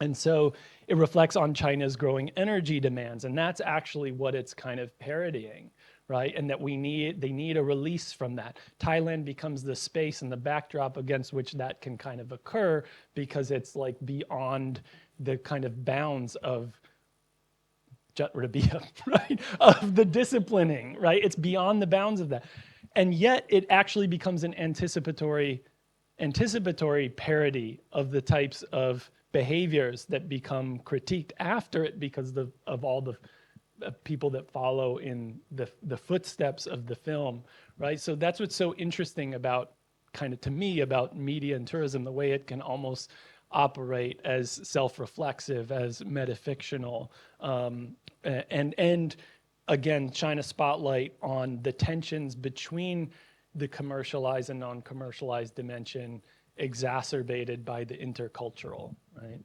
And so it reflects on China's growing energy demands, and that's actually what it's kind of parodying, right? And that they need a release from that. Thailand becomes the space and the backdrop against which that can kind of occur, because it's like beyond the kind of bounds of right, of the disciplining, right? It's beyond the bounds of that. And yet it actually becomes an anticipatory parody of the types of behaviors that become critiqued after it because of all the people that follow in the footsteps of the film, right? So that's what's so interesting about, kind of to me, about media and tourism, the way it can almost operate as self-reflexive, as metafictional, and again, shine a spotlight on the tensions between the commercialized and non-commercialized dimension, exacerbated by the intercultural, right?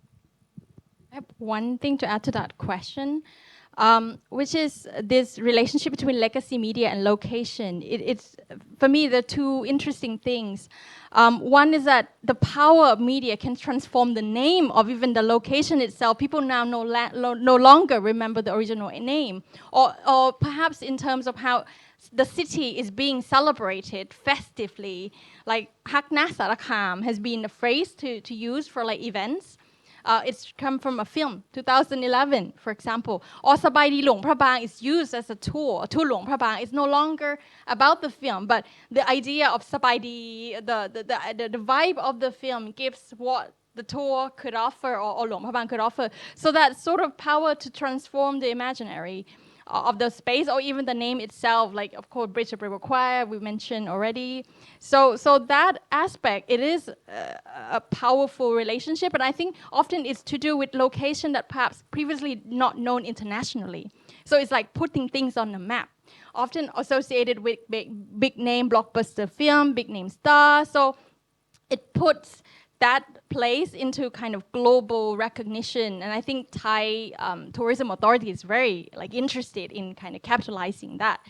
I have one thing to add to that question, which is this relationship between legacy media and location. It's, for me, the two interesting things. One is that the power of media can transform the name of even the location itself. People now no longer remember the original name, or perhaps in terms of how the city is being celebrated festively. Like Hakna Sarakam has been a phrase to use for like events. It's come from a film, 2011, for example. Or Sabaidi Luang Prabang is used as a tour Luang Prabang. It's no longer about the film, but the idea of Sabaidi, the vibe of the film gives what the tour could offer or Luang Prabang could offer. So that sort of power to transform the imaginary of the space, or even the name itself, like of course Bridge of River Choir we mentioned already. So that aspect, it is a powerful relationship, and I think often it's to do with location that perhaps previously not known internationally. So it's like putting things on the map, often associated with big name blockbuster film, big name star. So it puts that place into kind of global recognition, and I think Thai tourism authority is very like interested in kind of capitalizing that.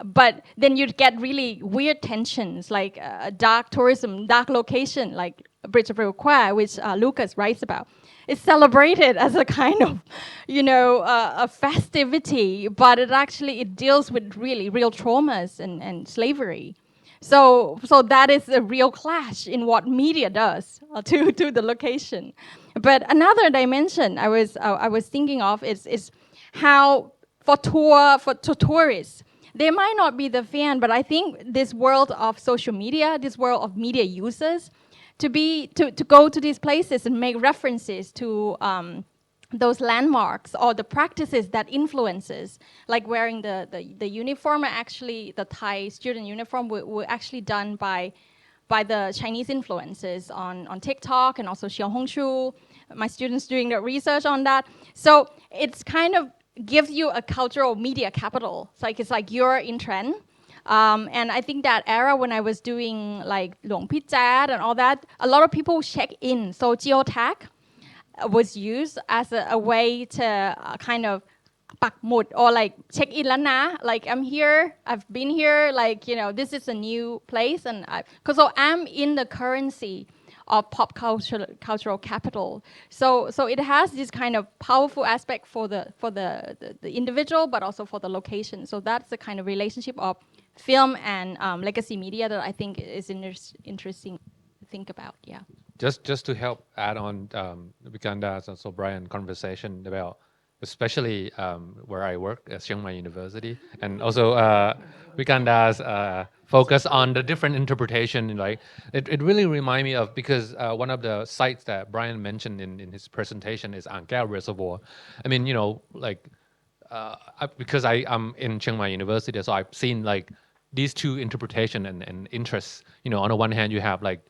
But then you'd get really weird tensions, like dark tourism, dark location, like Bridge of River Choir, which Lucas writes about. It's celebrated as a kind of, you know, a festivity, but it deals with really real traumas and slavery. So that is a real clash in what media does to the location. But another dimension I was thinking of is how for tourists, they might not be the fan, but I think this world of social media, this world of media users, to go to these places and make references to those landmarks or the practices that influences, like wearing the uniform, actually the Thai student uniform were actually done by the Chinese influences on TikTok and also Xiaohongshu. My students doing the research on that. So it's kind of gives you a cultural media capital. It's like you're in trend. And I think that era when I was doing like Luang Pichat and all that, a lot of people check in. So geotag was used as a way to kind of pak mut or like check inแล้วนะ like I'm here, I've been here, like this is a new place, and because I'm in the currency of pop cultural capital. So it has this kind of powerful aspect for the individual, but also for the location. So that's the kind of relationship of film and legacy media that I think is interesting to think about. Yeah. Just to help add on Vikanda's and so Brian conversation about especially where I work at Chiang Mai University, and also Vikanda's focus on the different interpretation. Like it really remind me of, because one of the sites that Brian mentioned in his presentation is An Keo Reservoir. I mean, like because I'm in Chiang Mai University, so I've seen like these two interpretation and interests. On the one hand, you have like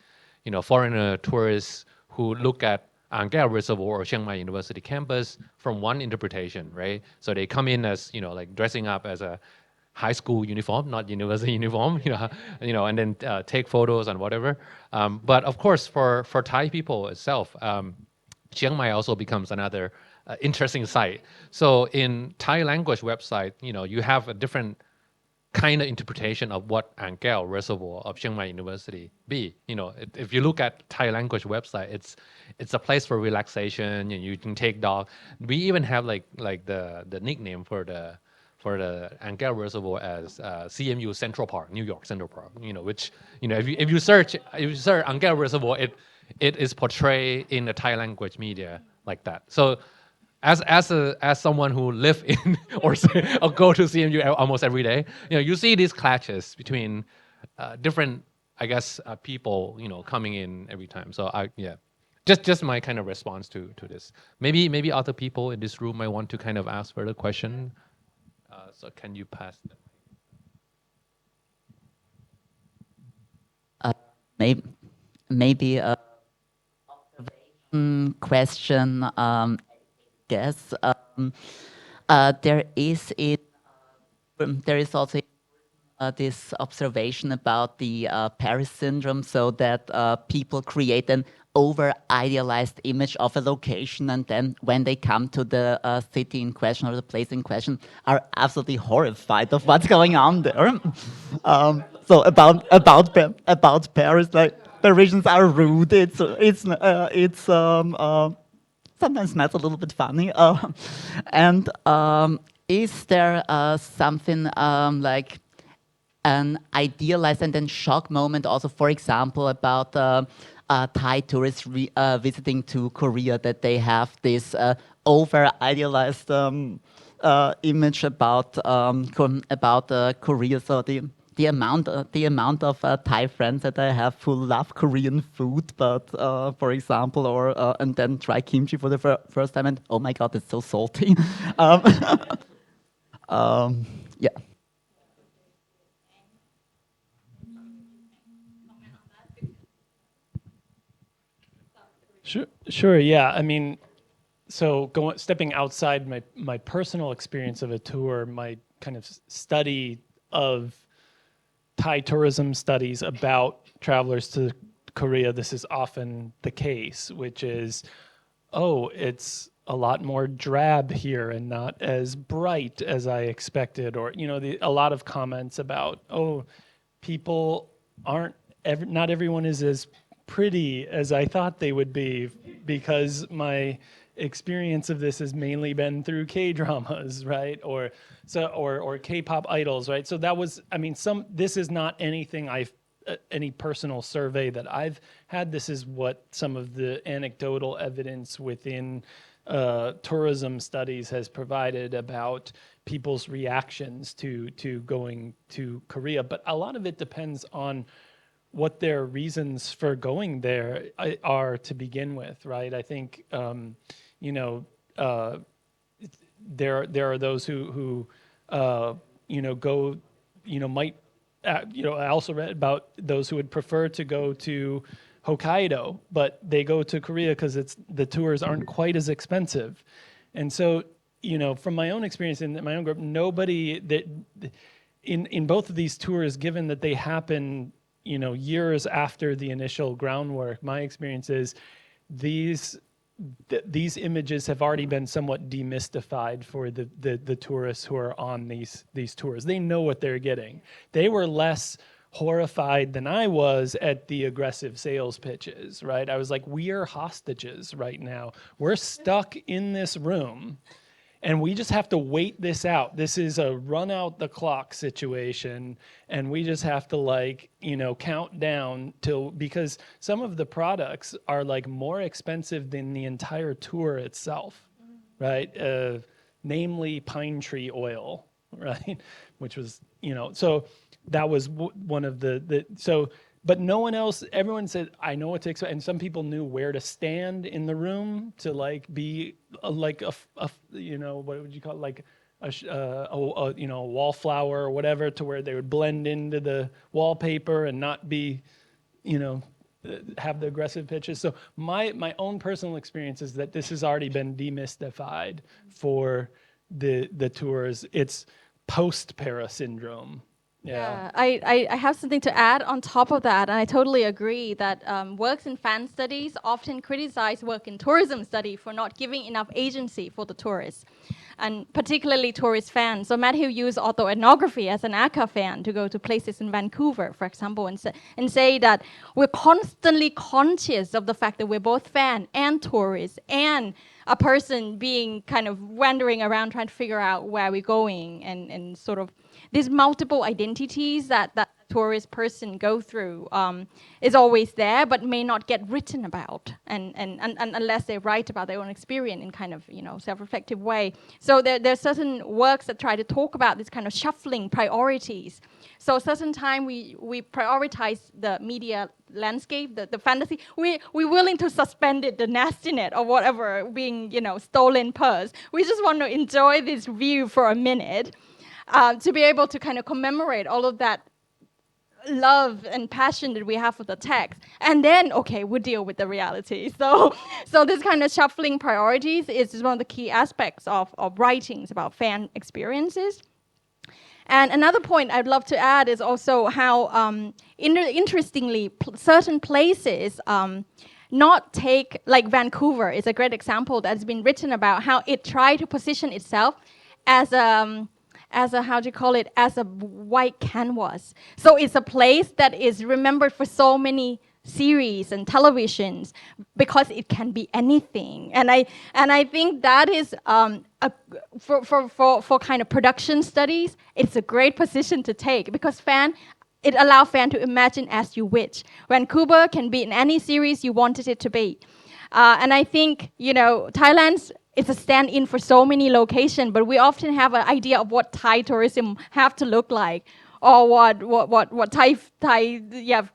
foreigner tourists who look at An Keo Reservoir or Chiang Mai University campus from one interpretation, right? So they come in as like dressing up as a high school uniform, not university uniform, and then take photos and whatever. But of course, for Thai people itself, Chiang Mai also becomes another interesting site. So in Thai language website, you have a different kind of interpretation of what An Keo Reservoir of Chiang Mai University be. If you look at Thai language website, it's a place for relaxation. You can take dog. We even have like the nickname for the An Keo Reservoir as CMU Central Park, New York Central Park. Which if you search An Keo Reservoir, it is portrayed in the Thai language media like that. So as someone who live in or go to CMU almost every day, you see these clashes between different, I guess, people, coming in every time. So just my kind of response to this. Maybe other people in this room might want to kind of ask further question. So can you pass them? Maybe a question. Guess there is also this observation about the Paris syndrome, so that people create an over-idealized image of a location, and then when they come to the city in question or the place in question, are absolutely horrified of what's going on there. So about Paris, like Parisians are rude. It's sometimes smells a little bit funny. And is there something like an idealized and then shock moment also, for example, about Thai tourists visiting to Korea, that they have this over-idealized image about Korea? So the amount of Thai friends that I have who love Korean food, but for example, and then try kimchi for the first time, and oh my god, it's so salty. Yeah. Sure. Yeah. I mean, so stepping outside my personal experience of a tour, my kind of study of Thai tourism studies about travelers to Korea, this is often the case, which is, it's a lot more drab here and not as bright as I expected, or a lot of comments about, people aren't, not everyone is as pretty as I thought they would be, because my experience of this has mainly been through K-dramas, right? Or K-pop idols, right? So that was, I mean, this is not anything any personal survey that I've had. This is what some of the anecdotal evidence within tourism studies has provided about people's reactions to going to Korea. But a lot of it depends on what their reasons for going there are to begin with, right? I think, you know, there are those who you know, go, you know, might, you know, I also read about those who would prefer to go to Hokkaido, but they go to Korea because the tours aren't quite as expensive. And so, you know, from my own experience in my own group, nobody that in both of these tours, given that they happen, you know, years after the initial groundwork, my experience is these images have already been somewhat demystified for the tourists who are on these tours. They know what they're getting. They were less horrified than I was at the aggressive sales pitches, right? I was like, we are hostages right now. We're stuck in this room and we just have to wait this out. This is a run out the clock situation, and we just have to, like, you know, count down till, because some of the products are like more expensive than the entire tour itself, right? Namely pine tree oil, right? Which was, you know, so that was one of but no one else, everyone said, I know what to expect. And some people knew where to stand in the room to, like, be like a you know, what would you call it? Like a you know, a wallflower or whatever, to where they would blend into the wallpaper and not be, you know, have the aggressive pitches. So my own personal experience is that this has already been demystified for the tours. It's post-para syndrome. Yeah. I have something to add on top of that, and I totally agree that works in fan studies often criticize work in tourism study for not giving enough agency for the tourists, and particularly tourist fans. So Matthew used autoethnography as an ACA fan to go to places in Vancouver, for example, and say that we're constantly conscious of the fact that we're both fan and tourist and a person being kind of wandering around trying to figure out where we're going, and sort of these multiple identities that tourist person go through is always there, but may not get written about, and unless they write about their own experience in kind of, you know, self-reflective way. So there's certain works that try to talk about this kind of shuffling priorities. So certain time we prioritize the media landscape, the fantasy. We're willing to suspend it, the nastiness or whatever, being, you know, stolen purse. We just want to enjoy this view for a minute, to be able to kind of commemorate all of that love and passion that we have for the text, and then, okay, we'll deal with the reality. So this kind of shuffling priorities is one of the key aspects of writings about fan experiences. And another point I'd love to add is also how, interestingly, certain places not take, like Vancouver is a great example that's been written about how it tried to position itself as a how do you call it, as a white canvas. So it's a place that is remembered for so many series and televisions because it can be anything. And I think that is for kind of production studies, it's a great position to take, because it allows fan to imagine as you wish. Vancouver can be in any series you wanted it to be. And I think, you know, Thailand's it's a stand-in for so many locations, but we often have an idea of what Thai tourism have to look like, or what Thai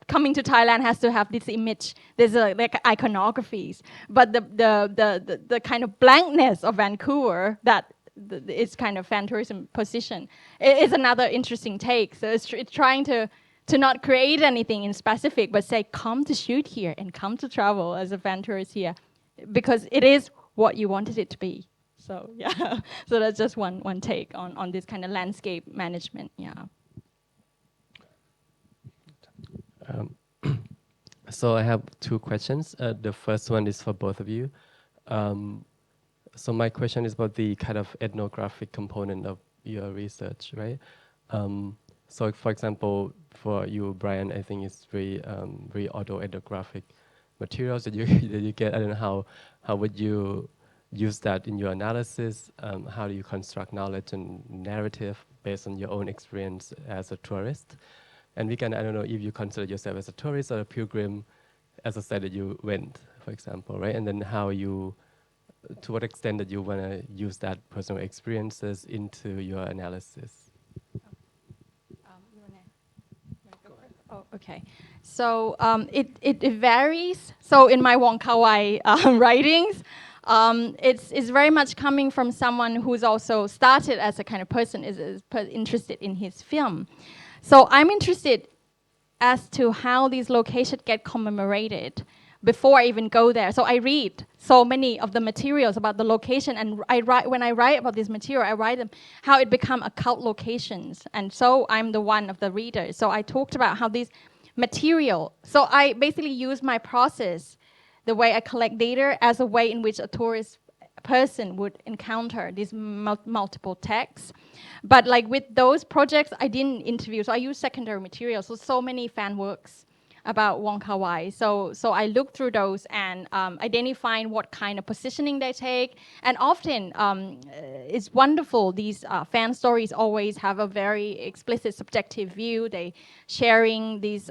coming to Thailand has to have this image. There's like iconographies, but the kind of blankness of Vancouver that is kind of fan tourism position is another interesting take. So it's trying to not create anything in specific, but say come to shoot here and come to travel as a fan tourist here, because it is what you wanted it to be. So yeah, so that's just one take on this kind of landscape management. Yeah. So I have two questions. The first one is for both of you. So my question is about the kind of ethnographic component of your research, right? So for example, for you, Brian, I think it's very autoethnographic materials that you get. I don't know how would you use that in your analysis? How do you construct knowledge and narrative based on your own experience as a tourist? And we can, I don't know if you consider yourself as a tourist or a pilgrim, as I said that you went, for example, right? And then how you, to what extent that you want to use that personal experiences into your analysis? Oh, okay. So it varies. So in my Wong Kar-wai writings, it's very much coming from someone who's also started as a kind of person is interested in his film. So I'm interested as to how these locations get commemorated before I even go there. So I read so many of the materials about the location, and when I write about this material, I write them how it become a cult locations. And so I'm the one of the readers. So I talked about how these material, so I basically use my process, the way I collect data, as a way in which a tourist person would encounter these multiple texts. But like with those projects, I didn't interview, so I use secondary materials, so many fan works about Wong Kar-wai. So I look through those and identifying what kind of positioning they take. And often it's wonderful. These fan stories always have a very explicit subjective view. They sharing these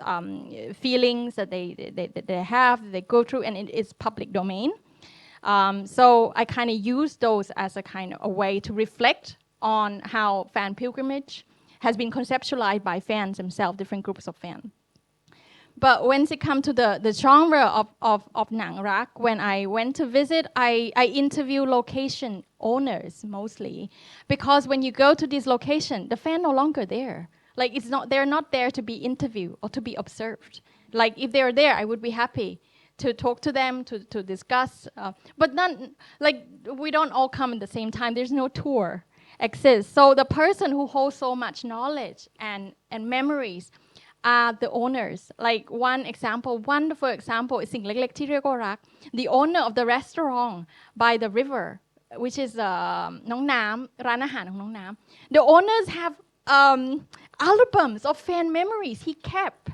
feelings that they have, they go through, and it's public domain. So I kind of use those as a kind of a way to reflect on how fan pilgrimage has been conceptualized by fans themselves, different groups of fans. But when it comes to the genre of Nang Rak, when I went to visit, I interview location owners mostly, because when you go to this location, the fan no longer there. Like they're not there to be interviewed or to be observed. Like if they're there, I would be happy to talk to them, to discuss. But none, like we don't all come at the same time. There's no tour exists. So the person who holds so much knowledge and memories are the owners. Like one example, wonderful example is สิ่งเล็กๆที่เรียกว่ารัก the owner of the restaurant by the river, which is น้องน้ำร้านอาหารของน้องน้ำ the owners have albums of fan memories he kept,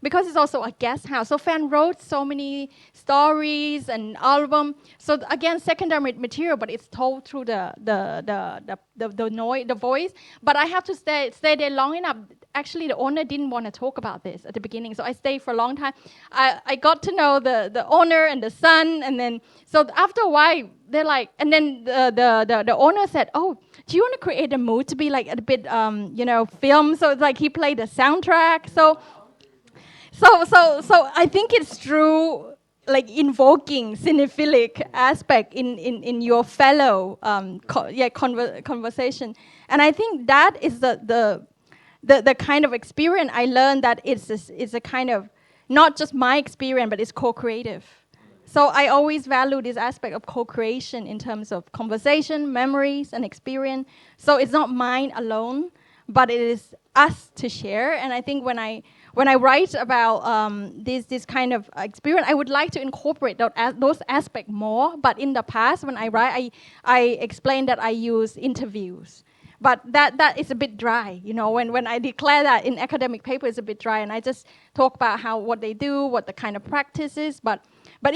because it's also a guest house. So fan wrote so many stories and album. So again, secondary material, but it's told through the noise, the voice. But I have to stay there long enough. Actually, the owner didn't want to talk about this at the beginning, so I stayed for a long time. I got to know the owner and the son, and then so after a while, they're like, and then the owner said, "Oh, do you want to create a mood to be like a bit, film?" So it's like he played the soundtrack. So I think it's true, like invoking cinephilic aspect in your fellow conversation, and I think that is the kind of experience I learned, that it's a kind of not just my experience, but it's co-creative. So I always value this aspect of co-creation in terms of conversation, memories, and experience. So it's not mine alone, but it is us to share. And I think when I write about this kind of experience, I would like to incorporate those aspects more. But in the past, when I write, I explain that I use interviews. But that is a bit dry, when I declare that in academic paper, it's a bit dry, and I just talk about what they do, what the kind of practice is. But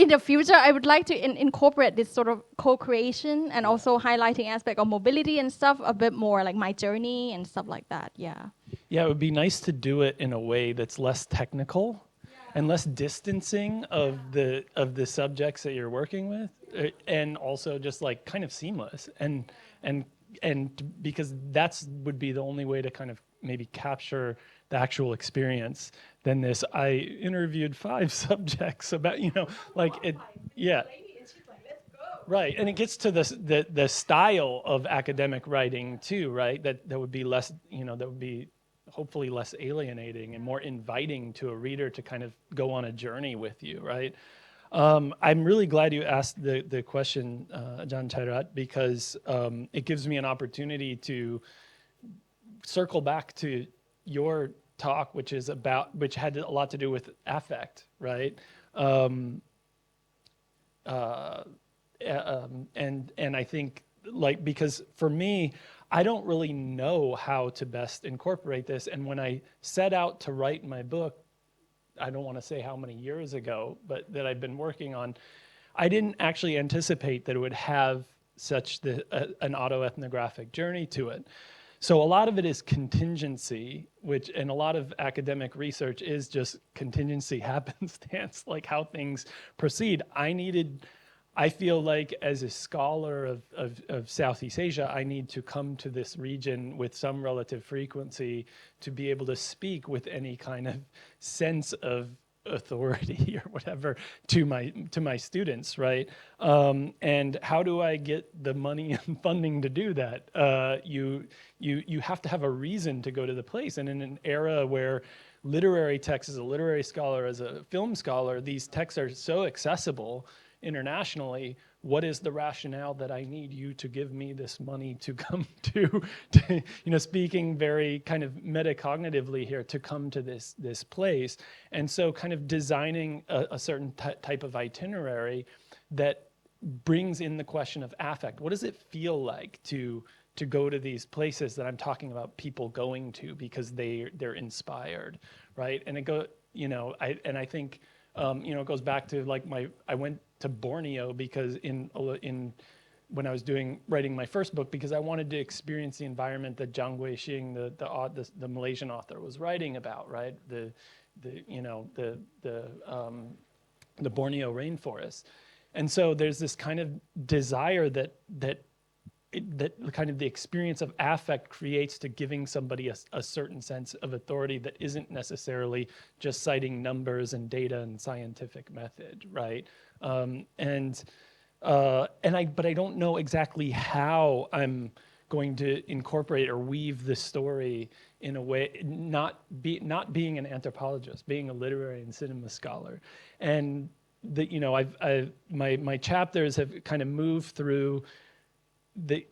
in the future, I would like to incorporate this sort of co-creation and also highlighting aspect of mobility and stuff a bit more, like my journey and stuff like that. Yeah. Yeah, it would be nice to do it in a way that's less technical and less distancing of the subjects that you're working with, and also just like kind of seamless and because that's would be the only way to kind of maybe capture the actual experience. Than this, I interviewed 5 subjects about, like it, yeah. Right, and it gets to the style of academic writing too, right? That would be less, that would be hopefully less alienating and more inviting to a reader to kind of go on a journey with you, right? I'm really glad you asked the question, Ajahn Chairat, because it gives me an opportunity to circle back to your talk, which had a lot to do with affect, right? And I think, like, because for me, I don't really know how to best incorporate this. And when I set out to write my book, I don't want to say how many years ago, but that I've been working on, I didn't actually anticipate that it would have an autoethnographic journey to it. So a lot of it is contingency, and a lot of academic research is just contingency happenstance, like how things proceed. I feel like as a scholar of Southeast Asia, I need to come to this region with some relative frequency to be able to speak with any kind of sense of authority or whatever to my students, right? And how do I get the money and funding to do that? You have to have a reason to go to the place. And in an era where literary text, as a literary scholar, as a film scholar, these texts are so accessible internationally, what is the rationale that I need you to give me this money to come to speaking very kind of metacognitively here, to come to this place? And so kind of designing a certain type of itinerary that brings in the question of affect. What does it feel like to go to these places that I'm talking about people going to because they're inspired, right? And it I think it goes back to like I went to Borneo because when I was writing my first book, because I wanted to experience the environment that Zhang Guixing, the Malaysian author, was writing about, right? The Borneo rainforest. And so there's this kind of desire that kind of the experience of affect creates to giving somebody a certain sense of authority that isn't necessarily just citing numbers and data and scientific method, right? But I don't know exactly how I'm going to incorporate or weave the story in a way, not being an anthropologist, being a literary and cinema scholar. And my chapters have kind of moved through the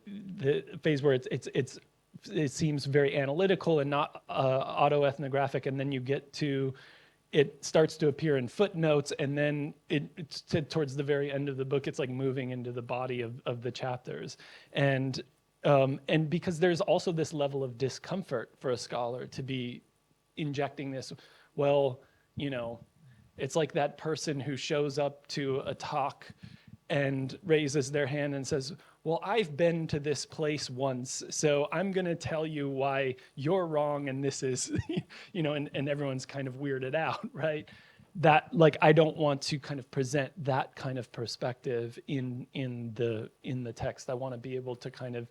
phase where it seems very analytical and not autoethnographic, and then you get to it starts to appear in footnotes, and then it's towards the very end of the book, it's like moving into the body of the chapters, and because there's also this level of discomfort for a scholar to be injecting this. Well, it's like that person who shows up to a talk and raises their hand and says, well, I've been to this place once, so I'm going to tell you why you're wrong, and this is, and everyone's kind of weirded out, right? That, like, I don't want to kind of present that kind of perspective in the text. I want to be able to kind of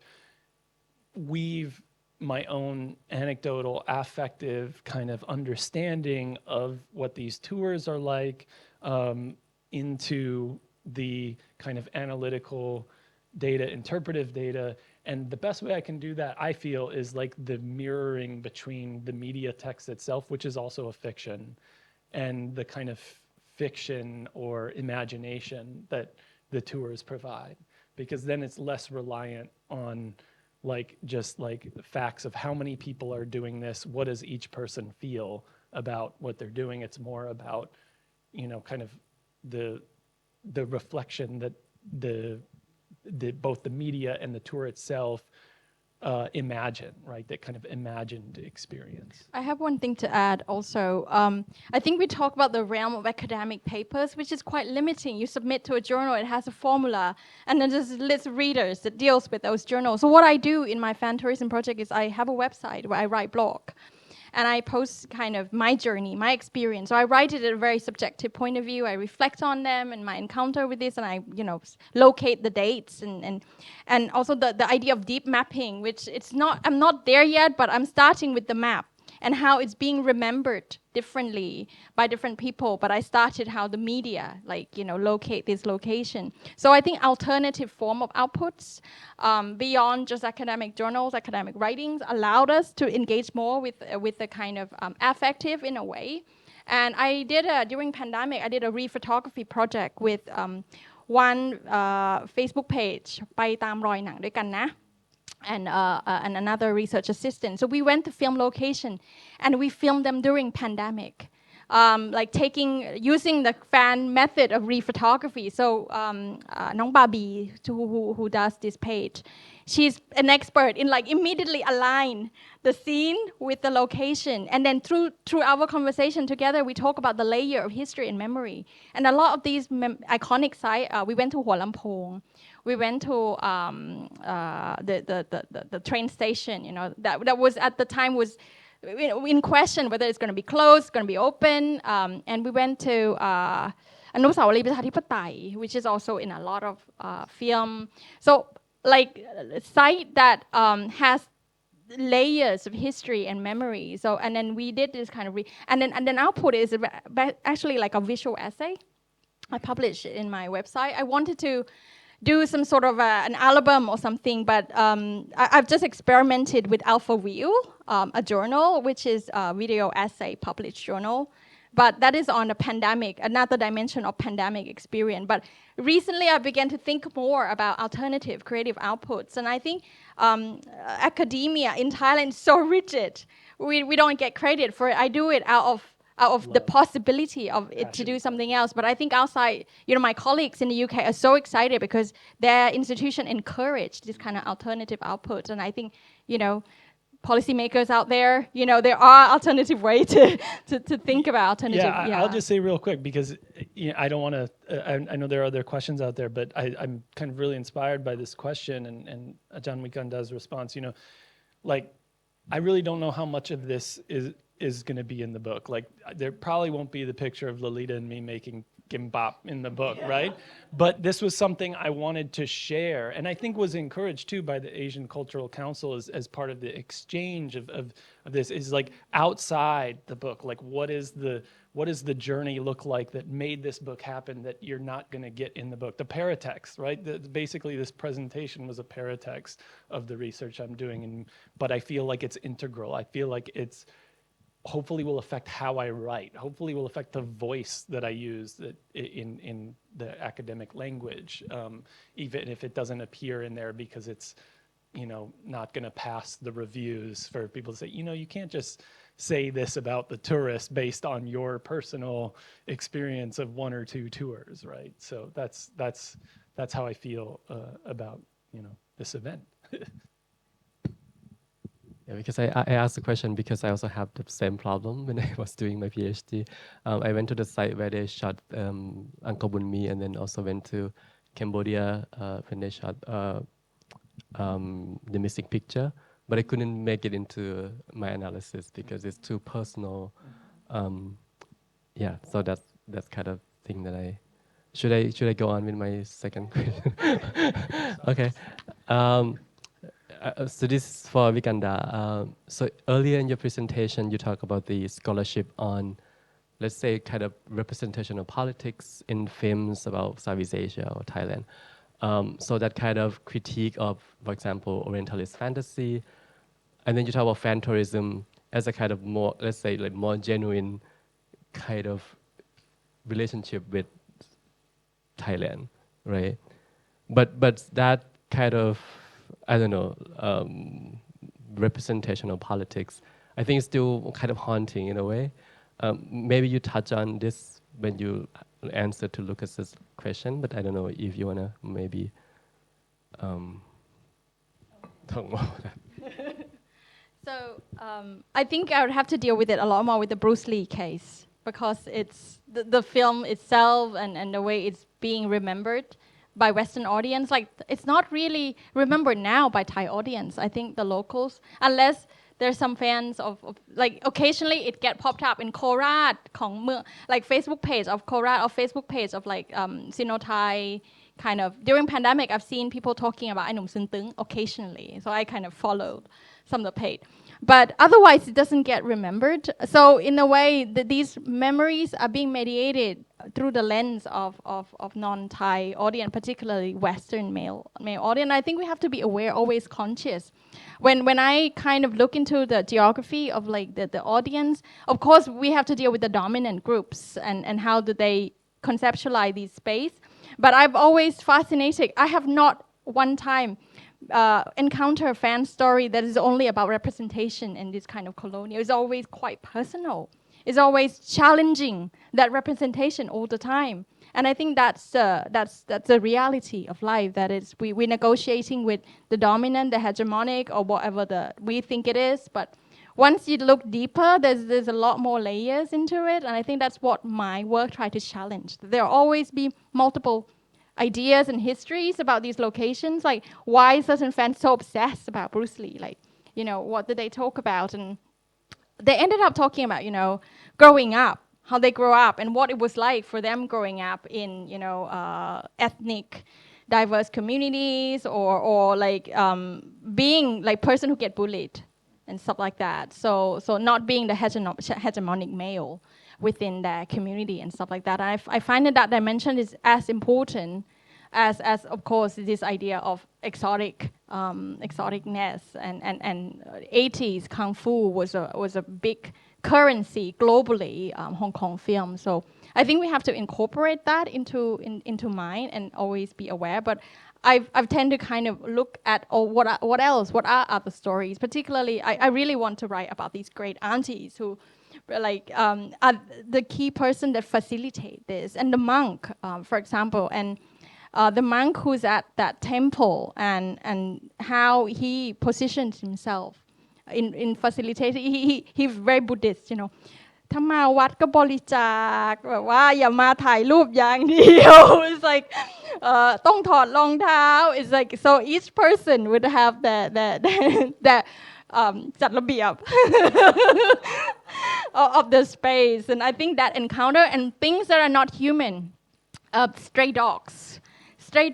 weave my own anecdotal, affective kind of understanding of what these tours are like into the kind of analytical data, interpretive data. And the best way I can do that, I feel, is like the mirroring between the media text itself, which is also a fiction, and the kind of fiction or imagination that the tours provide. Because then it's less reliant on just facts of how many people are doing this, what does each person feel about what they're doing. It's more about, kind of the reflection that both the media and the tour itself imagine, right? That kind of imagined experience. I have one thing to add also. I think we talk about the realm of academic papers, which is quite limiting. You submit to a journal, it has a formula, and then there's a list of readers that deals with those journals. So what I do in my fan tourism project is I have a website where I write blog. And I post kind of my journey, my experience. So I write it at a very subjective point of view. I reflect on them and my encounter with this, and I, locate the dates and also the idea of deep mapping, which I'm not there yet, but I'm starting with the map and how it's being remembered differently by different people. But I started how the media, locate this location. So I think alternative form of outputs beyond just academic journals, academic writings, allowed us to engage more with the kind of affective in a way. And I did during pandemic, I did a re-photography project with one Facebook page, ไปตามรอยหนังด้วยกันนะ. And another research assistant. So we went to film location and we filmed them during pandemic. like using the fan method of rephotography. So Nong Babi, who does this page, she's an expert in like immediately align the scene with the location, and then through our conversation together, we talk about the layer of history and memory. And a lot of these iconic sites, we went to Hua Lamphong, we went to the train station. You know, that was at the time was in question whether it's going to be closed, going to be open, and we went to Anusawari Prachadhipatai, which is also in a lot of film. So like a site that has layers of history and memory. So and then we did this kind of and then output is actually like a visual essay. I published it in my website. I wanted to do some sort of an album or something, but I've just experimented with Alpha Wheel, a journal, which is a video essay published journal. But that is on a pandemic, another dimension of pandemic experience. But recently I began to think more about alternative creative outputs. And I think academia in Thailand is so rigid. We don't get credit for it. I do it out of the possibility of it to do something else. But I think outside, you know, my colleagues in the UK are so excited because their institution encouraged this kind of alternative output. And I think, you know, policymakers out there, you know, there are alternative ways to think about alternative. I'll just say real quick because you know, I don't want to. I know there are other questions out there, but I'm kind of really inspired by this question and Ajahn Wikanda's response. You know, like I really don't know how much of this is going to be in the book. Like there probably won't be the picture of Lolita and me making gimbap in the book, right? But this was something I wanted to share, and I think was encouraged too by the Asian Cultural Council as part of the exchange of this, is like outside the book, like what does the journey look like that made this book happen that you're not going to get in the book? The paratext, right? Basically this presentation was a paratext of the research I'm doing, but I feel like it's integral. I feel like it's hopefully will affect how I write, hopefully will affect the voice that I use in the academic language, even if it doesn't appear in there because it's, you know, not going to pass the reviews for people to say, you know, you can't just say this about the tourist based on your personal experience of one or two tours, right? So that's how I feel about, you know, this event. Yeah, because I asked the question because I also have the same problem when I was doing my PhD. I went to the site where they shot Angkor Bunmi, and then also went to Cambodia when they shot the missing picture. But I couldn't make it into my analysis because it's too personal. Yeah, so that's kind of thing that should I go on with my second question? Okay. So this is for Wikanda. So earlier in your presentation, you talk about the scholarship on, let's say, kind of representational politics in films about Southeast Asia or Thailand. So that kind of critique of, for example, Orientalist fantasy, and then you talk about fan tourism as a kind of more, let's say, like more genuine kind of relationship with Thailand, right? But that kind of, I don't know, representational politics, I think it's still kind of haunting in a way. Maybe you touch on this when you answer to Lucas's question, but I don't know if you want to maybe talk more about that. So I think I would have to deal with it a lot more with the Bruce Lee case because it's the film itself and the way it's being remembered by Western audience. Like it's not really remembered now by Thai audience. I think the locals, unless there's some fans of like occasionally it get popped up in Korat ของเมือง like Facebook page of Korat or Facebook page of like Sino-Thai kind of. During pandemic, I've seen people talking about Ai Num Sunตึงoccasionally, so I kind of followed some of the page. But otherwise, it doesn't get remembered. So in a way, these memories are being mediated through the lens of non-Thai audience, particularly Western male audience. I think we have to be aware, always conscious. When I kind of look into the geography of like the audience, of course, we have to deal with the dominant groups and how do they conceptualize these space. But I've always fascinated. I have not one time encounter a fan story that is only about representation in this kind of colonial. It's always quite personal. is always challenging that representation all the time. And I think that's the reality of life. That is, we're negotiating with the dominant, the hegemonic, or whatever we think it is. But once you look deeper, there's a lot more layers into it. And I think that's what my work tried to challenge. There will always be multiple ideas and histories about these locations. Like, why is certain fans so obsessed about Bruce Lee? Like, what did they talk about? And they ended up talking about, growing up, how they grow up and what it was like for them growing up in, ethnic, diverse communities or like being like person who get bullied and stuff like that. So not being the hegemonic male within their community and stuff like that. And I find that dimension is as important as of course this idea of exoticness and 80s kung fu was a big currency globally, Hong Kong film. So I think we have to incorporate that into mine and always be aware. But I've tend to kind of look at what are other stories. Particularly, I really want to write about these great aunties who like are the key person that facilitate this, and the monk, for example, and the monk who's at that temple and how he positions himself in facilitating. He's very Buddhist, ถ้ามาวัดก็บริจาคแบบว่าอย่ามาถ่ายรูปอย่างเดียว It's like ต้องถอดรองเท้า It's like so each person would have that จัดระเบียบ of the space. And I think that encounter and things that are not human, stray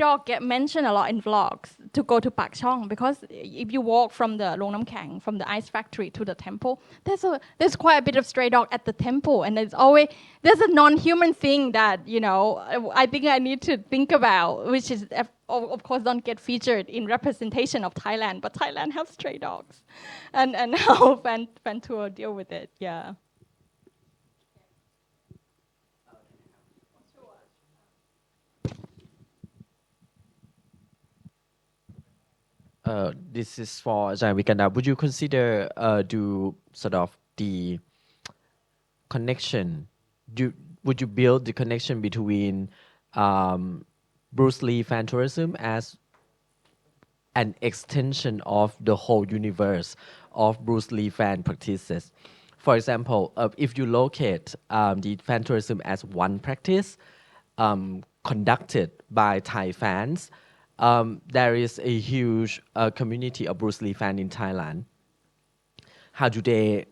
dog get mentioned a lot in vlogs to go to Pak Chong, because if you walk from the Long Nam Kang, from the ice factory to the temple, there's quite a bit of stray dog at the temple, and there's a non-human thing that I think I need to think about, which is of course don't get featured in representation of Thailand, but Thailand has stray dogs, and how fan tour deal with it, yeah. This is for Ajahn Wikanda. Would you consider do sort of the connection? Would you build the connection between Bruce Lee fan tourism as an extension of the whole universe of Bruce Lee fan practices? For example, if you locate the fan tourism as one practice conducted by Thai fans, there is a huge community of Bruce Lee fans in Thailand. How do they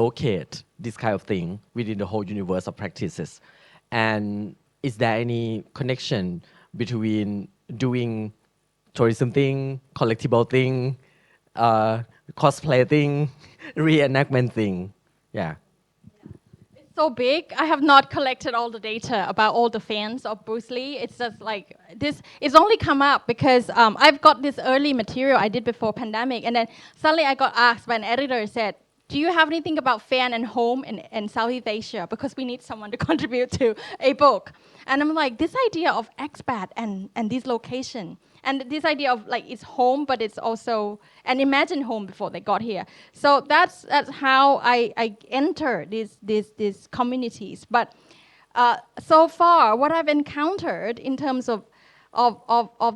locate this kind of thing within the whole universe of practices? And is there any connection between doing tourism thing, collectible thing, cosplay thing, reenactment thing? Yeah. So big. I have not collected all the data about all the fans of Bruce Lee. It's just like this. It's only come up because I've got this early material I did before pandemic, and then suddenly I got asked by an editor, said, "Do you have anything about fan and home in Southeast Asia? Because we need someone to contribute to a book." And I'm like, this idea of expat and this location. And this idea of like it's home, but it's also an imagined home before they got here. So that's how I enter these communities. But so far, what I've encountered in terms of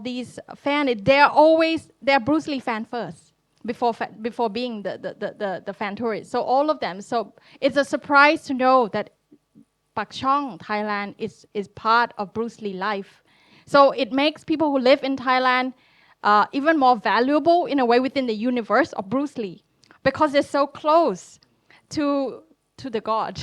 these fans, they're Bruce Lee fan first before being the fan tourist. So all of them. So it's a surprise to know that Pak Chong, Thailand, is part of Bruce Lee life. So it makes people who live in Thailand even more valuable in a way within the universe of Bruce Lee, because they're so close to the God,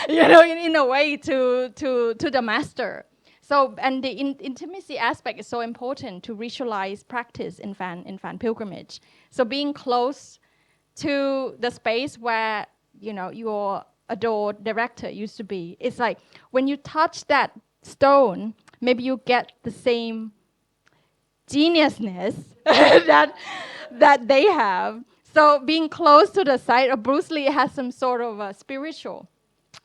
in a way to the master. So and the intimacy aspect is so important to ritualize practice in fan pilgrimage. So being close to the space where your adored director used to be, it's like when you touch that stone, maybe you get the same geniusness that they have. So being close to the site of Bruce Lee has some sort of a spiritual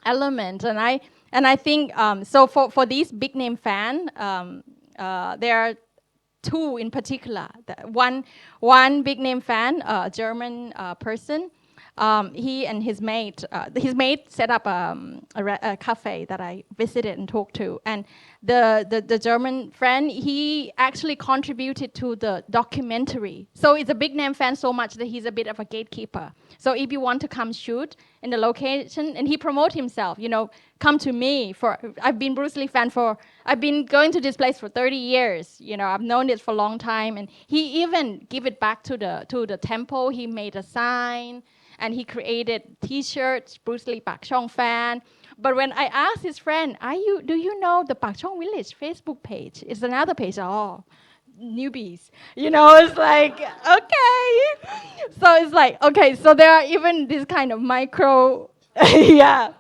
element, and I think so for these big name fan, there are two in particular. One big name fan, a German person. he and his mate set up a cafe that I visited and talked to. And the German friend, he actually contributed to the documentary. So it's a big name fan so much that he's a bit of a gatekeeper. So if you want to come shoot in the location, and he promote himself, come to me I've been Bruce Lee fan I've been going to this place for 30 years. I've known it for a long time. And he even give it back to the temple. He made a sign. And he created T-shirts, Bruce Lee Pak Chong fan. But when I asked his friend, do you know the Pak Chong Village Facebook page? It's another page. Oh, newbies. It's like, okay. So it's like, okay, so there are even this kind of micro, yeah.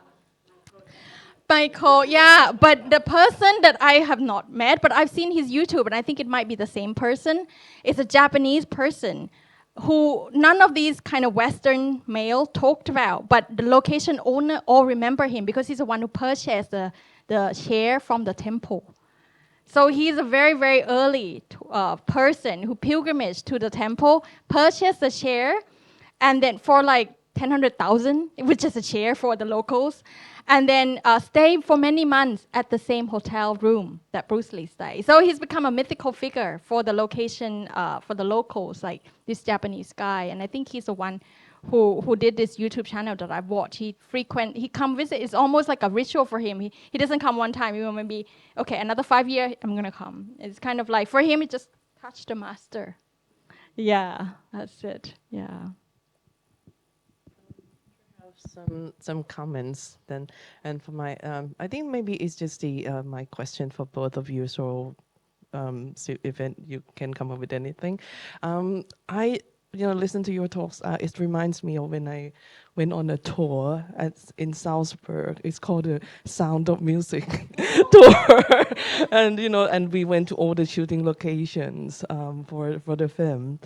Michael, yeah, but the person that I have not met, but I've seen his YouTube, and I think it might be the same person. It's a Japanese person who none of these kind of Western male talked about, but the location owner all remember him because he's the one who purchased the chair from the temple. So he's a very, very early person who pilgrimaged to the temple, purchased the chair, and then for like 10,000, which is a chair for the locals, and then stayed for many months at the same hotel room that Bruce Lee stayed. So he's become a mythical figure for the location, for the locals, like this Japanese guy. And I think he's the one who did this YouTube channel that I've watched. He come visit. It's almost like a ritual for him. He doesn't come one time. He will maybe, okay, another 5 years, I'm going to come. It's kind of like, for him, it just touched the master. Yeah, that's it. Yeah. Some comments then, and for my I think maybe it's just my question for both of you. So if you can come up with anything. I listen to your talks. It reminds me of when I went on a tour in Salzburg. It's called the Sound of Music tour, and and we went to all the shooting locations for the film.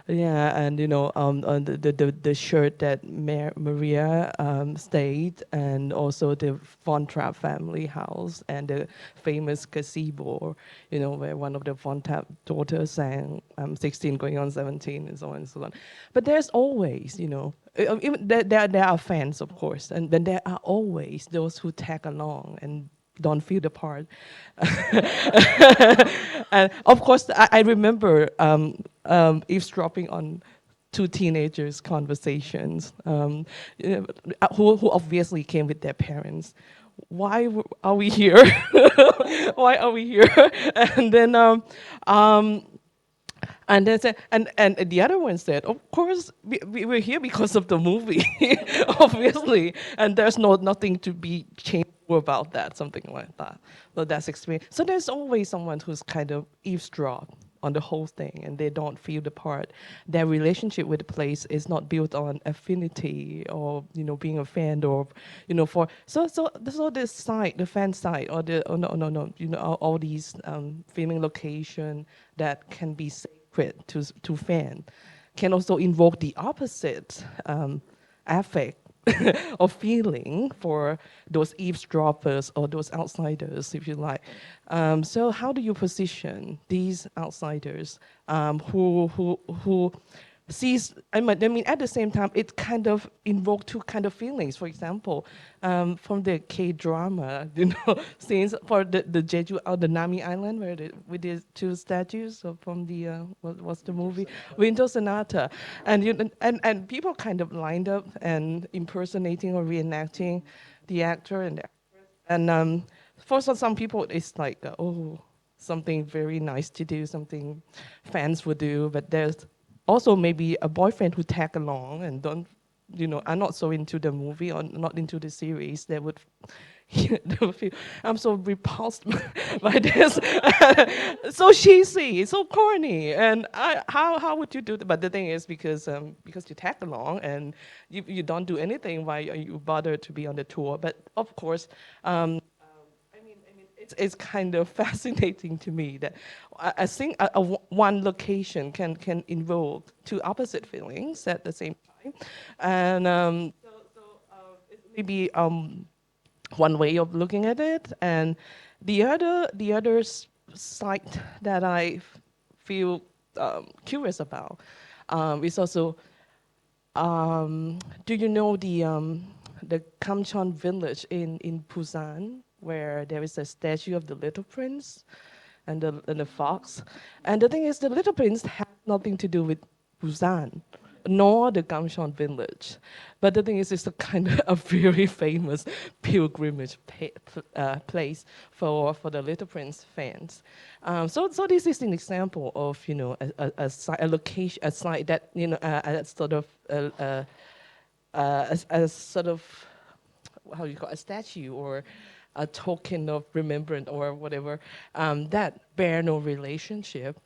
Yeah, and on the shirt that Maria stayed, and also the Von Trapp family house, and the famous gazebo, where one of the Von Trapp daughters sang 16 going on 17 and so on and so on. But there's always, even there are fans, of course, and then there are always those who tag along and don't feel the part. And of course, I remember eavesdropping on two teenagers' conversations, who obviously came with their parents. Why are we here? Why are we here? And then and then and the other one said, of course, we're here because of the movie, obviously, and there's nothing to be changed about that, something like that. But that's experience. So there's always someone who's kind of eavesdrop on the whole thing, and they don't feel the part. Their relationship with the place is not built on affinity or being a fan or for so this side, the fan side, or the all these filming location that can be sacred to fan can also invoke the opposite affect or feeling for those eavesdroppers or those outsiders, if you like. So how do you position these outsiders who sees, I mean, at the same time, it kind of invoked two kind of feelings. For example, from the K-drama, scenes for the Jeju, or the Nami Island, where with the two statues from the, what's the movie? Winter Sonata. And people kind of lined up and impersonating or reenacting the actor and the actress. And for some people, it's like, something very nice to do, something fans would do, but there's also maybe a boyfriend who tag along and don't, are not so into the movie or not into the series. They would feel, I'm so repulsed by this. So cheesy, so corny. And how would you do that? But the thing is, because you tag along and you don't do anything, why are you bothered to be on the tour? But of course, it's kind of fascinating to me that I think one location can invoke two opposite feelings at the same time, and it may be one way of looking at it, and the other side that I feel curious about is also Do you know the Kamchon village in Busan, where there is a statue of the Little Prince and the fox? And the thing is, the Little Prince has nothing to do with Busan, nor the Kamchon village. But the thing is, it's a kind of a very famous pilgrimage place for the Little Prince fans. So this is an example of a location, a site that a sort of a sort of how you call a statue or a token of remembrance or whatever that bear no relationship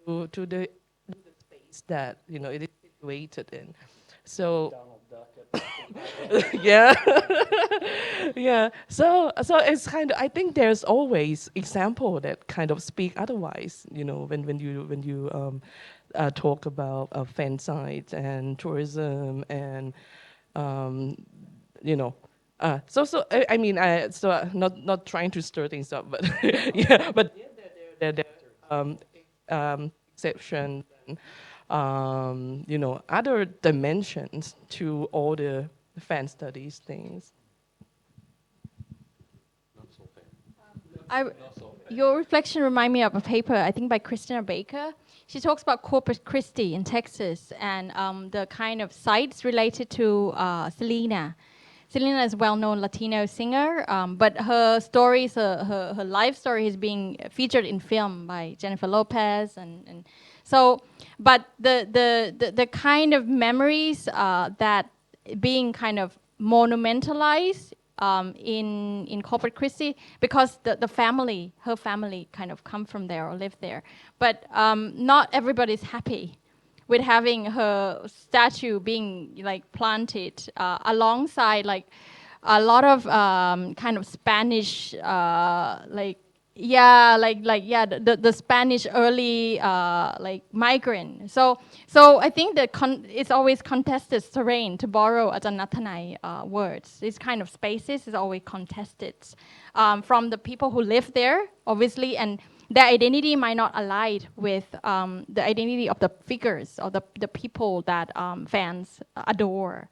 to the space that it is situated in. So yeah, yeah. So it's kind of, I think there's always example that kind of speak otherwise. When you talk about fan sites and tourism and so I mean so not trying to stir things up, but yeah, but there exceptions and other dimensions to all the fan studies things. Your reflection remind me of a paper, I think by Christina Baker. She talks about Corpus Christi in Texas and the kind of sites related to Selena. Selena is a well-known Latino singer, but her stories, her life story is being featured in film by Jennifer Lopez, and so. But the kind of memories that being kind of monumentalized in Corpus Christi, because the family, her family, kind of come from there or live there, but not everybody's happy with having her statue being like planted alongside like a lot of kind of Spanish the Spanish early like migrant. So I think that it's always contested terrain, to borrow Ajahn Nathanai words. These kind of spaces is always contested from the people who live there, obviously, and their identity might not align with the identity of the figures or the people that fans adore.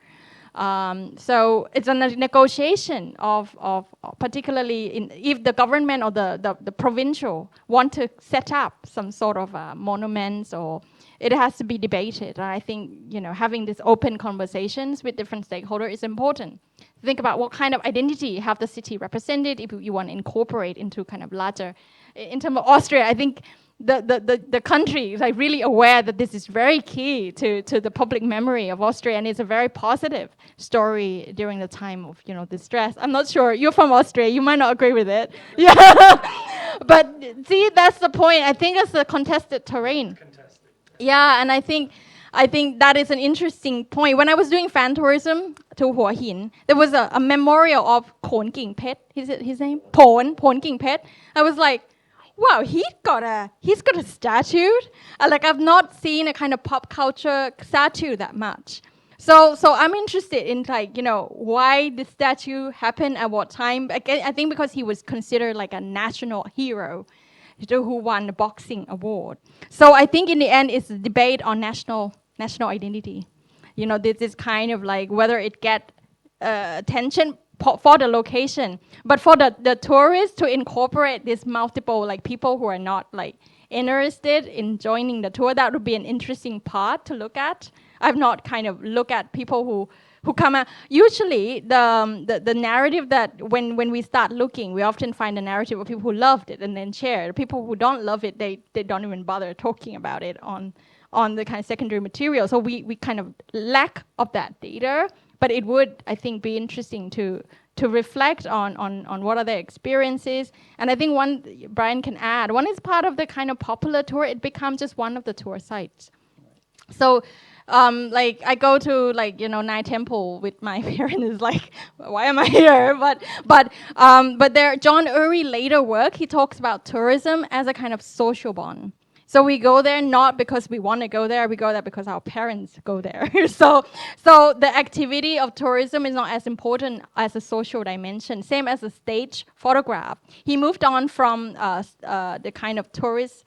So it's a negotiation of particularly if the government or the provincial want to set up some sort of monuments, or it has to be debated. I think having these open conversations with different stakeholders is important. Think about what kind of identity have the city represented if you want to incorporate into kind of larger. In terms of Austria, I think the country is like really aware that this is very key to the public memory of Austria, and it's a very positive story during the time of distress. I'm not sure, you're from Austria, you might not agree with it. Yeah, but see, that's the point. I think it's a contested terrain. Yeah, and I think that is an interesting point. When I was doing fan tourism to Hua Hin, there was a memorial of Khon King Phet. Is it his name? Phon King Phet. I was like, wow, he's got a statue. Like, I've not seen a kind of pop culture statue that much. So I'm interested in why the statue happened at what time. I think because he was considered like a national hero who won the boxing award. So I think in the end it's a debate on national identity. This is kind of like whether it get attention for the location, but for the tourists to incorporate this multiple like people who are not like interested in joining the tour, that would be an interesting part to look at. I've not kind of looked at people who come out. Usually the narrative that when we start looking, we often find the narrative of people who loved it and then share. People who don't love it, they don't even bother talking about it on the kind of secondary material. So we kind of lack of that data. But it would, I think, be interesting to reflect on what are their experiences. And I think one, Brian can add, one is part of the kind of popular tour. It becomes just one of the tour sites. So like I go to Nai Temple with my parents. Is like, why am I here? But there, John Urry later work, he talks about tourism as a kind of social bond. So we go there not because we want to go there, we go there because our parents go there. So the activity of tourism is not as important as a social dimension, same as a stage photograph. He moved on from the kind of tourist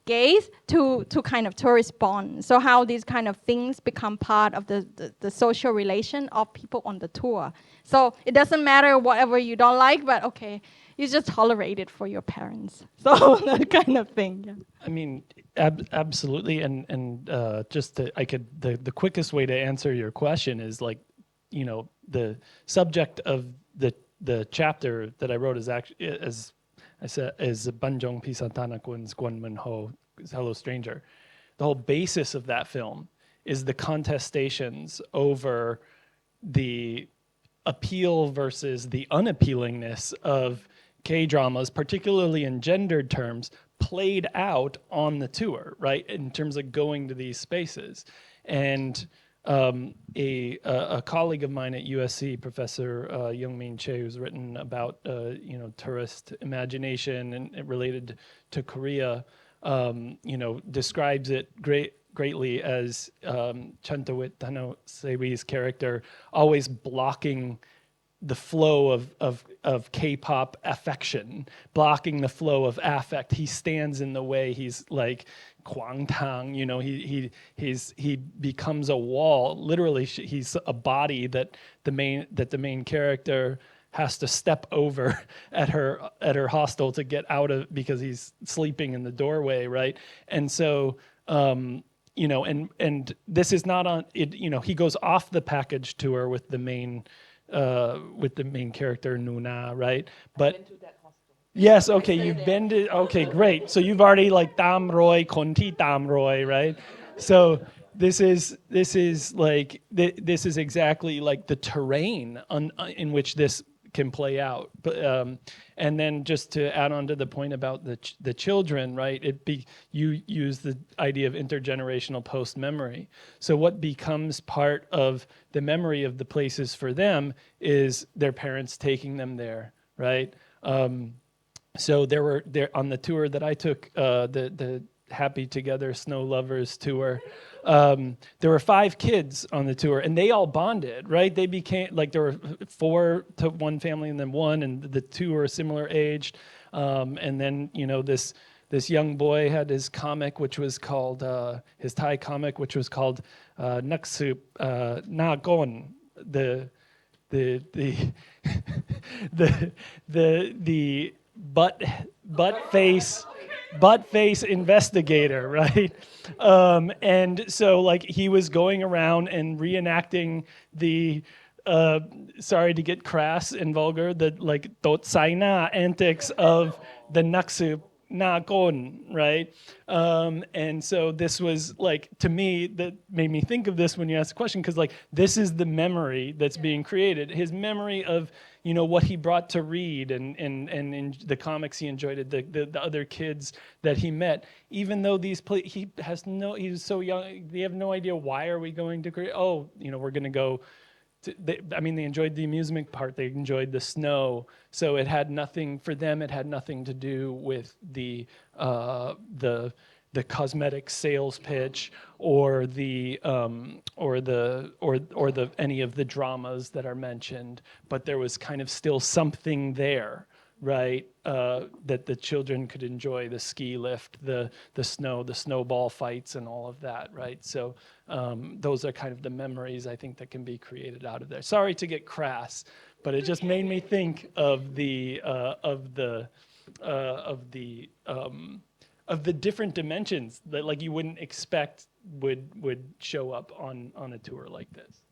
gaze to kind of tourist bond. So how these kind of things become part of the social relation of people on the tour. So it doesn't matter whatever you don't like, but okay, you just tolerate it for your parents. So that kind of thing. Yeah. I mean, absolutely, and just the quickest way to answer your question is like, you know, the subject of the chapter that I wrote is actually as I said is Banjong Pisantana Kun's Guanmen Ho, Hello Stranger. The whole basis of that film is the contestations over the appeal versus the unappealingness of K-dramas, particularly in gendered terms, played out on the tour, right? In terms of going to these spaces. And a colleague of mine at USC, Professor Yong Min Che, who's written about you know, tourist imagination and it related to Korea, you know, describes it greatly as Chantawit Tano Sewi's character always blocking the flow of K-pop affection, blocking the flow of affect. He stands in the way. He's like Kwangtang, you know, he becomes a wall. Literally, he's a body that the main character has to step over at her hostel to get out of, because he's sleeping in the doorway, right? And so you know, and this is not on it. You know, he goes off the package tour with the main character Nuna, right? But yes, okay, you've been to, okay, great. So you've already like Tam Roy, Konti Tam Roy, right? So this is like, this is exactly like the terrain in which this can play out. But, and then just to add on to the point about the children, right? You use the idea of intergenerational post-memory. So what becomes part of the memory of the places for them is their parents taking them there, right? So there on the tour that I took, the Happy Together Snow Lovers tour, there were 5 kids on the tour and they all bonded, right? They became, like there were 4 to one family and then 1, and the 2 were similar aged. And then, you know, this young boy had his comic, which was called, his Thai comic, which was called Naksup Nagon, the butt face investigator, right? And so like he was going around and reenacting the sorry to get crass and vulgar, the like Totsaina antics of the Naksu Nagon, right? And so this was like, to me, that made me think of this when you asked the question, because like this is the memory that's being created. His memory of, you know, what he brought to read and in the comics he enjoyed, the other kids that he met, even though he's so young, they have no idea why are we going to Korea? Oh, you know, we're going to go. They enjoyed the amusement part. They enjoyed the snow. So it had nothing for them. It had nothing to do with the cosmetic sales pitch or the any of the dramas that are mentioned. But there was kind of still something there, right? That the children could enjoy, the ski lift, the snow, the snowball fights, and all of that, right? So those are kind of the memories I think that can be created out of there. Sorry to get crass, but it just made me think of the different dimensions that like you wouldn't expect would show up on a tour like this.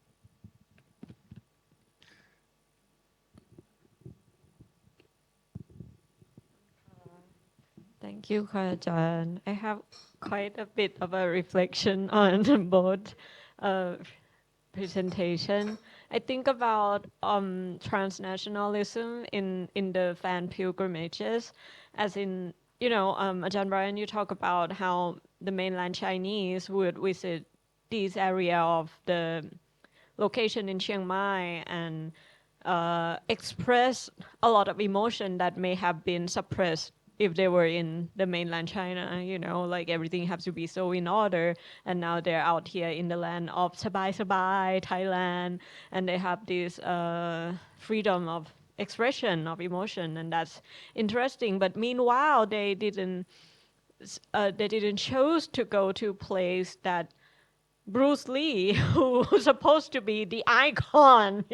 Thank you, Kajan. I have quite a bit of a reflection on both presentation. I think about transnationalism in the fan pilgrimages, as in, you know, Ajahn Brian, you talk about how the mainland Chinese would visit this area of the location in Chiang Mai and express a lot of emotion that may have been suppressed if they were in the mainland China, you know, like everything has to be so in order, and now they're out here in the land of Sabai, Thailand, and they have this freedom of expression of emotion, and that's interesting. But meanwhile, they didn't they didn't choose to go to a place that Bruce Lee, who's supposed to be the icon,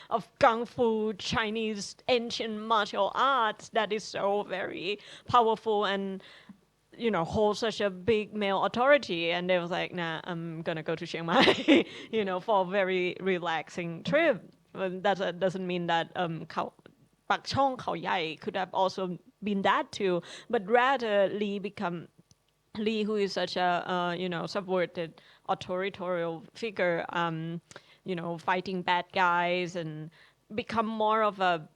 of kung fu, Chinese ancient martial arts, that is so very powerful and hold such a big male authority. And they was like, nah, I'm gonna go to Chiang Mai, for a very relaxing trip. But that doesn't mean that Pak Chong Khao Yai could have also been that too, but rather Lee, who is such a subverted authoritarian figure, fighting bad guys and become more of a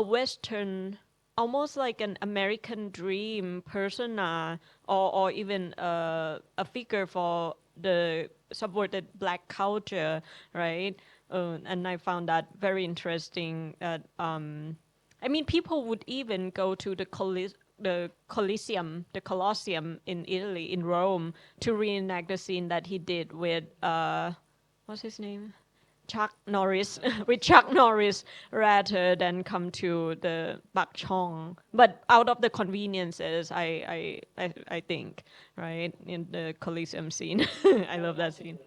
Western, almost like an American dream persona, or even a figure for the subverted black culture, right? And I found that very interesting. That people would even go to the Colosseum in Italy, in Rome, to reenact the scene that he did with what's his name? Chuck Norris, with Chuck Norris, rather than come to the Pak Chong. But out of the conveniences, I think, right, in the Colosseum scene. I love that scene.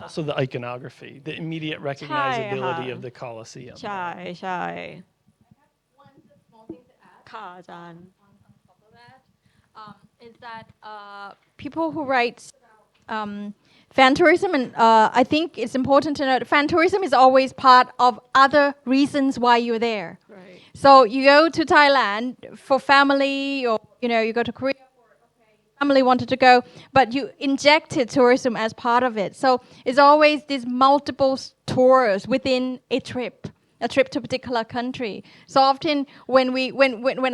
Also the iconography, the immediate recognizability of the Colosseum. ใช่ใช่ ค่ะอาจารย์ is that people who write fan tourism, and I think it's important to note, fan tourism is always part of other reasons why you're there. Right. So you go to Thailand for family, or you go to Korea for family wanted to go, but you injected tourism as part of it. So it's always these multiple tours within a trip to a particular country. So often when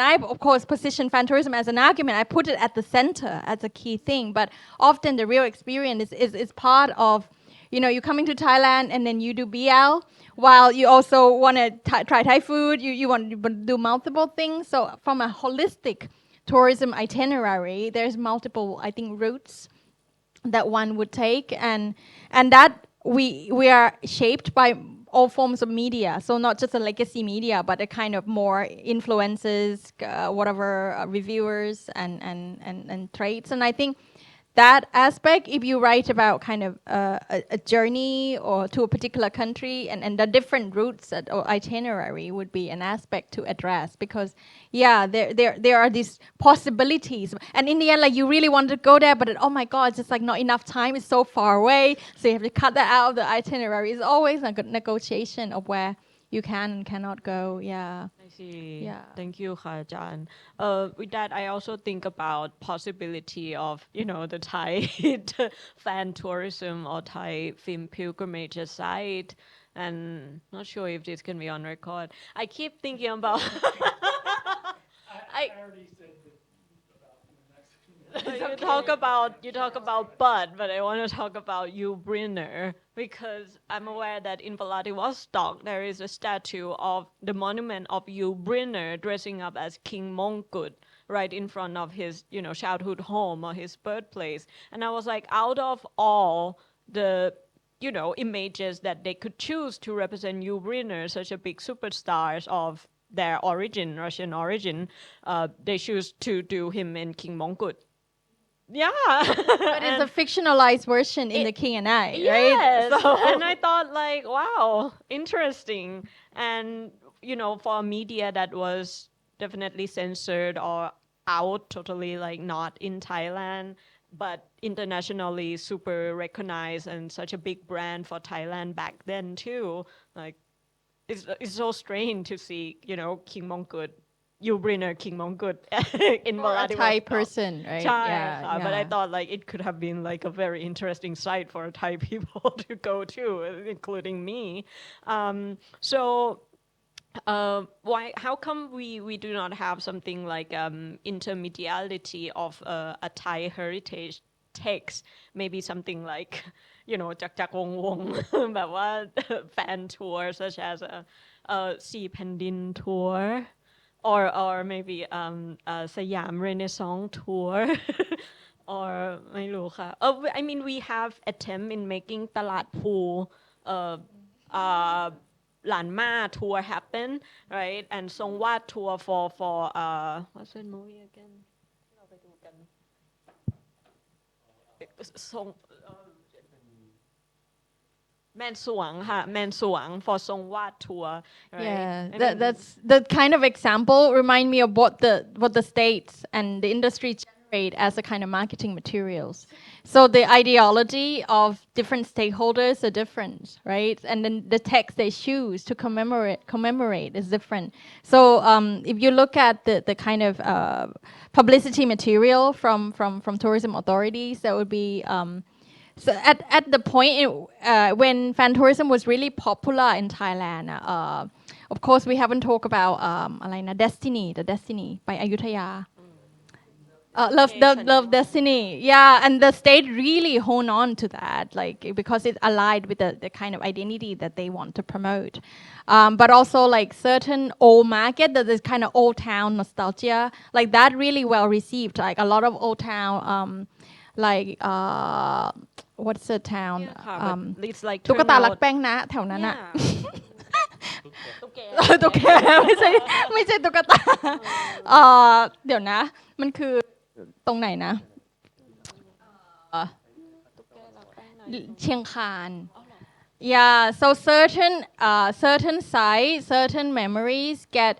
I, of course, position fan tourism as an argument, I put it at the center as a key thing. But often the real experience is part of, you're coming to Thailand and then you do BL, while you also want to try Thai food, you want to do multiple things. So from a holistic tourism itinerary, there's multiple, I think, routes that one would take, and that we are shaped by all forms of media. So not just a legacy media, but a kind of more influencers, reviewers and traits. And I think that aspect, if you write about kind of a journey or to a particular country and the different routes or itinerary would be an aspect to address, because there are these possibilities, and in the end, like, you really want to go there, but oh my god, it's just like not enough time, it's so far away, so you have to cut that out of the itinerary. It's always a good negotiation of where you can and cannot go. I see. Yeah. Thank you, ค่ะอาจารย์ with that, I also think about possibility of, the Thai fan tourism or Thai film pilgrimage site, and not sure if this can be on record. I keep thinking about. I already said that you talk about Bud, but I want to talk about Yul Brynner, because I'm aware that in Vladivostok there is a statue of the monument of Yul Brynner dressing up as King Mongkut right in front of his childhood home or his birthplace, and I was like, out of all the images that they could choose to represent Yul Brynner, such a big superstars of their origin, Russian origin, they choose to do him in King Mongkut. Yeah. But it's a fictionalized version in The King and I, right? Yes. So And I thought, like, wow, interesting. And, for a media that was definitely censored or out, totally, like, not in Thailand, but internationally super recognized and such a big brand for Thailand back then too. Like, it's so strange to see, King Mongkut, Yul Brynner, King Mongkut in or a Vladivostok. Thai person, right? Chai, but I thought, like, it could have been like a very interesting site for Thai people to go to, including me. How come we do not have something like intermediality of a Thai heritage text? Maybe something like,จักวง แบบว่า fan tour, such as a Sea Pendin tour. Or maybe Siam Renaissance tour, or ไม่รู้ค่ะ I mean, we have attempt in making ตลาดภูหลานมา tour happen, right? And ทรงวาด tour for what's that movie again เราไปดูกัน ทรงแมนสวงค่ะแมนสวง for ทรงวาดทัวร์ right? Yeah, I that, mean, that's the kind of example remind me of what the states and the industry generate as a kind of marketing materials. So the ideology of different stakeholders are different, right? And then the text they choose to commemorate is different. So if you look at the kind of publicity material from tourism authorities, that would be so at the point when fan tourism was really popular in Thailand, of course we haven't talked about the Destiny by Ayutthaya. Love Destiny, yeah, and the state really hold on to that, like because it aligned with the kind of identity that they want to promote. But also like certain old market, that is kind of old town nostalgia, like that really well received. Like a lot of old town, like what's the town? It's like ตุ๊กตา turn รัก out แป้งนะแถวนั้นอะ ตุ๊กแก ตุ๊กแกไม่ใช่ตุ๊กตาเดี๋ยวนะ มันคือตรงไหนนะเชียงคาน Yeah, so certain sites, certain memories get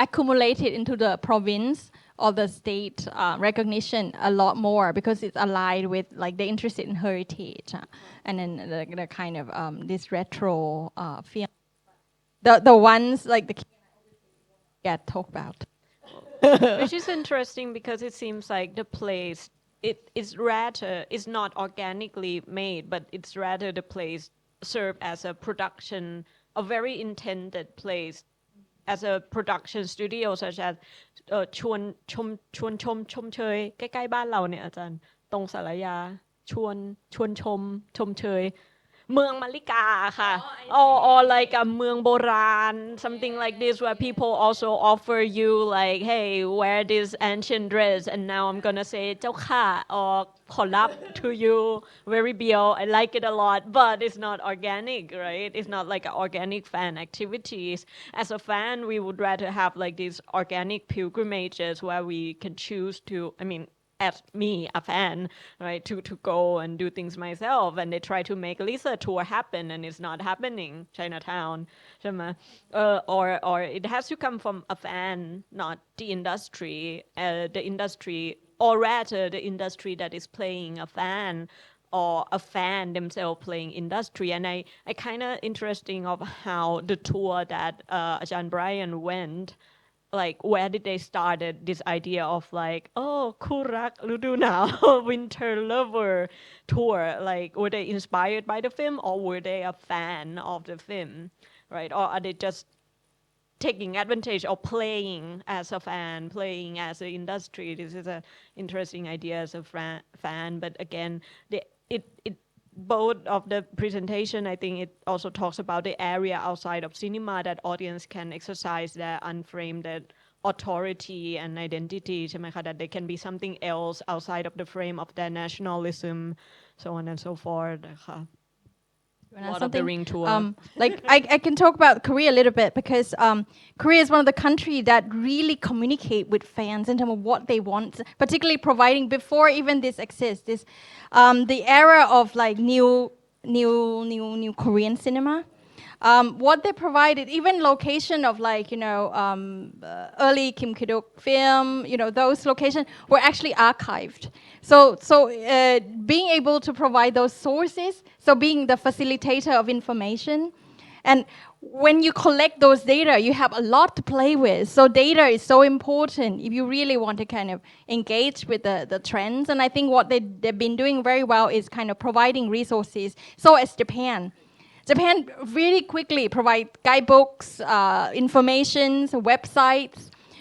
accumulated into the province or the state recognition a lot more because it's aligned with like they're interested in heritage and then the kind of this retro feel. The ones like the get talked about. Which is interesting because it seems like the place it is rather is not organically made, but it's rather the place served as a production, a very intended place as a production studio, such as ชวนชมเชยใกล้ๆบ้านเราเนี่ยอาจารย์ตรงสารยาชวนชมเชยเมืองมาริกาค่ะ or like a เมืองโบราณ something like this where people also offer you like hey wear this ancient dress and now I'm gonna say เจ้าค่ะ or ขอรับ to you very bio I like it a lot but it's not organic, right? It's not like an organic fan activities. As a fan we would rather have like these organic pilgrimages where we can choose to, I mean as me, a fan, right, to go and do things myself, and they try to make Lisa tour happen, and it's not happening. Chinatown, or it has to come from a fan, not the industry. The industry, or rather, the industry that is playing a fan, or a fan themselves playing industry. And I kind of interesting of how the tour that Ajahn Brian went. Like where did they started this idea of likeคู่รักฤดูหนาว winter lover tour, like were they inspired by the film or were they a fan of the film, right? Or are they just taking advantage or playing as a fan, playing as an industry? This is an interesting idea as a fan, but again it both of the presentation, I think it also talks about the area outside of cinema that audience can exercise their unframed authority and identity, ใช่ไหมคะ that they can be something else outside of the frame of their nationalism, so on and so forth นะคะ Lord of the Ring tour. Like I can talk about Korea a little bit because Korea is one of the countries that really communicate with fans in terms of what they want, particularly providing before even this exists. This the era of like new Korean cinema. What they provided, even location of like early Kim Ki-duk film, those locations were actually archived. So being able to provide those sources, so being the facilitator of information, and when you collect those data, you have a lot to play with. So data is so important if you really want to kind of engage with the trends. And I think what they've been doing very well is kind of providing resources. So as Japan really quickly provide guidebooks, informations, websites.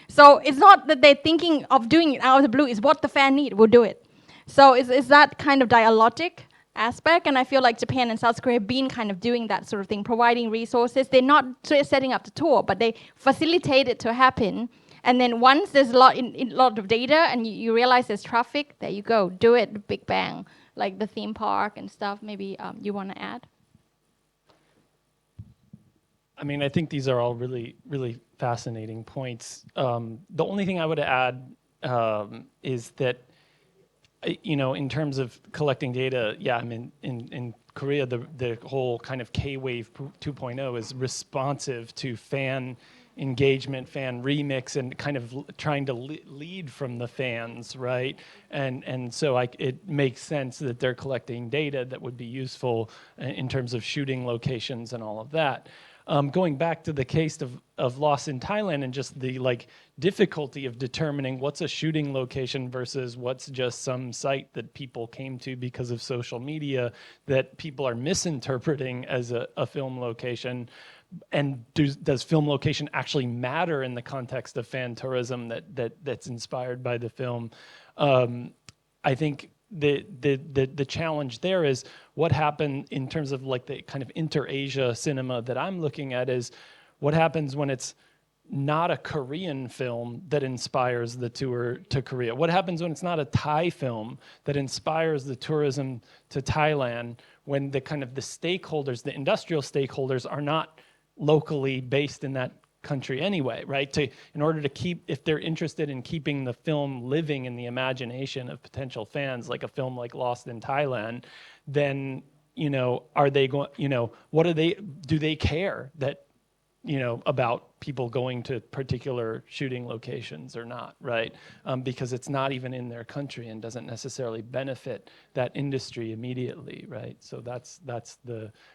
So it's not that they're thinking of doing it out of the blue. It's what the fan need, we'll do it. So it's that kind of dialogic aspect. And I feel like Japan and South Korea have been kind of doing that sort of thing, providing resources. They're not setting up the tour, but they facilitate it to happen. And then once there's a lot of data and you realize there's traffic, there you go, do it, big bang, like the theme park and stuff. Maybe you want to add? I mean, I think these are all really, really fascinating points. The only thing I would add is that in terms of collecting data, yeah, I mean, in Korea, the whole kind of K-Wave 2.0 is responsive to fan engagement, fan remix, and kind of trying to lead from the fans, right? And so it makes sense that they're collecting data that would be useful in terms of shooting locations and all of that. Going back to the case of loss in Thailand and just the difficulty of determining what's a shooting location versus what's just some site that people came to because of social media that people are misinterpreting as a film location. And does film location actually matter in the context of fan tourism that's inspired by the film? I think the challenge there is what happened in terms of the kind of inter-Asia cinema that I'm looking at is what happens when it's not a Korean film that inspires the tour to Korea? What happens when it's not a Thai film that inspires the tourism to Thailand, when the kind of the stakeholders, the industrial stakeholders are not locally based in that country anyway, right? In order to keep, if they're interested in keeping the film living in the imagination of potential fans, like a film like Lost in Thailand, then, are they going, do they care that, about people going to particular shooting locations or not, right? Because it's not even in their country and doesn't necessarily benefit that industry immediately, right? So that's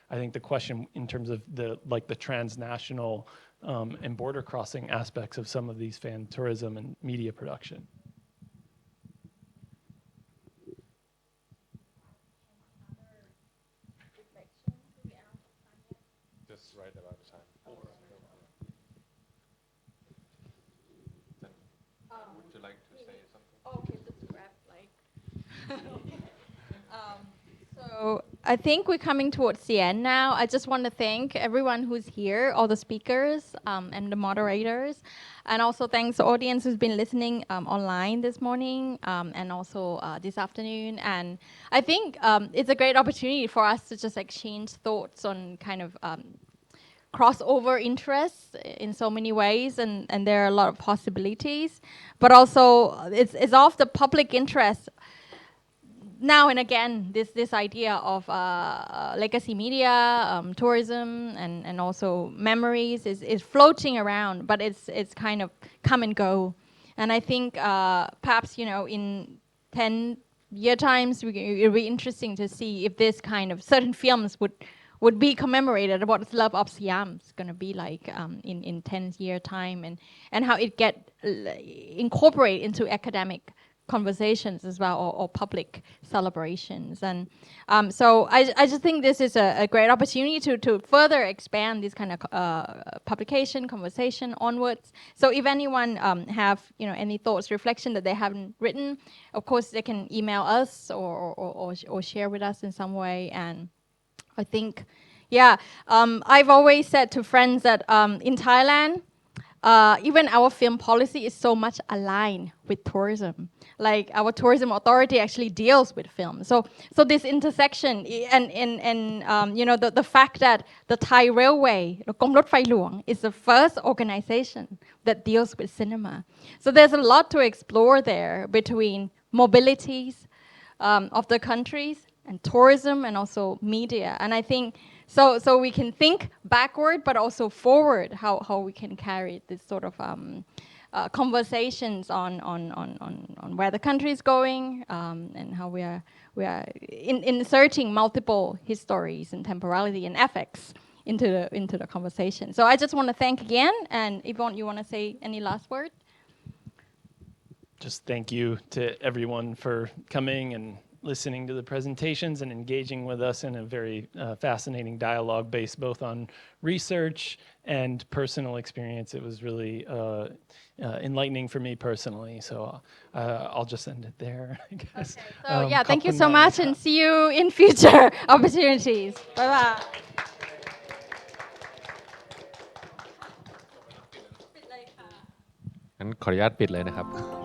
I think the question in terms of the transnational and border crossing aspects of some of these fan tourism and media production. Just right about time. Would you like to say something? Okay, just grab So I think we're coming towards the end now. I just want to thank everyone who's here, all the speakers and the moderators, and also thanks the audience who's been listening online this morning and also this afternoon. And I think it's a great opportunity for us to just exchange thoughts on kind of crossover interests in so many ways, and there are a lot of possibilities. But also, it's of the public interest. Now and again, this idea of legacy media, tourism, and also memories is floating around, but it's kind of come and go. And I think perhaps in 10-year times, it'll be interesting to see if this kind of certain films would be commemorated. What Love of Siam is going to be like in 10-year time, and how it get incorporated into academic conversations as well, or public celebrations. And so I just think this is a great opportunity to further expand this kind of publication, conversation onwards. So if anyone have any thoughts, reflection that they haven't written, of course they can email us or share with us in some way. And I think, I've always said to friends that in Thailand, even our film policy is so much aligned with tourism. Like our tourism authority actually deals with film. So this intersection and the fact that the Thai Railway, กรมรถไฟหลวง, is the first organization that deals with cinema. So there's a lot to explore there between mobilities of the countries and tourism and also media. And I think so we can think backward but also forward how we can carry this sort of conversations on where the country is going and how we are inserting multiple histories and temporality and affects into the conversation. So I just want to thank again, and Yvonne, you want to say any last word? Just thank you to everyone for coming and listening to the presentations and engaging with us in a very fascinating dialogue based both on research and personal experience. It was really enlightening for me personally. So I'll just end it there, I guess. Okay. So thank you so much, and see you in future opportunities. Bye-bye. งั้นขออนุญาตปิดเลยนะครับ